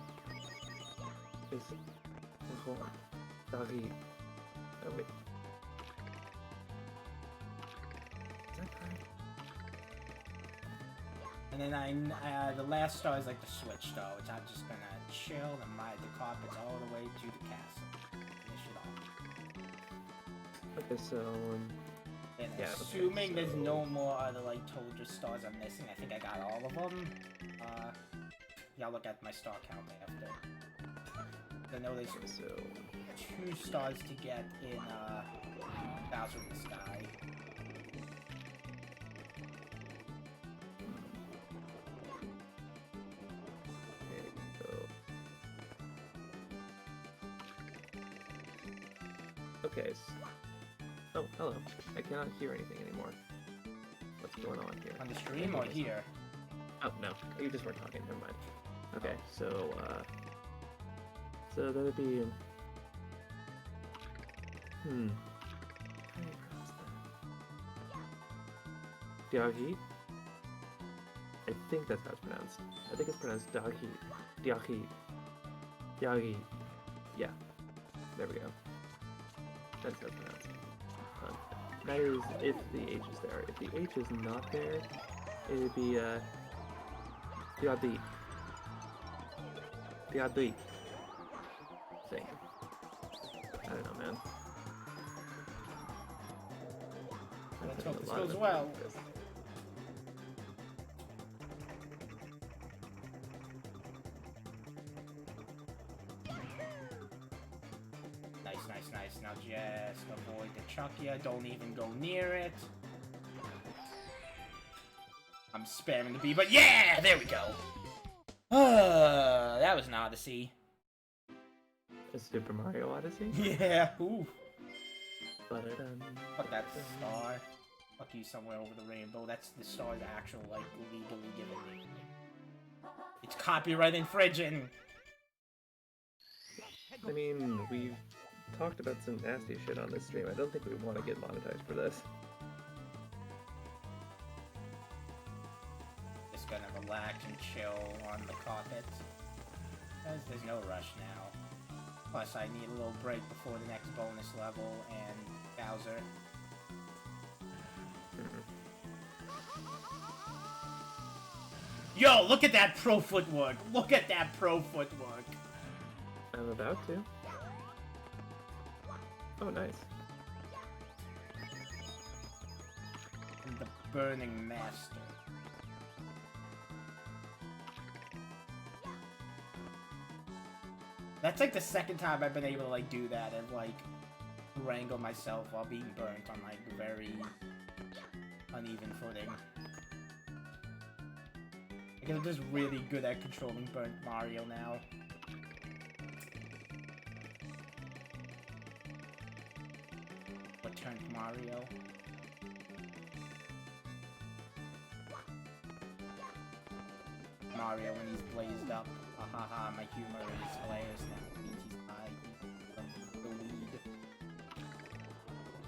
Hold on. David. Oh wait. Is that correct? And then the last star is like the switch star, which I'm just gonna chill and ride the carpets all the way to the castle. Finish it off. Okay, so And yeah, assuming okay, there's so... no more other like Toadra stars I'm missing, I think I got all of them. Yeah, I'll look at my star count after. I know there's Okay, so 2 stars to get in Bowser in the Sky. Okay. Oh, hello. I cannot hear anything anymore. What's going on here? On the stream or here? Oh, no. You just weren't talking. Never mind. Okay, so, so that'd be... How do you pronounce that? Diaghi? I think that's how it's pronounced. I think it's pronounced Diaghi. Diaghi. Diaghi. Yeah. There we go. That's how it's pronounced. That is if the H is there. If the H is not there, it would be, Diaghi. Diaghi. Thing. I don't know, man. Let's hope this goes well. Nice. Now just avoid the Chuckya. Don't even go near it. I'm spamming the B, but yeah! There we go! That was an odyssey. A Super Mario Odyssey? Yeah, ooh. Ba-da-dum. Fuck that star. Fuck you somewhere over the rainbow. That's the star's actual, like, legally given name. It's copyright infringing! I mean, we've talked about some nasty shit on this stream. I don't think we want to get monetized for this. Just gonna relax and chill on the carpet. Because there's no rush now. Plus, I need a little break before the next bonus level and Bowser. Yo, look at that pro footwork! Look at that pro footwork! I'm about to. Oh, nice. The Burning Master. That's like the second time I've been able to like do that and like wrangle myself while being burnt on like very uneven footing. Because I'm just really good at controlling burnt Mario now. but turned Mario. Mario when he's blazed up. Ha ha ha, my humor is hilarious now. It means he's high. He's the lead.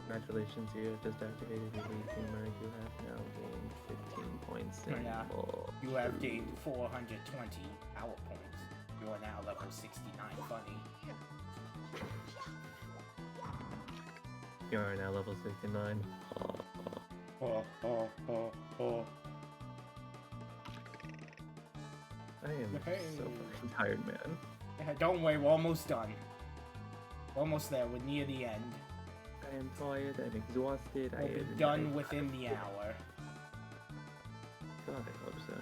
Congratulations, you have just activated your lead humor. You have now gained 15 points in Yeah. full. You have gained 420 power points. You are now level 69 funny. You are now level 69. I am Hey. so fucking tired, man. Yeah, don't worry, we're almost done. We're almost there, we're near the end. I am tired, I'm exhausted, I We'll be am... done within the hour. God, I hope so.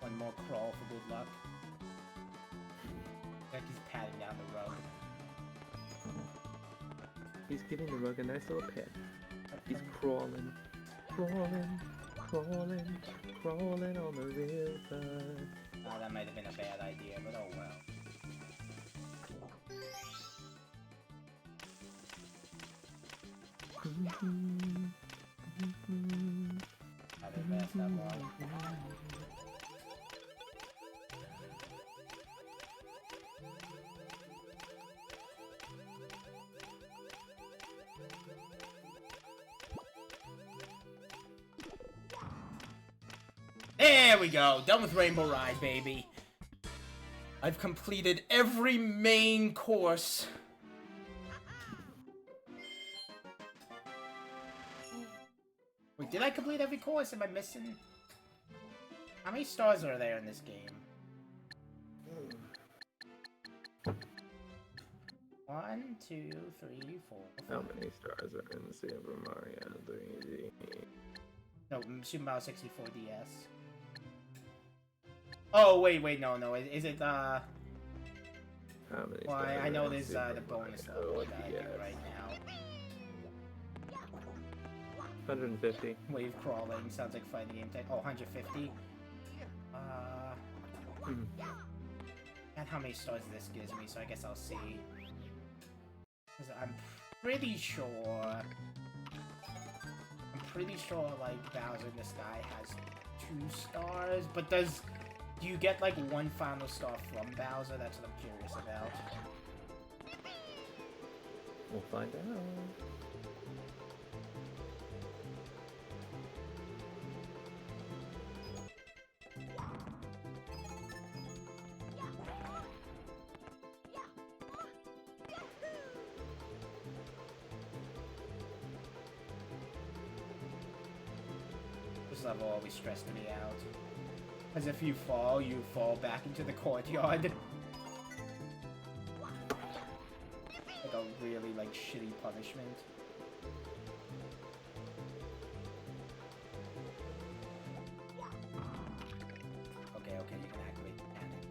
One more crawl for good luck. Like he's patting down the rug. He's giving the rug a nice little pet. He's crawling, crawling, crawling, crawling on the river. Oh, that might have been a bad idea, but oh well. I didn't mess that one. There we go! Done with Rainbow Ride, baby! I've completed every main course. Wait, did I complete every course? Am I missing? How many stars are there in this game? 1, 2, 3, 4, 5. How many stars are in Super Mario 3D? No, Super Mario 64 DS. Oh, wait, no. Is it, How many Well, stars I know are in there's Super the bonus Mario level that I do DS? right now. 150. Wave crawling sounds like fighting game tech. Oh, 150. Hmm. And how many stars this gives me? So I guess I'll see. 'Cause I'm pretty sure. Like Bowser in the Sky has 2 stars, but do you get like 1 final star from Bowser? That's what I'm curious about. We'll find out. This level always stressed me out. Because if you fall back into the courtyard. Like a really, like, shitty punishment. Okay, you can activate the cannon.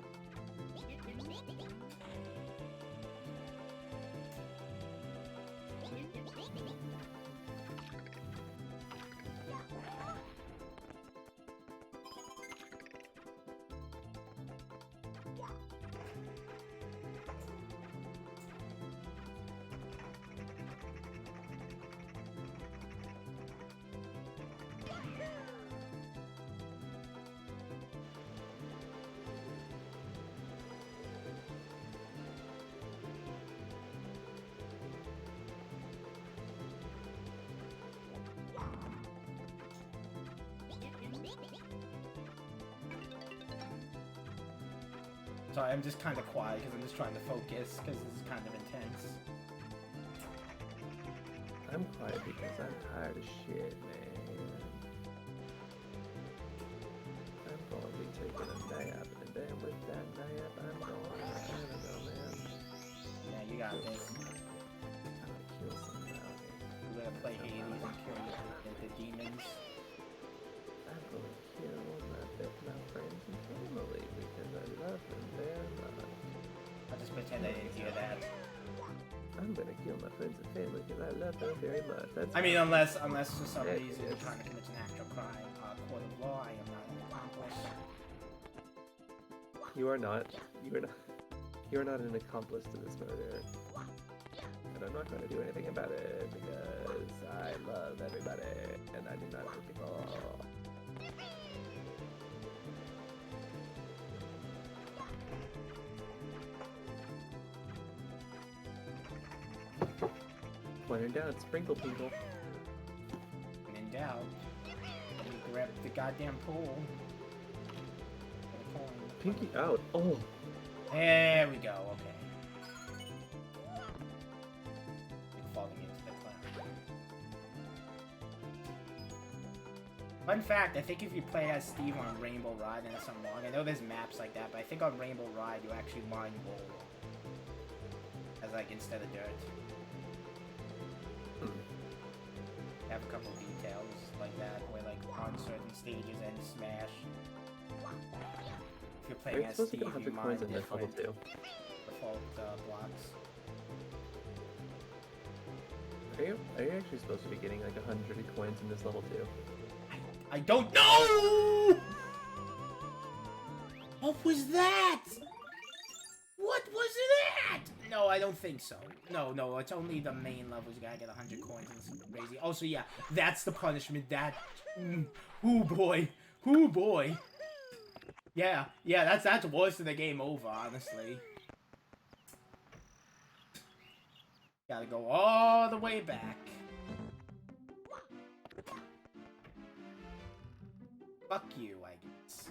Sorry, I'm just kind of quiet because I'm just trying to focus because this is kind of intense. I'm quiet because I'm tired of shit, man. I'm going to be taking a nap, and then with that nap, I'm going to Canada, man. Yeah, you got this. I'm gonna kill somebody. We're gonna play Hades and kill the demons. I'm gonna kill my friends and family because I love them very much. I'll just pretend I didn't hear that. I'm gonna kill my friends and family because I love them very much. That's I mean, unless for some Yeah, reason you're yes. trying to commit an actual crime, court of law, I am not an accomplice. You are not an accomplice to this murder. And I'm not going to do anything about it because I love everybody and I do not hurt people. When in doubt, sprinkle people. When in doubt, you grab the goddamn pool. Get a coin. Pinky out. Oh. There we go, okay. Like falling into the cloud. Fun fact, I think if you play as Steve on Rainbow Ride and some long, I know there's maps like that, but I think on Rainbow Ride you actually mine gold. As like instead of dirt. Have a couple details like that, where like on certain stages and Smash. If you're Are playing you as supposed to Steve, get you 100 mine coins in this level different too? default blocks. Are you actually supposed to be getting like 100 coins in this level too? I don't know! What was that? What was that? No, I don't think so. No, it's only the main levels you gotta get 100 coins and some crazy. Also, yeah, that's the punishment. That, oh boy, Yeah, that's worse than the game over, honestly. Gotta go all the way back. Fuck you, I guess.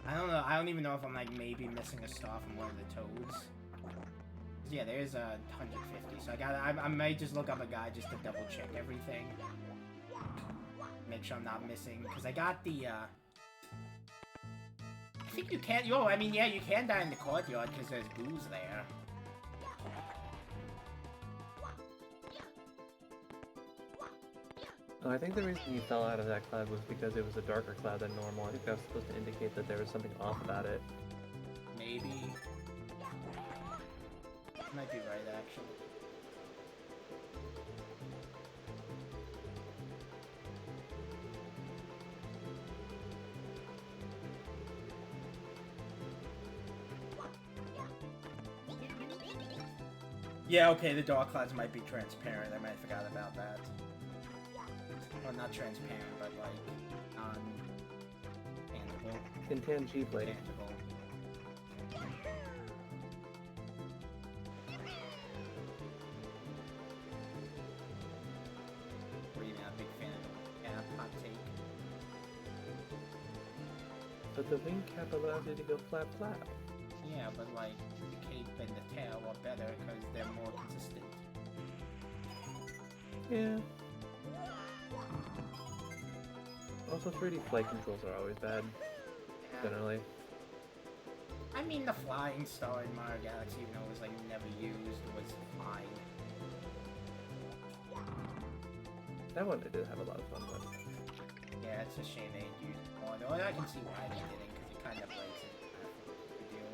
I don't know. I don't even know if I'm like maybe missing a star from one of the toads. Yeah, there's a 150. So I might just look up a guy just to double check everything. Make sure I'm not missing, because I got the I think you can't. I mean, yeah, you can die in the courtyard because there's booze there. Oh, I think the reason you fell out of that cloud was because it was a darker cloud than normal. I think that was supposed to indicate that there was something off about it. Maybe. Might be right, actually. Yeah, okay, the dark clouds might be transparent. I might have forgot about that. Well, not transparent, but like tangible. Intangible. Tangible. Really not a big fan of hot take. But the wing cap allows you to go flap flap. Yeah, but like the cape and the tail are better because they're more consistent. Yeah. Also, 3D flight controls are always bad, generally. I mean, the flying star in Mario Galaxy, even though it was like never used, was fine. That one I did have a lot of fun with. Yeah, it's a shame they didn't use it more. Though I can see why they didn't, because it kind of breaks it. The deal.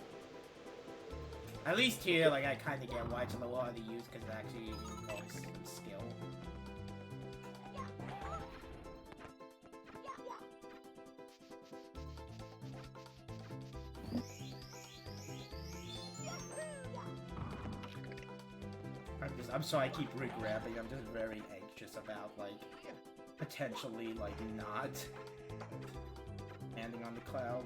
At least here, like, I kind of get why it's a little hard to use, because it actually involves some skill. I'm sorry I keep re-grabbing, I'm just very anxious about, like, potentially, like, not landing on the cloud.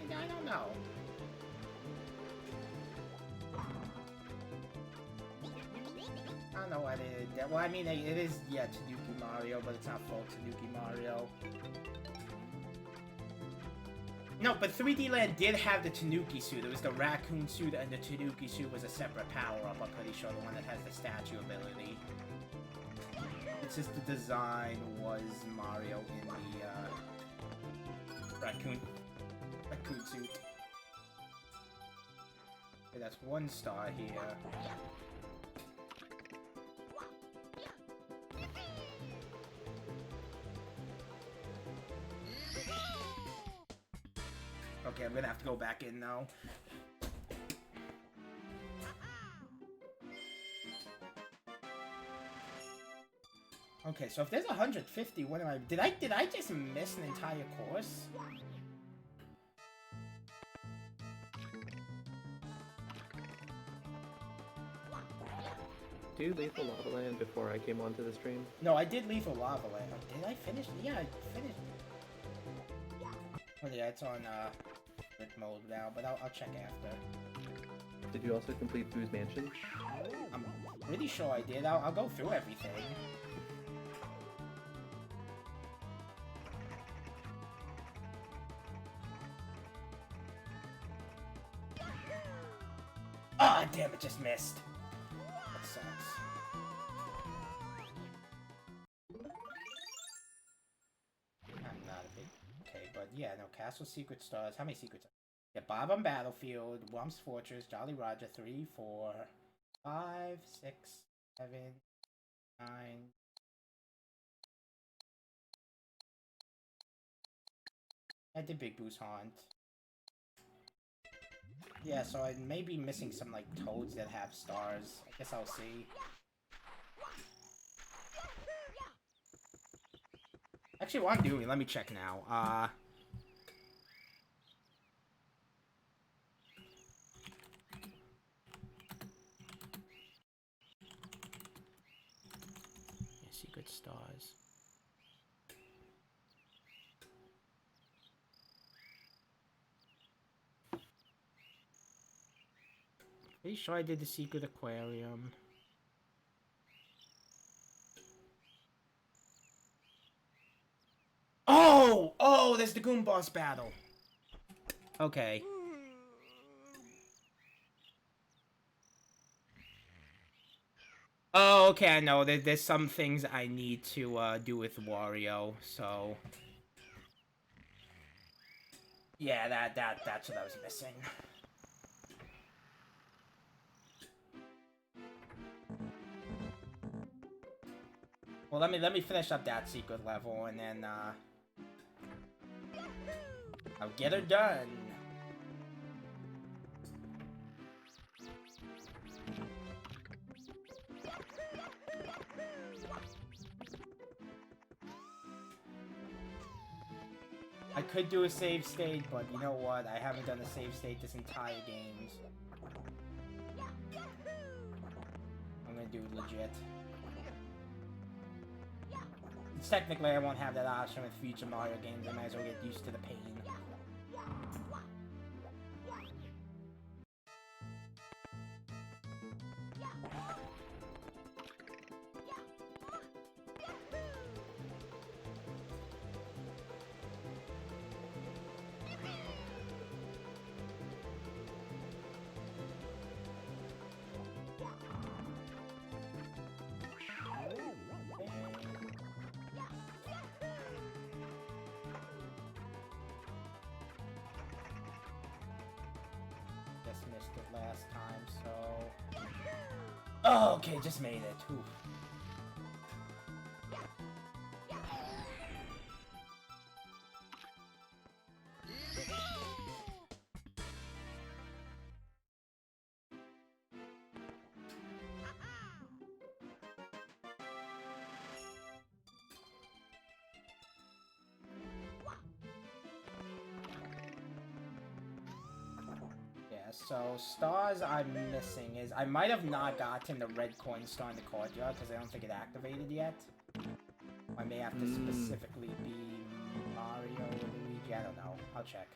I don't know. I don't know why they did that. Well, I mean, it is, yeah, Tanuki Mario, but it's not full Tanuki Mario. No, but 3D Land did have the Tanuki suit. It was the raccoon suit, and the Tanuki suit was a separate power-up, I'm pretty sure, the one that has the statue ability. It's just the design was Mario in the raccoon suit. Okay, that's 1 star here. Okay, I'm gonna have to go back in now. Okay, so if there's 150, what am I? Did I just miss an entire course? Do you leave the Lava Land before I came onto the stream? No, I did leave a Lava Land. Oh, did I finish? Yeah, I finished. Oh yeah, it's on quick mode now, but I'll check after. Did you also complete Boo's Mansion? I'm pretty sure I did. I'll go through everything. Ah, oh, damn it, just missed. That sucks. I'm not a big... Okay, but yeah, no, Castle Secret Stars. How many secrets? Yeah, Bob on Battlefield, Whump's Fortress, Jolly Roger, 3, 4, 5, 6, 7, 9... I did Big Boo's Haunt. Yeah, so I may be missing some, like, toads that have stars. I guess I'll see. Actually, what I'm doing, let me check now. Yeah, secret stars. Pretty sure I did the secret aquarium. Oh! Oh, there's the Goon Boss battle. Okay. Oh, okay, I know. There's some things I need to do with Wario, so... Yeah, that's what I was missing. Well, let me finish up that secret level, and then, I'll get her done. I could do a save state, but you know what? I haven't done a save state this entire game. I'm gonna do it legit. Technically, I won't have that option with future Mario games. I might as well get used to the pain. Missed it last time, so... Oh, okay, just made it. Oof. So, stars I'm missing is... I might have not gotten the red coin star in the courtyard, because I don't think it activated yet. I may have to specifically be Mario or Luigi, I don't know. I'll check.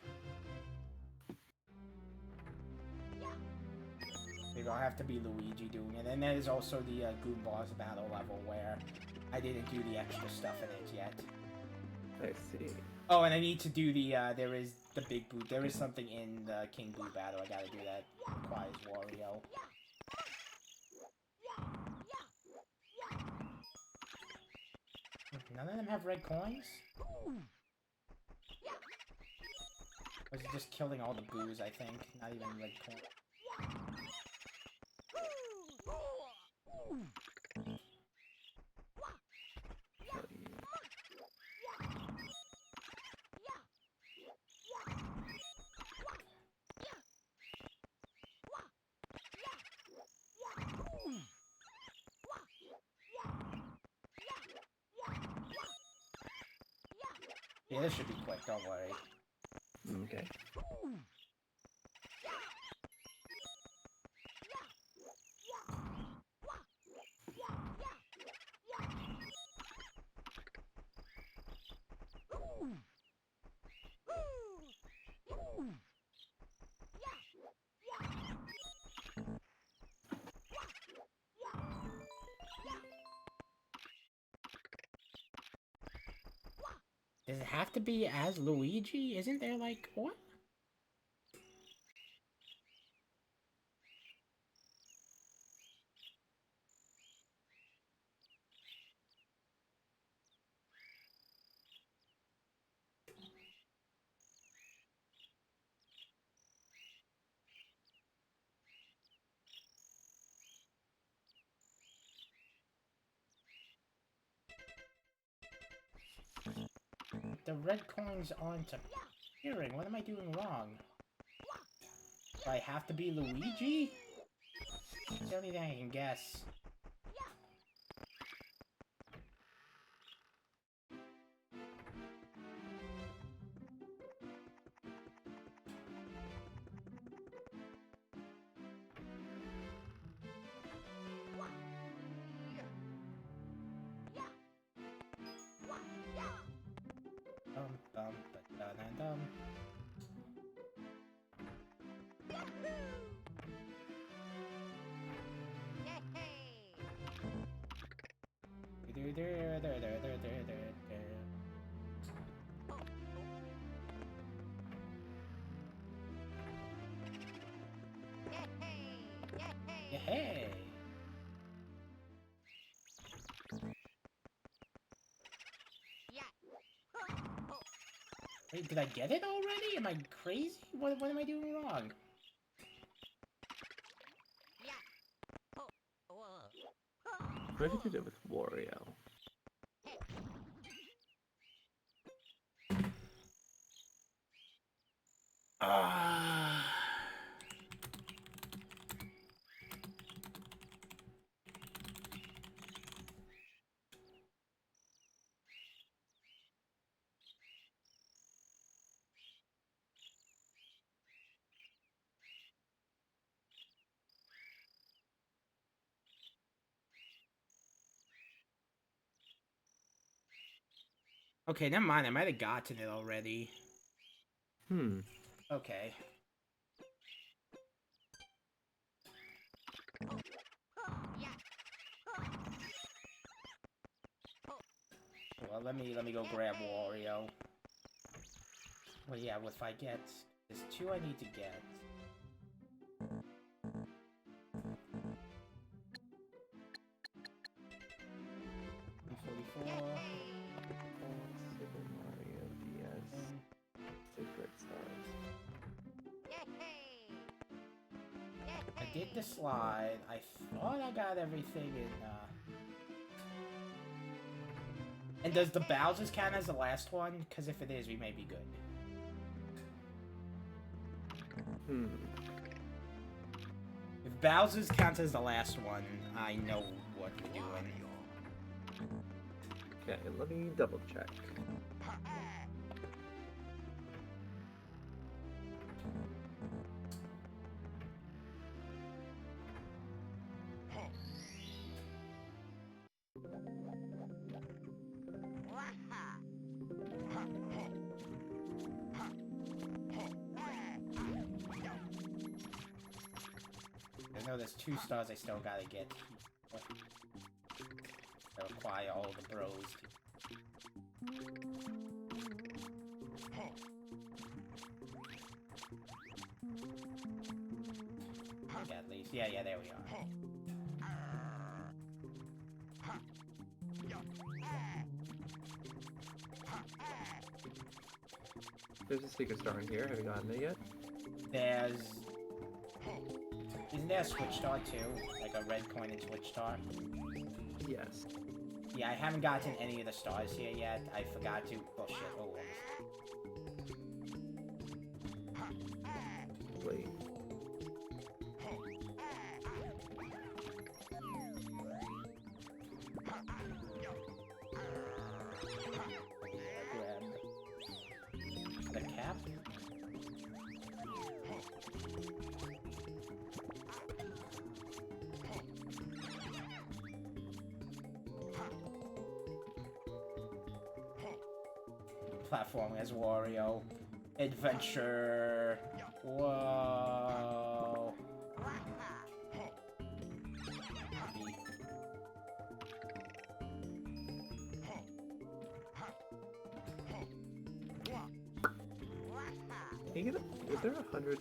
Maybe I'll have to be Luigi doing it. And there's also the Goon Boss battle level, where I didn't do the extra stuff in it yet. I see. Oh, and I need to do the, there is the Big Boo. There is something in the King Boo battle. I gotta do that. Requires Wario. None of them have red coins? Or is it just killing all the boos, I think? Not even red coins. Yeah, this should be quick, don't worry. Okay. Does it have to be as Luigi? Isn't there like what? The red coins aren't appearing. What am I doing wrong? Do I have to be Luigi? It's the only thing I can guess. Dum dum da da dum. Hey! Wait, did I get it already? Am I crazy? What am I doing wrong? What did you do with Wario? Okay, never mind. I might have gotten it already. Okay. Well, let me go grab Wario. Well, yeah, if I get... There's 2 I need to get. $144. Super Mario DS. Secret Stars. I did the slide. I thought I got everything in, And does the Bowser's count as the last one? Because if it is, we may be good. If Bowser's counts as the last one, I know what we're doing. Okay, let me double check. I know there's 2 stars I still gotta get. I require all the bros. Yeah, at least. Yeah, there we are. There's a secret star in here. Have you gotten it yet? Isn't there a switch star too? Like a red coin and switch star? Yes. Yeah, I haven't gotten any of the stars here yet. I forgot to. Oh shit, oh. Wait. Grab the cap. Platforming as Wario. Adventure. Whoa. Can you get is there 100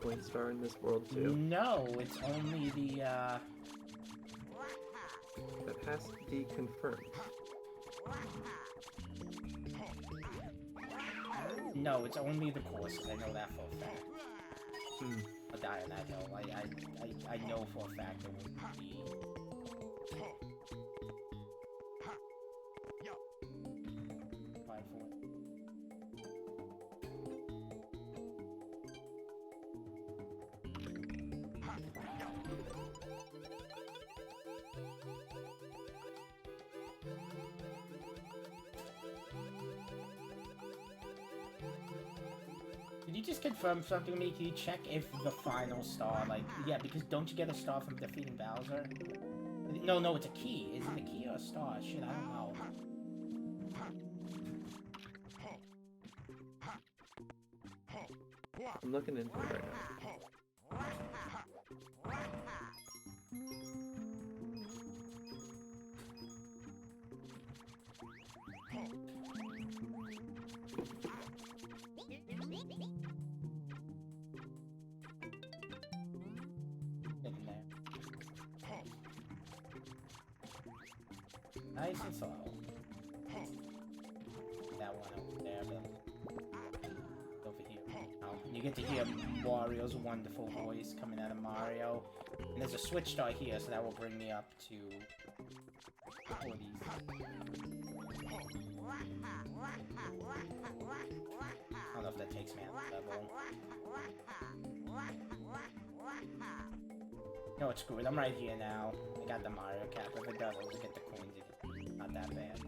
coin star in this world too? No, it's only the That has to be confirmed. No, it's only the courses. I know that for a fact. Hmm. I'll die on that hill. I know for a fact it wouldn't be. Five, four. Did you just confirm something to me? Can you check if the final star, like, yeah, because don't you get a star from defeating Bowser? No, it's a key. Is it a key or a star? Shit, I don't know. I'm looking into it right now. In there. Nice and slow. That one over there, but over here. Oh, you get to hear Wario's wonderful voice coming out of Mario. And there's a switch star here, so that will bring me up to 40s. I don't know if that takes me out of the level. No, it's screwed. I'm right here now. I got the Mario cap. If it does, I'll just get the coins. It's not that bad.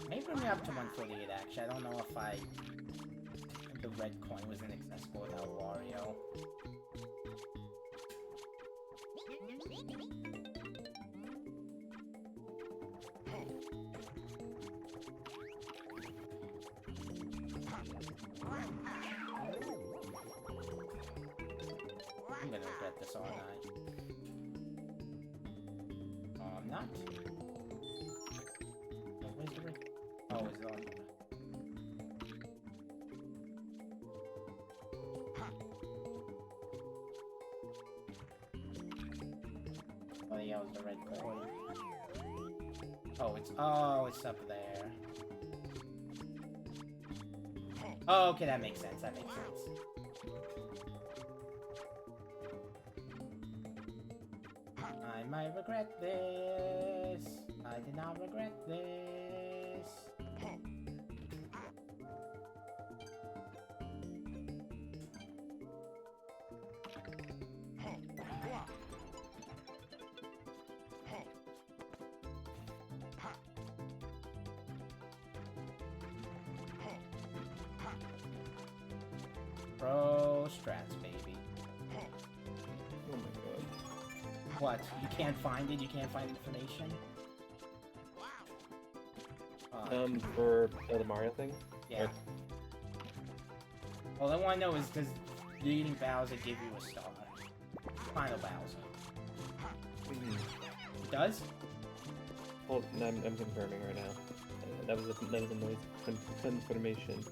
Maybe bring me up to 148 actually. I don't know if the red coin was inaccessible without Wario. I'm gonna regret this all night. Oh, I'm not. Oh, where's the red? Oh, it's on. Oh, yeah, it was the red coin. Oh, it's up there. Oh, okay, that makes sense. That makes sense. I might regret this. I did not regret this. Pro Strats, baby. Oh my god. What? You can't find it? You can't find information? For the Mario thing? Yeah. All I want to know is, does beating Bowser give you a star? Final Bowser. It does? Hold, I'm confirming right now. That was a noise confirmation.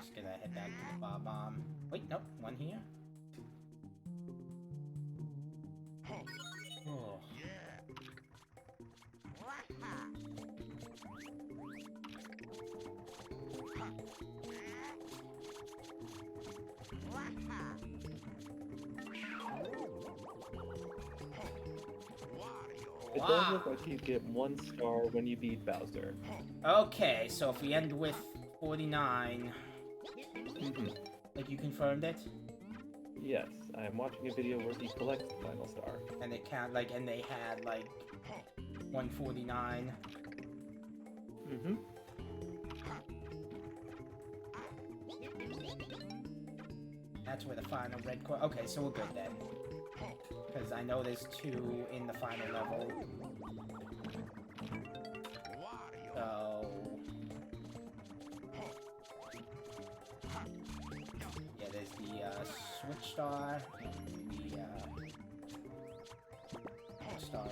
Just gonna head back to the Bob-omb. Wait, nope, one here. Oh. It does look like you get 1 star when you beat Bowser. Okay, so if we end with 49, like you confirmed it, Yes, I am watching a video where he collects the final star. and it count like, and they had like 149. That's where the final red coin. Okay, so we're good then. Because I know there's 2 in the final level. So yeah, there's the switch star and the star.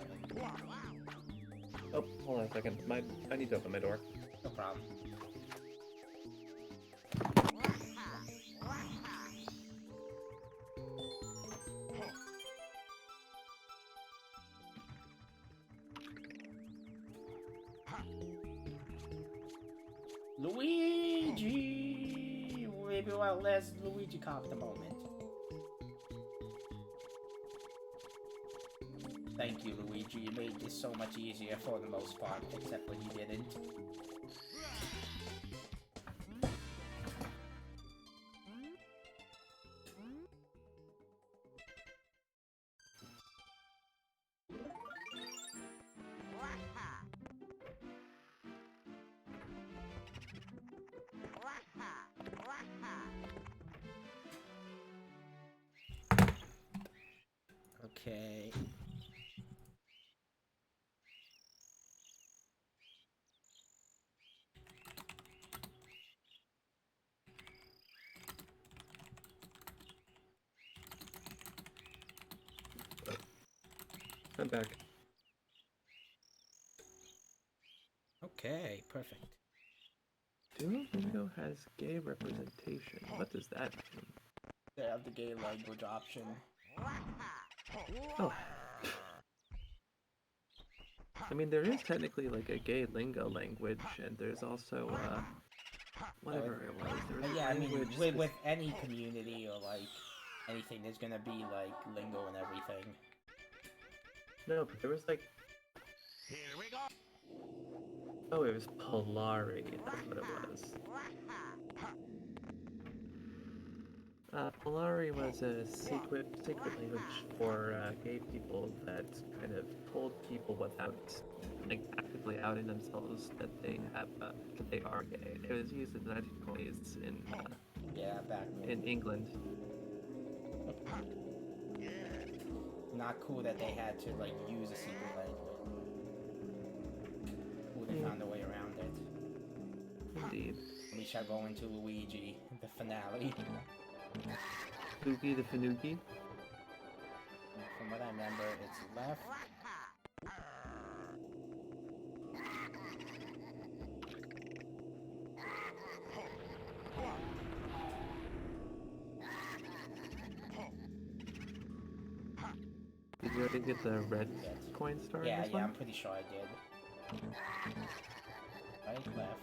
Oh, hold on a second. I need to open my door. No problem. Luigi! Maybe we'll outlast Luigi Cop at the moment. Thank you, Luigi. You made this so much easier for the most part, except when you didn't. Okay. I'm back. Okay, perfect. Duolingo has gay representation. What does that mean? They have the gay language option. Oh. I mean, there is technically like a gay lingo language, and there's also, whatever it was. There was a Yeah, I mean, language with any community or like anything, there's gonna be like lingo and everything. No, but there was like... Here we go. Oh, it was Polari, that's what it was. Polari was a secret language for gay people that kind of told people without like actively outing themselves that they have that they are gay. It was used in the 1920s Yeah, back in England. Not cool that they had to like use a secret language. Cool they found a way around it. Indeed. We shall go into Luigi, the finale. Fugi the Finuki. From what I remember, it's left. Did you already get the red coin star? in Yeah, this yeah, one? I'm pretty sure I did. Right, left.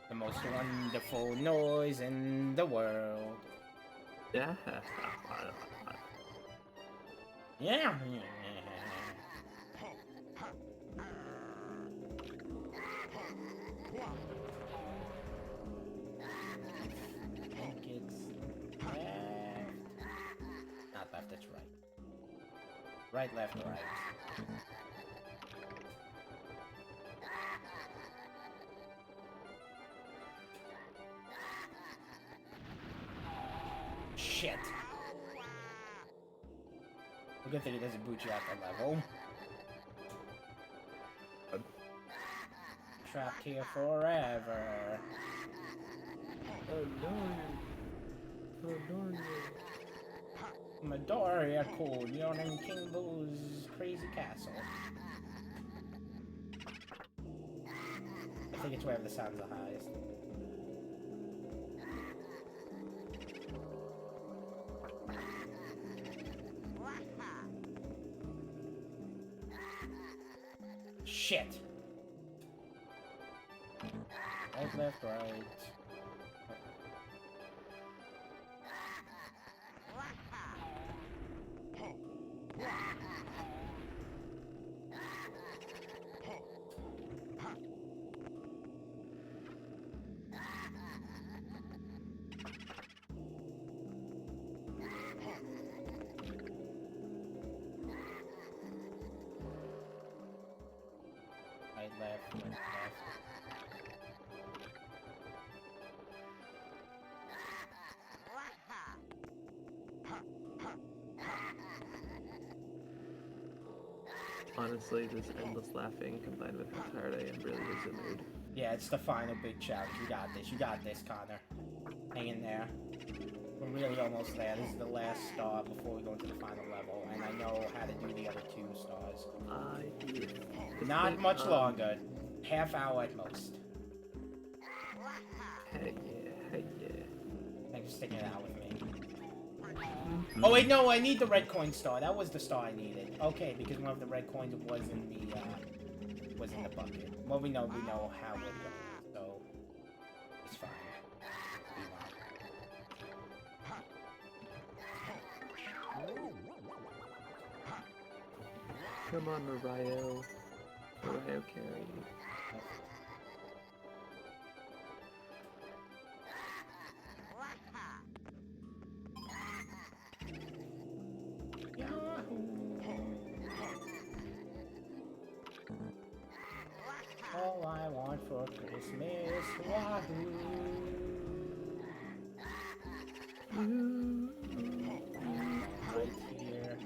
The most wonderful noise in the world. Yeah. Yeah. I think it's left. Not left, it's right. Right, left, right. Shit. A good thing it doesn't boot you out the level. Trapped here forever. Oh no. Midoriya Cool, you're in King Boo's crazy castle. I think it's wherever the sound's the highest. Shit! Right, left, right. Right, left, right, left. Honestly, this endless laughing combined with how tired I am really is a mood. Yeah, it's the final big challenge. You got this, Connor. Hang in there. We're really almost there. This is the last star before we go into the final level, and I know how to do the other 2 stars. Not much longer. Half hour at most. Hey yeah, hey yeah. Thanks for sticking it out with me. Oh wait, no, I need the red coin star. That was the star I needed. Okay, because one of the red coins was in the bucket. Well, we know how it goes, so it's fine. Come on, Mariah. Mariah Carey. All I want for Christmas, wahoo! Right here.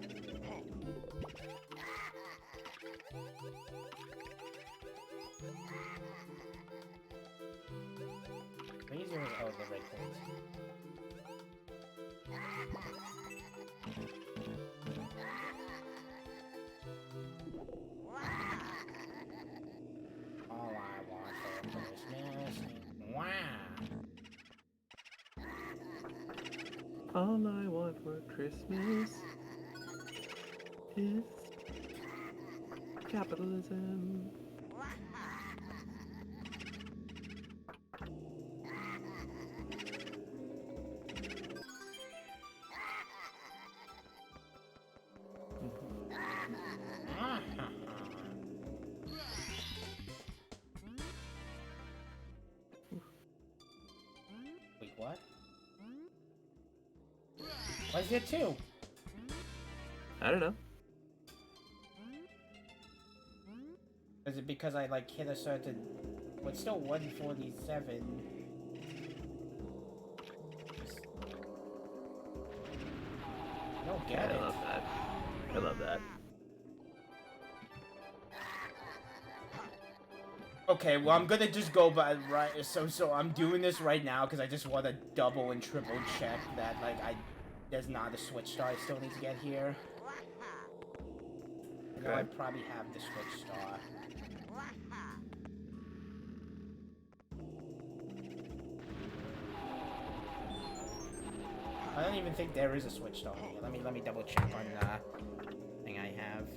These are the red coins. All I want for Christmas, All I want for Christmas is capitalism. Wait, what? Why is there 2? I don't know. Is it because I like hit a certain? Well, it's still 147. I don't get it. I love that. I love that. Okay, well I'm gonna just go by right. So I'm doing this right now because I just want to double and triple check that there's not a switch star I still need to get here. I know I probably have the switch star. I don't even think there is a switch star here. Let me double check on thing I have.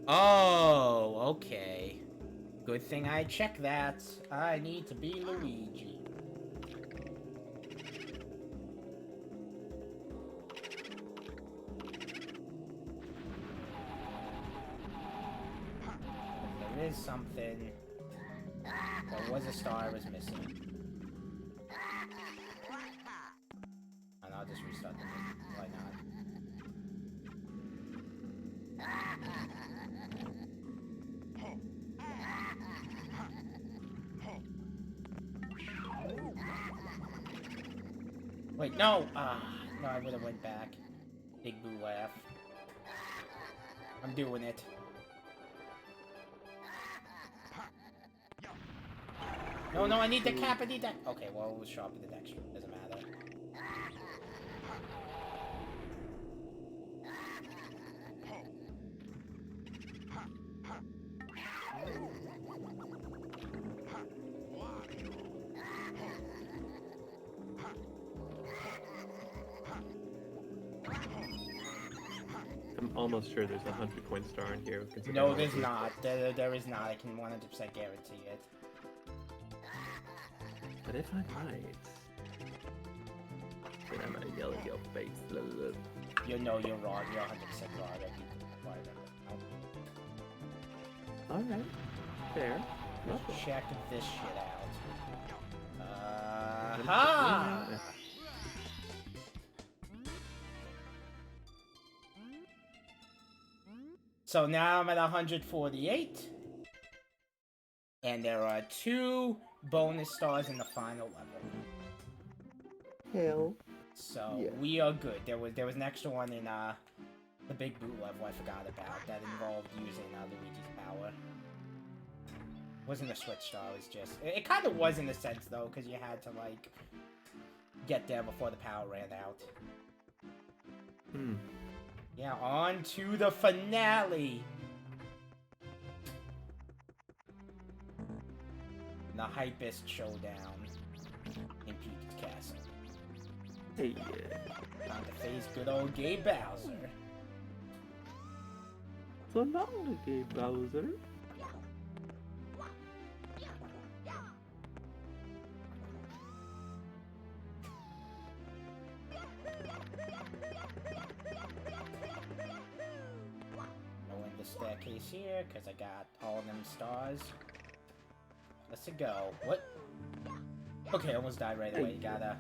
Oh, okay. Good thing I checked that. I need to be Luigi. There is something. There was a star I was missing. And I'll just restart the game. Why not? Wait, no! No, I would've went back. Big boo laugh. I'm doing it. No, I need the cap, I need that. Okay, well, we'll sharpen it extra. Doesn't matter. I'm almost sure there's a 100-coin star in here. considering No, all there's the- not. There is not. I can 100% guarantee it. But if I might, then I'm gonna yell at your face. Blah, blah, blah. You know you're wrong. You're 100% wrong. Alright. Fair. Let's Lovely. check this shit out. Ha! So now I'm at 148. And there are 2 bonus stars in the final level. Hell. So Yeah. we are good. There was an extra one in the big boot level I forgot about that involved using Luigi's power. Wasn't a switch star, it was just it kind of was in a sense though, because you had to like get there before the power ran out. Hmm. Yeah, on to the finale. The hypest showdown in Peach's Castle. Hey, yeah. Time to face good old Gabe Bowser. So long, Gabe Bowser. Go in the staircase here, because I got all them stars. Let's go. What? Okay, almost died right away. Gotta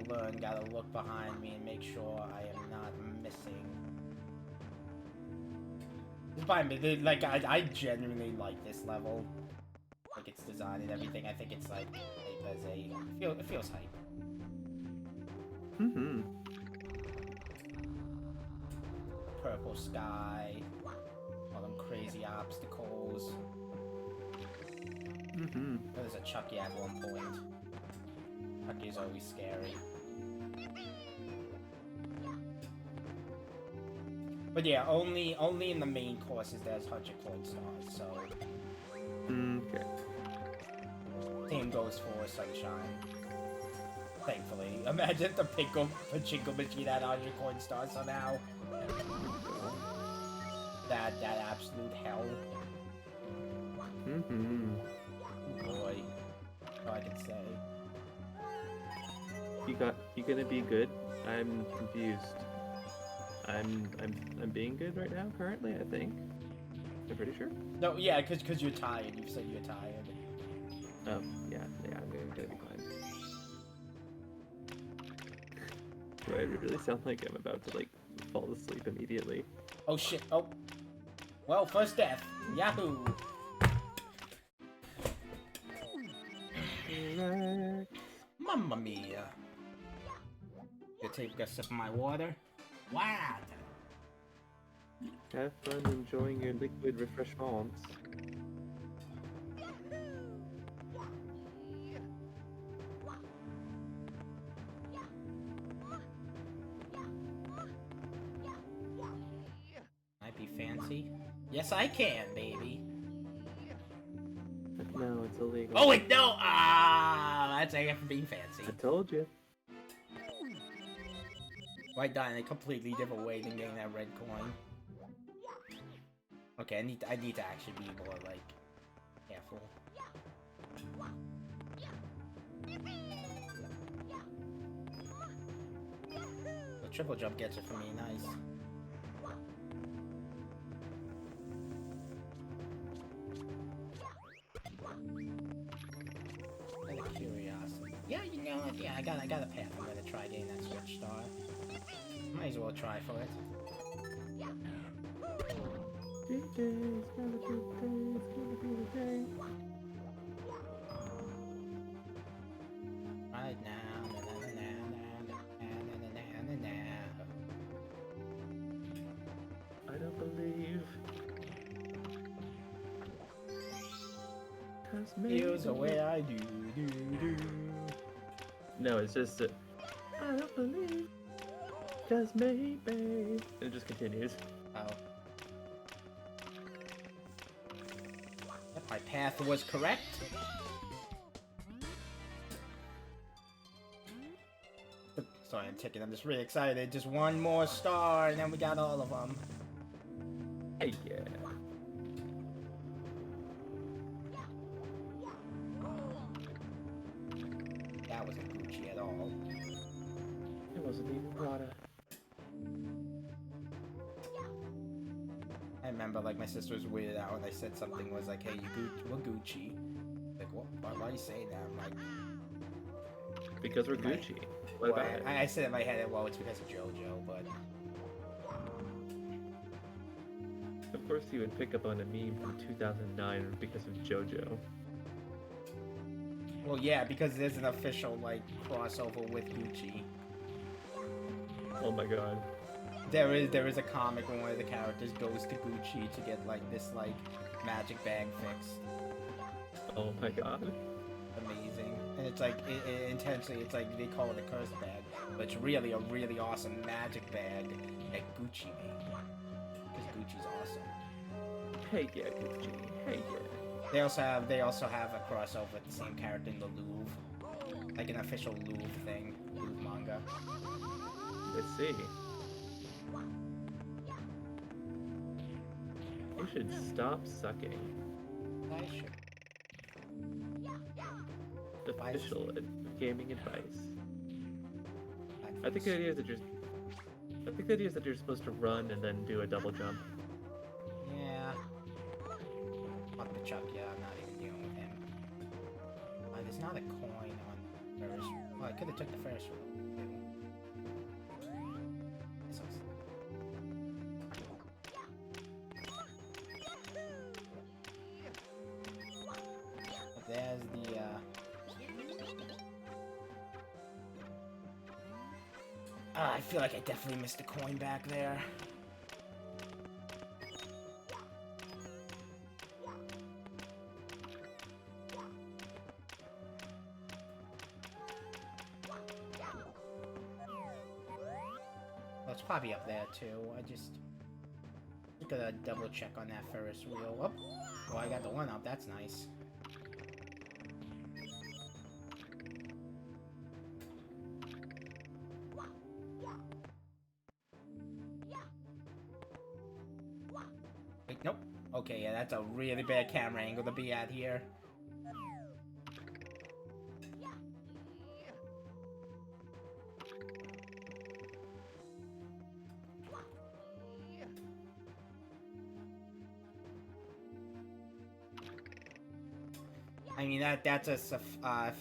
learn, gotta look behind me and make sure I am not missing. It's fine, but like, I genuinely like this level. Like, its design and everything. I think it's like, it feels hype. Mm-hmm. Purple sky, all them crazy obstacles. Mm-hmm. There's a Chucky at one point. Chucky's always scary. But yeah, only in the main courses there's 100 coin stars, so Okay. same goes for Sunshine. Thankfully. Imagine if the Pachinko machine had 100 coin stars somehow. That absolute hell. Mm-hmm. Boy. All I can say. You gonna be good? I'm confused. I'm being good right now, currently, I think. I'm pretty sure. No, yeah, cause you're tired. You said you're tired. Oh, yeah, I'm gonna be fine. Do I really sound like I'm about to, like, fall asleep immediately? Oh shit, oh. Well, first death. Yahoo! Mamma mia. Gonna take a sip of my water. Wow! Have fun enjoying your liquid refreshments. Might be fancy. Yes, I can, baby. No, it's illegal. Oh wait, no! Ah, that's AF for being fancy. I told you. Right down in a completely different way than getting that red coin. Okay, I need to actually be more, like, careful. The triple jump gets it for me, nice. Out of curiosity. Yeah, you know what? Yeah, I got a path. I'm gonna try getting that switch star. Might as well try for it. Right now, I don't believe. feels the way I do. No, it's just. I don't believe. Cause maybe. It just continues. Oh. Yep, my path was correct. Sorry, I'm ticking. I'm just really excited. Just one more star, and then we got all of them. Hey, yeah. That wasn't Gucci at all. It wasn't even Prada. I remember, like, my sister was weirded out when I said something was like, "Hey, we're Gucci." Like, what? Why do you say that? I'm like, Because we're Gucci. What well, about it? I said in my head, well, it's because of JoJo, but Of course, you would pick up on a meme from 2009 because of JoJo. well, yeah, because there's an official like crossover with Gucci. Oh my god. There is a comic when one of the characters goes to Gucci to get like this like magic bag fixed. Oh my god. Amazing, and it's like it intentionally, it's like they call it a curse bag, but it's really a really awesome magic bag that Gucci made. Because Gucci's awesome. Hey yeah, Gucci. Hey yeah. They also have a crossover with the same character in the Louvre, like an official Louvre thing, Louvre manga. Let's see. You should stop sucking. I should. Official gaming advice. I think the idea is that you're supposed to run and then do a double jump. Yeah. Fuck the Chuck, yeah, I'm not even dealing with him. There's not a coin on Ferris. Well, I could have took the Ferris wheel, too. This was- But there's the, I feel like I definitely missed a coin back there. Well, it's probably up there too. I just gotta double check on that Ferris wheel. Oh, well, I got the one up. That's nice. Wait, nope. Okay, yeah, that's a really bad camera angle to be at here. I mean, that's a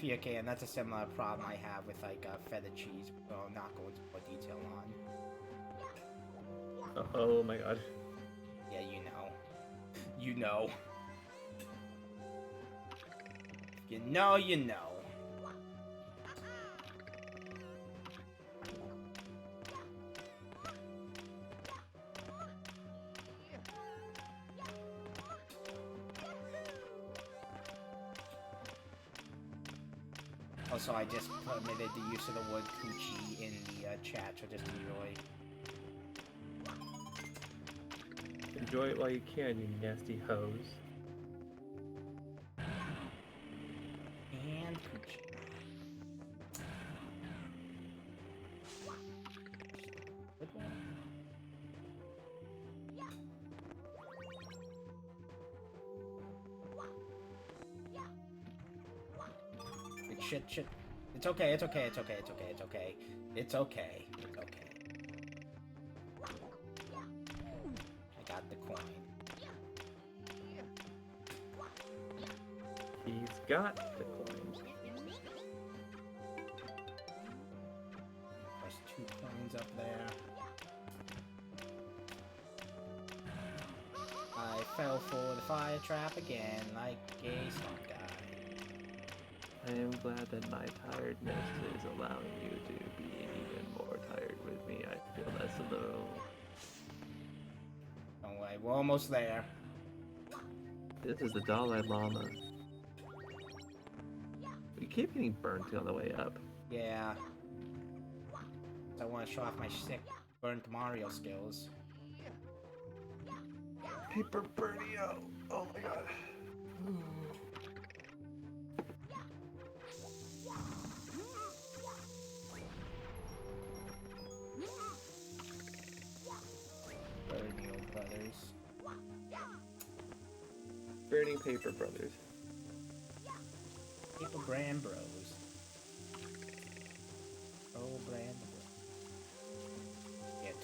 Fiake, and that's a similar problem I have with like feta cheese. But I'll not go into more detail on. Oh my god. Yeah, you know. You know. You know, you know. Also, I just permitted the use of the word coochie in the chat, so just enjoy. Enjoy it while you can, you nasty hoes. And coochie. Good one. shit, shit. It's okay, it's okay, it's okay, it's okay, it's okay. It's okay, it's okay. I got the coin. He's got the coin. There's 2 coins up there. I fell for the fire trap again, like a smart guy. I am glad that my tiredness is allowing you to be even more tired with me. I feel less alone. Don't worry, we're almost there. This is the Dalai Lama. We keep getting burnt on the way up. Yeah. I want to show off my sick burnt Mario skills. Paper Birdio. Oh my god. Burnio Brothers. Burning Paper Brothers. Paper Brand Bros. Oh, Brand Bros. Shit.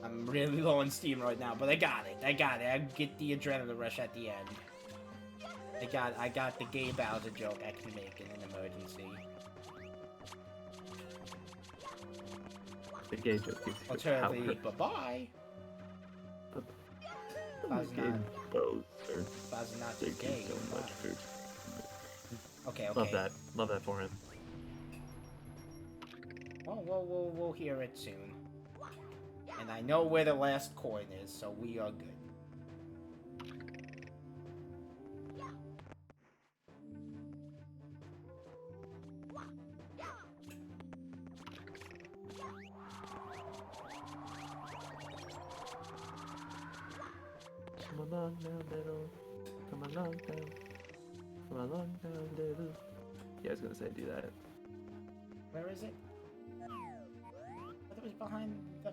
I'm really low on steam right now, but I got it. I got it. I get the adrenaline rush at the end. I got the Gay Bowser joke I can make in an emergency. The gay joke is Alternatively, bye-bye. Bowser's not, Bowser. Bowser's not Thank gay. you so much for... Okay, okay. Love that. Love that for him. Well, we'll hear it soon. And I know where the last coin is, so we are good. Come along now, little. Come along now. Come along now, little. Yeah, I was gonna say do that. Where is it? I thought it was behind the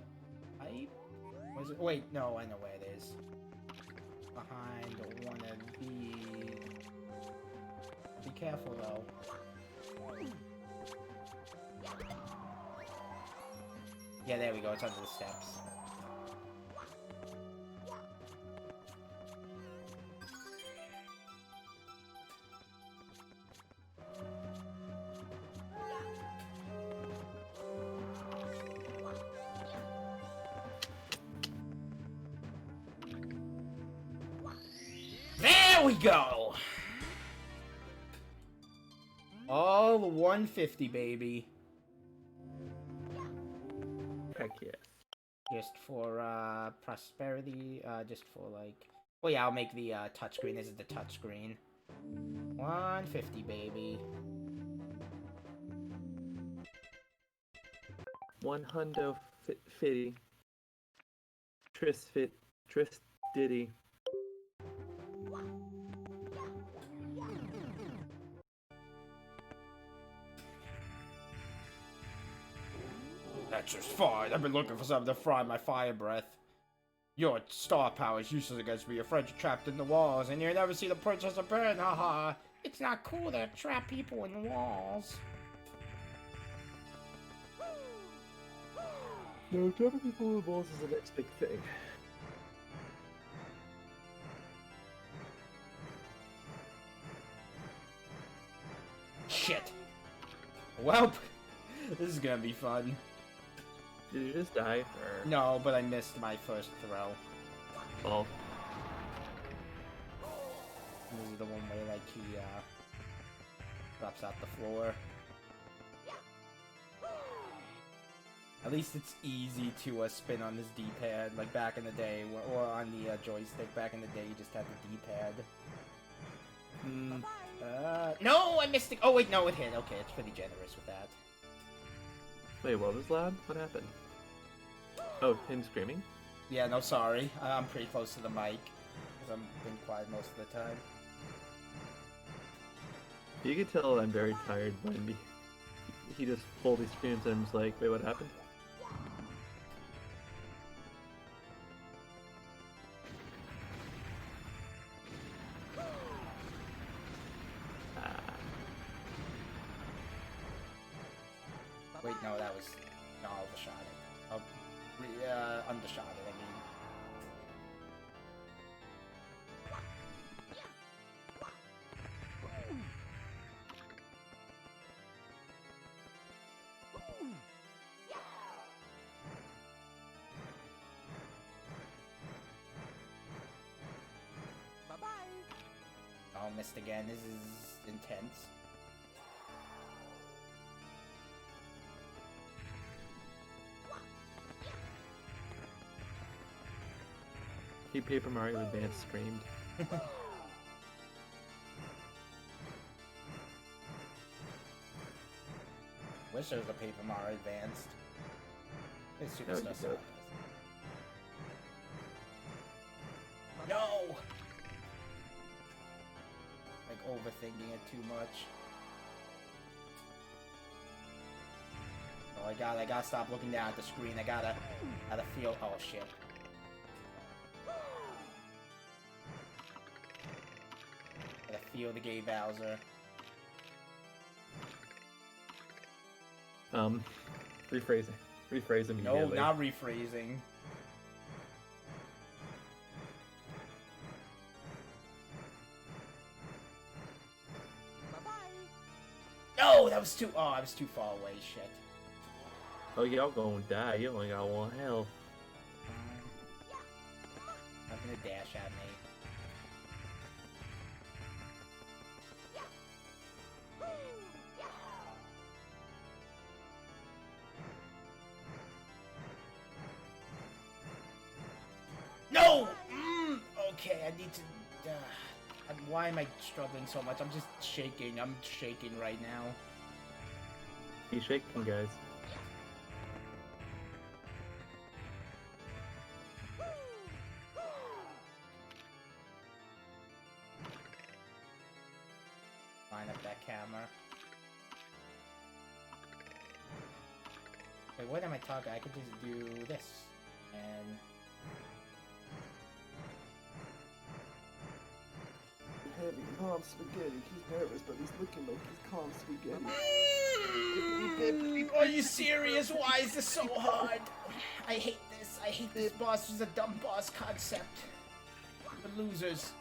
pipe? Was it? Wait, no, I know where it is. Behind one of these. Be careful though. Yeah, there we go. It's under the steps. There we go! Oh, 150, baby. Heck yeah. Just for, prosperity, just for, like... Well, yeah, I'll make the, touchscreen. This is the touchscreen. 150, baby. 150. Tris Diddy. That's just fine. I've been looking for something to fry my fire breath. Your star power is useless against me. Your friends are trapped in the walls, and you never see the princess of burn. Haha. It's not cool to trap people in walls. No, trapping people with balls is the next big thing. Shit. Well, this is gonna be fun. Did you just die? Or... No, but I missed my first throw. Well, This is the one where, like, he, drops out the floor. At least it's easy to, spin on this D-pad, like back in the day, or on the, joystick. Back in the day, you just had the D-pad. No, I missed it! Oh, wait, no, it hit. Okay, it's pretty generous with that. wait, what was loud? What happened? Oh, him screaming? Yeah, no, sorry. I'm pretty close to the mic, because I've been quiet most of the time. You can tell I'm very tired when he just fully screams and I'm just like, wait, what happened? wait, no, that was... No, overshot it. Oh, undershot it, I mean. Oh, missed again. This is intense. He Paper Mario Advance streamed. Wish there was a Paper Mario Advanced. It's super That would be stuff. dope. No! Like overthinking it too much. Oh, I gotta stop looking down at the screen. I gotta feel. Oh shit. Gotta feel the gay Bowser. Rephrasing. Rephrase No, immediately. not rephrasing. No, that was too. Oh, I was too far away. Shit. Oh, y'all gonna die. You only got one health. I'm gonna dash at me. No! Okay, I need to... why am I struggling so much? I'm just shaking. I'm shaking right now. He's shaking, guys. Line up that camera. Wait, what am I talking? I could just do this. And... Having calm spaghetti. He's nervous, but he's looking like he's calm spaghetti. Are you serious? Why is this so hard? I hate this. I hate this boss. This is a dumb boss concept. For losers.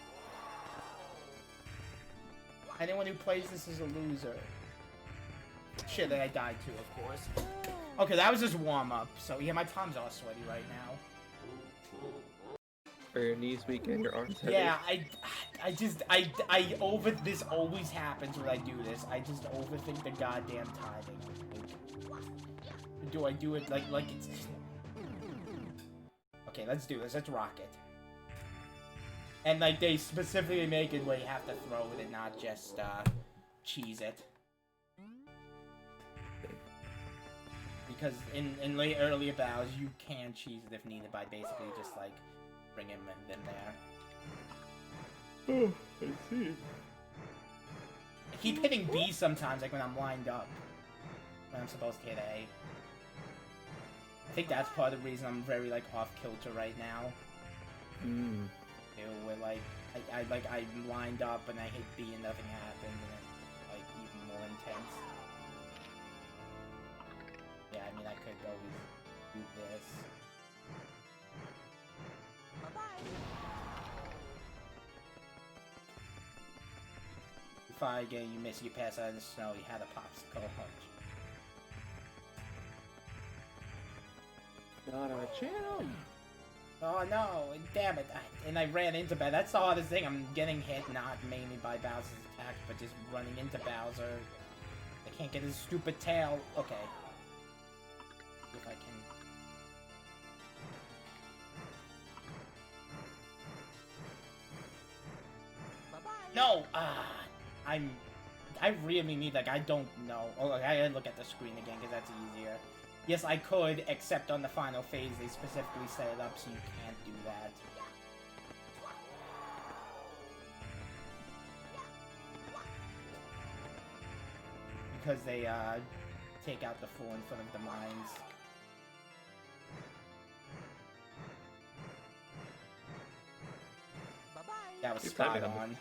Anyone who plays this is a loser. Shit, that I died to, of course. Okay, that was just warm-up. So, yeah, my palms are sweaty right now. Are your knees weak and your arms heavy? Yeah, this always happens when I do this. I just overthink the goddamn timing. Do I do it like it's... Okay, let's do this. Let's rock it. And, like, they specifically make it where you have to throw it and not just, cheese it. Because in earlier battles, you can cheese it if needed by basically just, like, bringing them there. Oh, I see. I keep hitting B sometimes, like when I'm lined up. When I'm supposed to hit A. I think that's part of the reason I'm very, like, off-kilter right now. Mm. Where, like, I'm lined up and I hit B and nothing happens, and it's, like, even more intense. Yeah, I mean, I could always do this. You fire again, you miss, you pass out in the snow, you had a popsicle punch. Not our channel. Oh no, damn it, and I ran into Bowser. That's the hardest thing, I'm getting hit not mainly by Bowser's attacks, but just running into Bowser. I can't get his stupid tail. Okay. If I can... No! I really need, like, I don't know. Oh, I gotta look at the screen again, because that's easier. Yes, I could, except on the final phase, they specifically set it up so you can't do that. Because they, take out the 4 in front of the mines. That was spot on.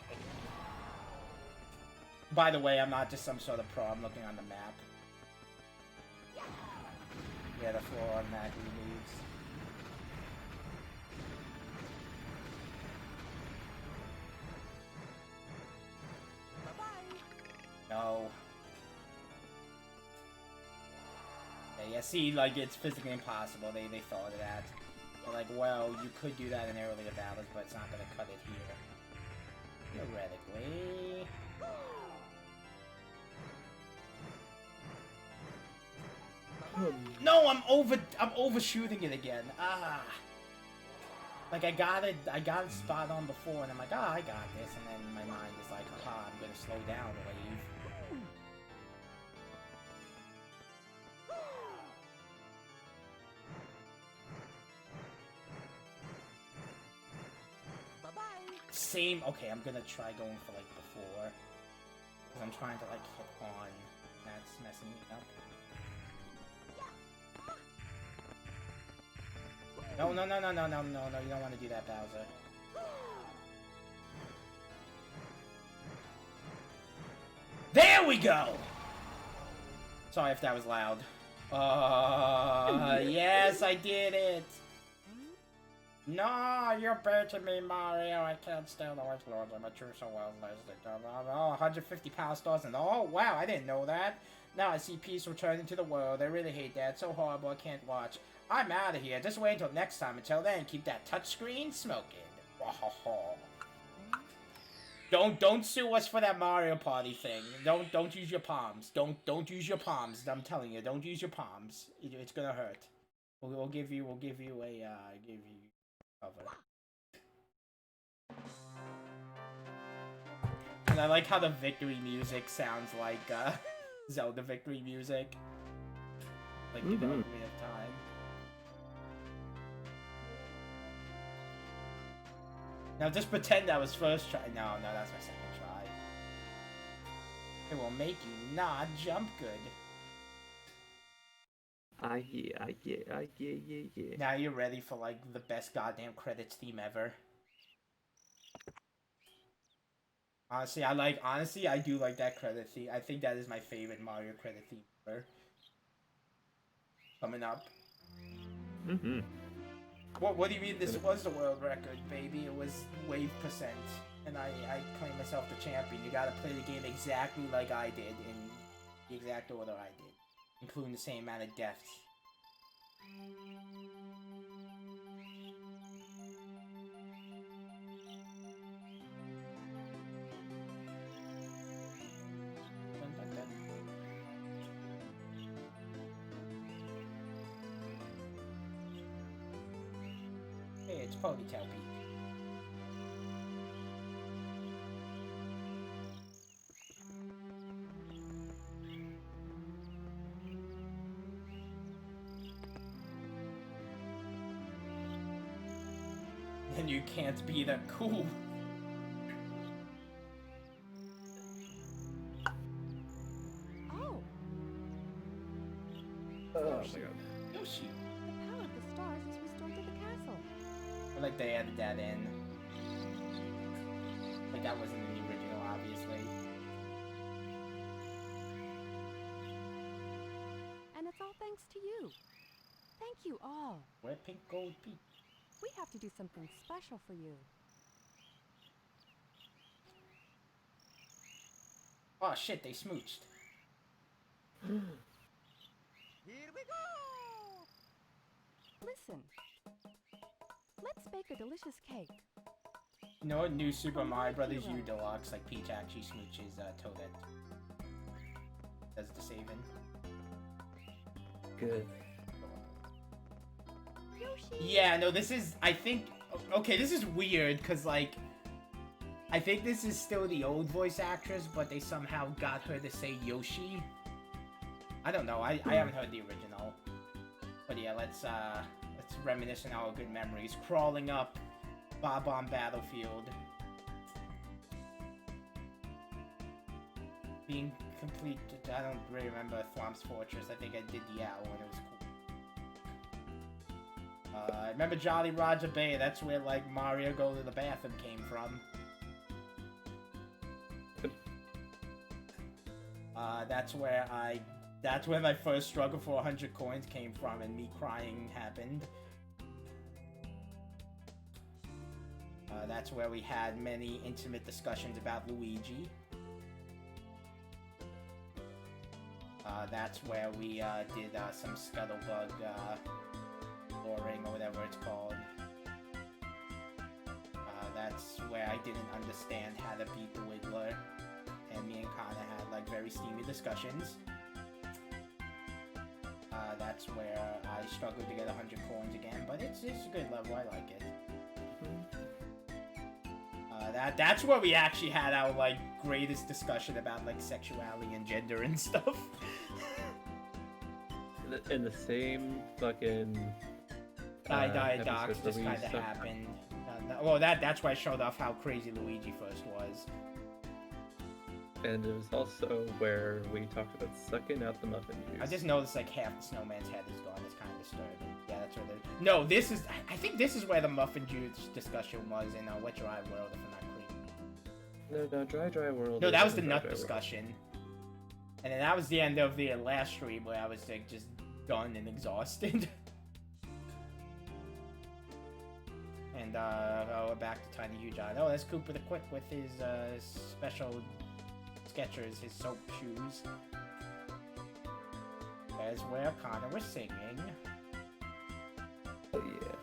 By the way, I'm not just some sort of pro, I'm looking on the map. Yeah, the floor automatically moves. No. Yeah, see, like, it's physically impossible. They thought of that. They're like, well, you could do that in earlier battles, but it's not gonna cut it here. Theoretically. No, I'm overshooting it again. Ah. Like I got it spot on before, and I'm like, I got this, and then my mind is like, haha, I'm gonna slow down, Wave. Same. Okay, I'm gonna try going for like before, because I'm trying to like hit on. That's messing me up. No, you don't want to do that, Bowser. There we go! Sorry if that was loud. Yes, I did it! No, you're beating me, Mario. I can't stand the White Lords. I'm a true so well lasted. Oh, 150 power stars and oh, wow, I didn't know that. Now I see peace returning to the world. I really hate that. So horrible, I can't watch. I'm out of here. Just wait until next time. Until then, keep that touchscreen smoking. Don't sue us for that Mario Party thing. Don't use your palms. Don't use your palms. I'm telling you, don't use your palms. It's gonna hurt. We'll give you a cover. And I like how the victory music sounds like Zelda victory music. Like in Ocarina of Time. Now just pretend that was first try. No, that's my second try. It will make you not jump good. Yeah. Now you're ready for like the best goddamn credits theme ever. Honestly, I do like that credit theme. I think that is my favorite Mario credit theme ever. Coming up. What do you mean this was the world record, baby? It was wave %. And I claim myself the champion. You gotta play the game exactly like I did, in the exact order I did. Including the same amount of deaths. Hey, it's Ponytail Peak. And you can't be that cool. Oh, Oh my god. Yoshi. the power of the stars is restored to the castle. I like they added that in. Like that wasn't in the original, obviously. And it's all thanks to you. Thank you all. Where Pink Gold Peak? We have to do something special for you. Oh shit, they smooched. Here we go! Listen. Let's bake a delicious cake. You know what? New Super Mario Brothers U Deluxe, like Peach actually smooches Toadette. Does the saving. Good. Yoshi. Yeah, no, this is, I think, okay, this is weird, because, like, I think this is still the old voice actress, but they somehow got her to say Yoshi. I don't know, I haven't heard the original. But yeah, let's reminisce on our good memories. Crawling up Bob-omb Battlefield. Being complete, I don't really remember Thwomp's Fortress. I think I did the owl and it was cool. I remember Jolly Roger Bay, that's where, like, Mario Go to the Bathroom came from. That's where I That's where my first struggle for 100 coins came from, and me crying happened. That's where we had many intimate discussions about Luigi. That's where we did some Scuttlebug luring, or whatever it's called. That's where I didn't understand how to beat the Wiggler, and me and Kana had like very steamy discussions. That's where I struggled to get 100 coins again, but it's a good level, I like it. That's where we actually had our like greatest discussion about like sexuality and gender and stuff. In the same fucking Docs just kind of happened. Well, that's why I showed off how crazy Luigi first was. And it was also where we talked about sucking out the muffin juice. I just noticed like half the snowman's head is gone. It's kind of disturbing. Yeah, that's where the... No, this is... I think this is where the muffin juice discussion was in Wet Dry World, if I'm not clear. No, Dry World. No, that was the nut discussion. And then that was the end of the last stream where I was like just done and exhausted. And we're back to Tiny Huge Eye. Oh, that's Koopa the Quick with his special Skechers, his soap shoes. There's where Connor was singing. Oh yeah.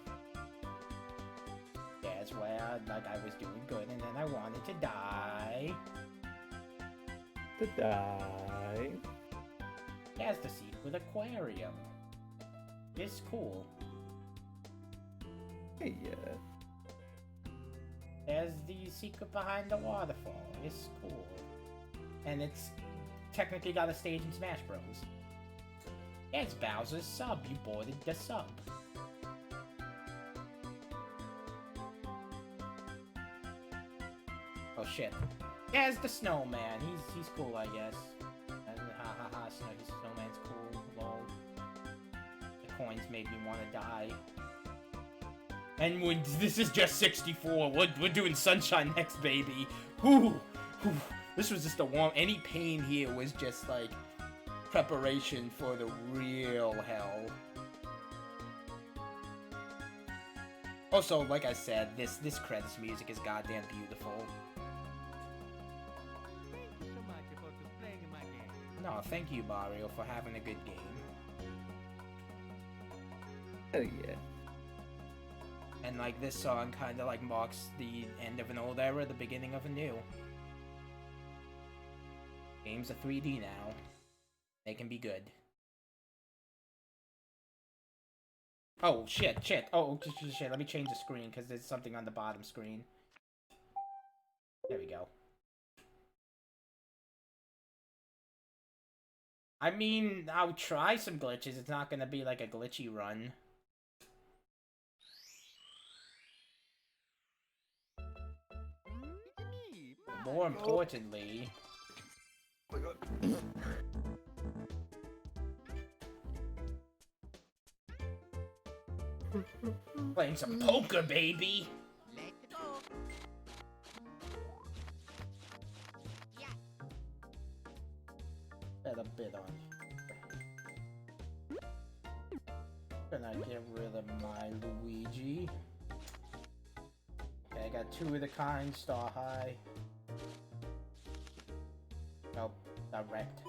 There's where like I was doing good and then I wanted to die. To die. There's the secret aquarium. It's cool. Hey yeah. There's the secret behind the waterfall. It's cool. And it's technically got a stage in Smash Bros. It's Bowser's sub. You boarded the sub. Oh shit. There's the snowman. He's cool, I guess. Ha ha ha. Snowman's cool. Lol. The coins made me want to die. And when this is just 64, we're doing Sunshine next, baby. Whew. This was just a warm. Any pain here was just like preparation for the real hell. Also, like I said, this credits music is goddamn beautiful. Thank you so much for playing my game. No, thank you, Mario, for having a good game. Oh yeah. And like this song kind of like marks the end of an old era, the beginning of a new. Games are 3D now. They can be good. Oh shit. Oh shit. Let me change the screen because there's something on the bottom screen. There we go. I mean, I'll try some glitches. It's not gonna be like a glitchy run. More importantly... Oh my god. Playing some poker, baby! Let's go. Add a bit on. Gonna get rid of my Luigi. Okay, I got 2 of the kind, Star High. Nope, not wrecked.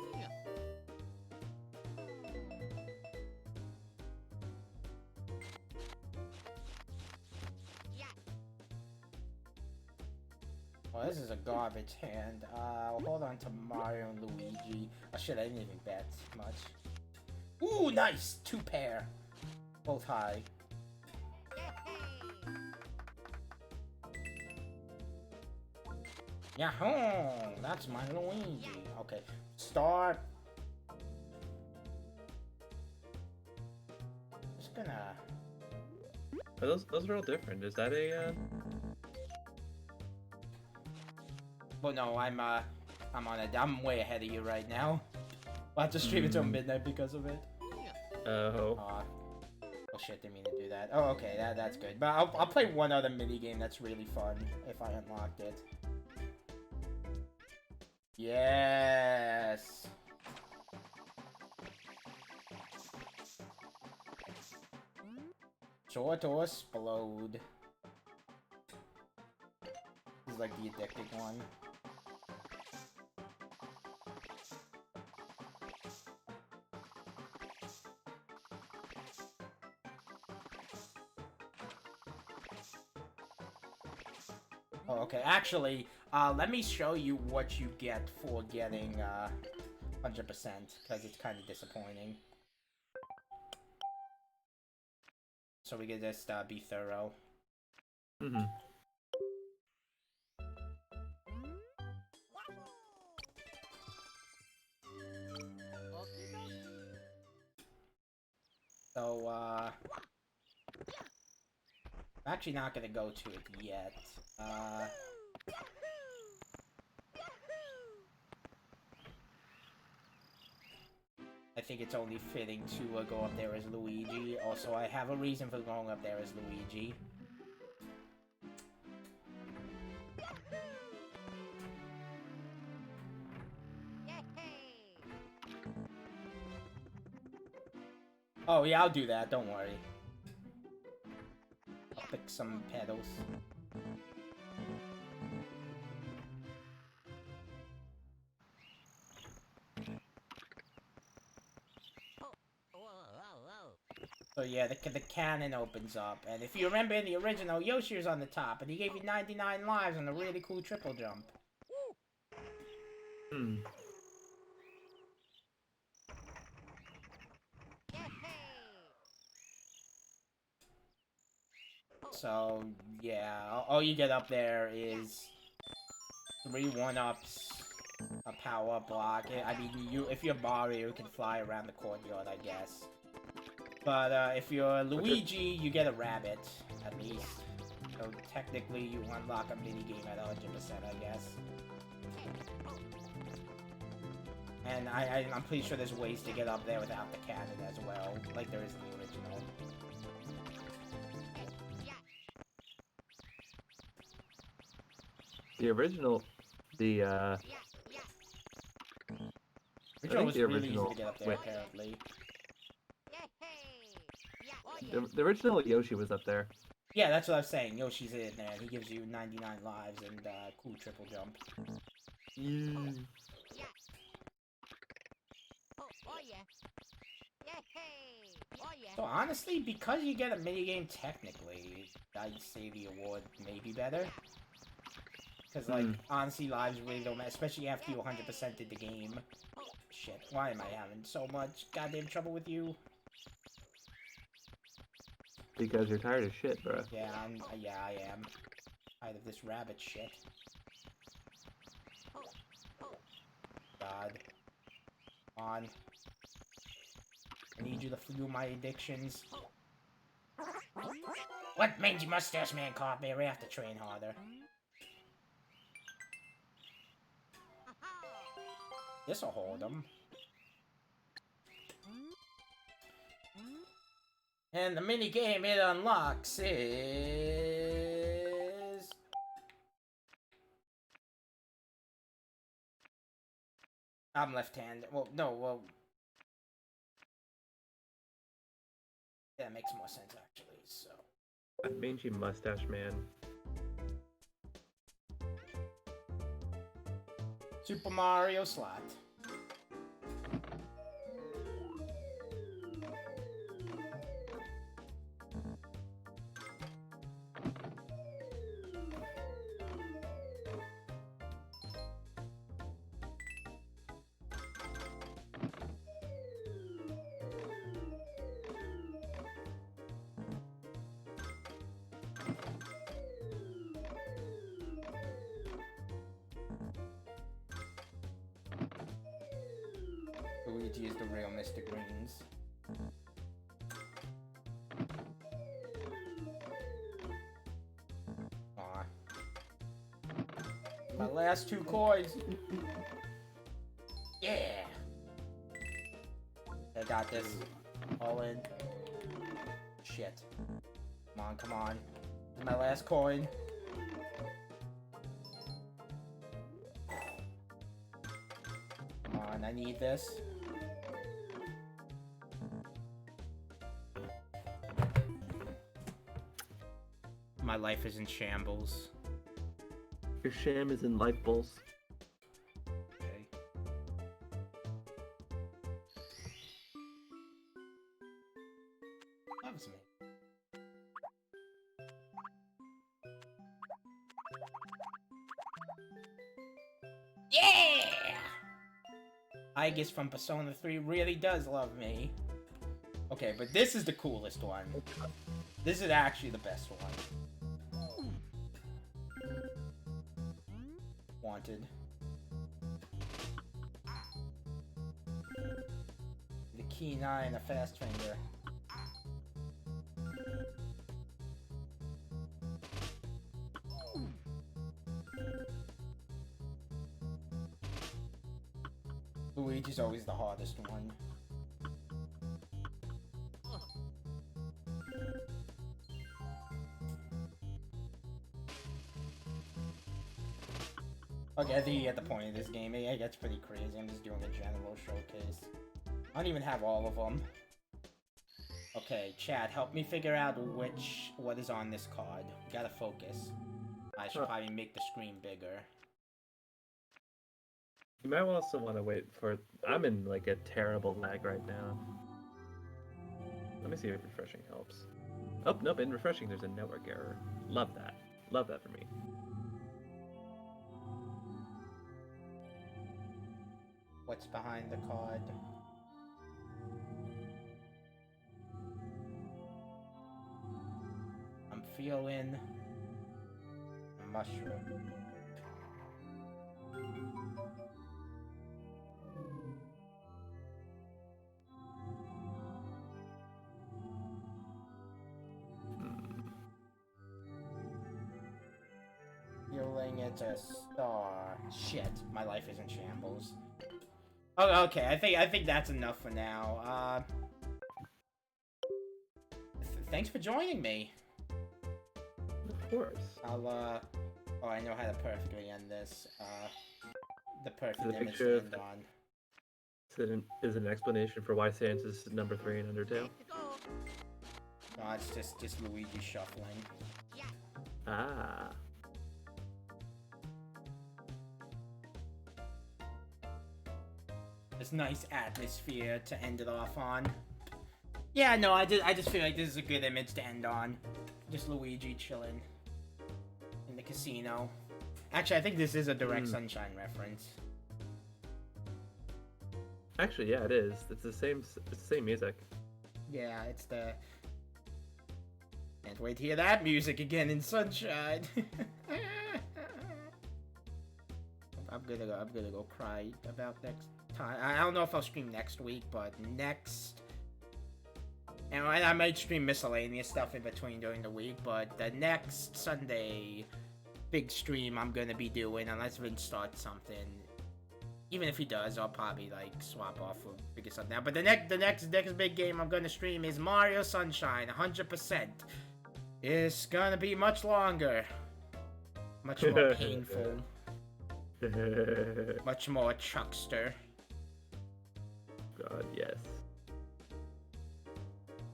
Well, this is a garbage hand. I'll hold on to Mario and Luigi. Oh shit, I didn't even bet much. Ooh, nice! 2 pair. Both high. Yahoo! That's my Luigi. Okay, start. Just gonna. Those are all different. Is that a? Well, no, I'm on it. I'm way ahead of you right now. I'll have to stream until midnight because of it. Oh. Oh shit, didn't mean to do that. Oh, okay, that's good. But I'll play one other minigame that's really fun if I unlocked it. Yes. Short or explode. This is like the addicting one. Oh, okay. Actually, let me show you what you get for getting 100%, because it's kind of disappointing. So we can just be thorough. Mm-hmm. So, I'm actually not gonna go to it yet. I think it's only fitting to go up there as Luigi. Also, I have a reason for going up there as Luigi. Oh yeah, I'll do that, don't worry. I'll pick some pedals. So yeah, the cannon opens up, and if you remember in the original, Yoshi was on the top, and he gave you 99 lives on a really cool triple jump. Hmm. So yeah, all you get up there is 3 1-ups, a power block. I mean, if you're Mario, you can fly around the courtyard, I guess. But if you're Luigi, you get a rabbit, at least. So technically, you unlock a minigame at 100%, I guess. And I'm pretty sure there's ways to get up there without the cannon as well, like there is in the original. The original, Original was the really easy original to get up there, went- apparently. the original Yoshi was up there. Yeah, that's what I was saying. Yoshi's in there, and he gives you 99 lives and cool triple jump. So honestly, because you get a minigame technically, I'd say the award may be better. Because, like, honestly, lives really don't matter, especially after you 100%ed the game. Shit, why am I having so much goddamn trouble with you? Because you're tired of shit, bro. Yeah, I am. Tired of this rabbit shit. God. Come on. I need you to fuel my addictions. What mangy mustache man caught me? We have to train harder. This'll hold him. And the mini game it unlocks is I'm left-handed. Well, no, well, that makes more sense actually. So That mangy mustache man. Super Mario slot. Luigi is the real Mr. Greens. Aw. My last 2 coins. Yeah. I got this. All in. Shit. Come on, come on. This is my last coin. Come on, I need this. My life is in shambles. Your sham is in life bowls. Okay. Loves me. Yeah! Aegis from Persona 3 really does love me. Okay, but this is the coolest one. This is actually the best one. Wanted. The keen eye and a fast finger. Luigi's always the hardest one. Okay, I think you get the point of this game. It gets pretty crazy. I'm just doing a general showcase. I don't even have all of them. Okay, Chad, help me figure out what is on this card. Gotta focus. I should probably make the screen bigger. You might also want to wait for... I'm in like a terrible lag right now. Let me see if refreshing helps. Oh, nope, in refreshing there's a network error. Love that. Love that for me. What's behind the card? I'm feeling a mushroom. Feeling it's a star. Shit, my life is in shambles. Oh, okay. I think that's enough for now. Thanks for joining me. Of course. I'll oh, I know how to perfectly end this. The perfect The image picture to end on. Is it an explanation for why Sans is number 3 in Undertale? No, it's just Luigi shuffling. Ah. This nice atmosphere to end it off on. Yeah, no, I just feel like this is a good image to end on. Just Luigi chilling in the casino. Actually, I think this is a Direct Sunshine reference. Actually, yeah, it is. It's the same music. Yeah, it's the... Can't wait to hear that music again in Sunshine. I'm gonna go cry about next time. I don't know if I'll stream next week, but next... And I might stream miscellaneous stuff in between during the week, but the next Sunday big stream I'm gonna be doing, unless Vince starts something. Even if he does, I'll probably like swap off or figure something out. But the next big game I'm gonna stream is Mario Sunshine, 100%. It's gonna be much longer, much more painful, much more Chuckster. God, yes.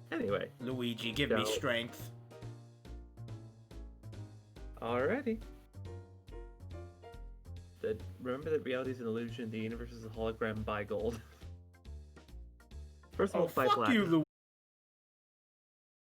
Anyway. Luigi, give me strength. Alrighty. Remember that reality is an illusion, the universe is a hologram, buy gold. First of all, buy fuck platinum. you,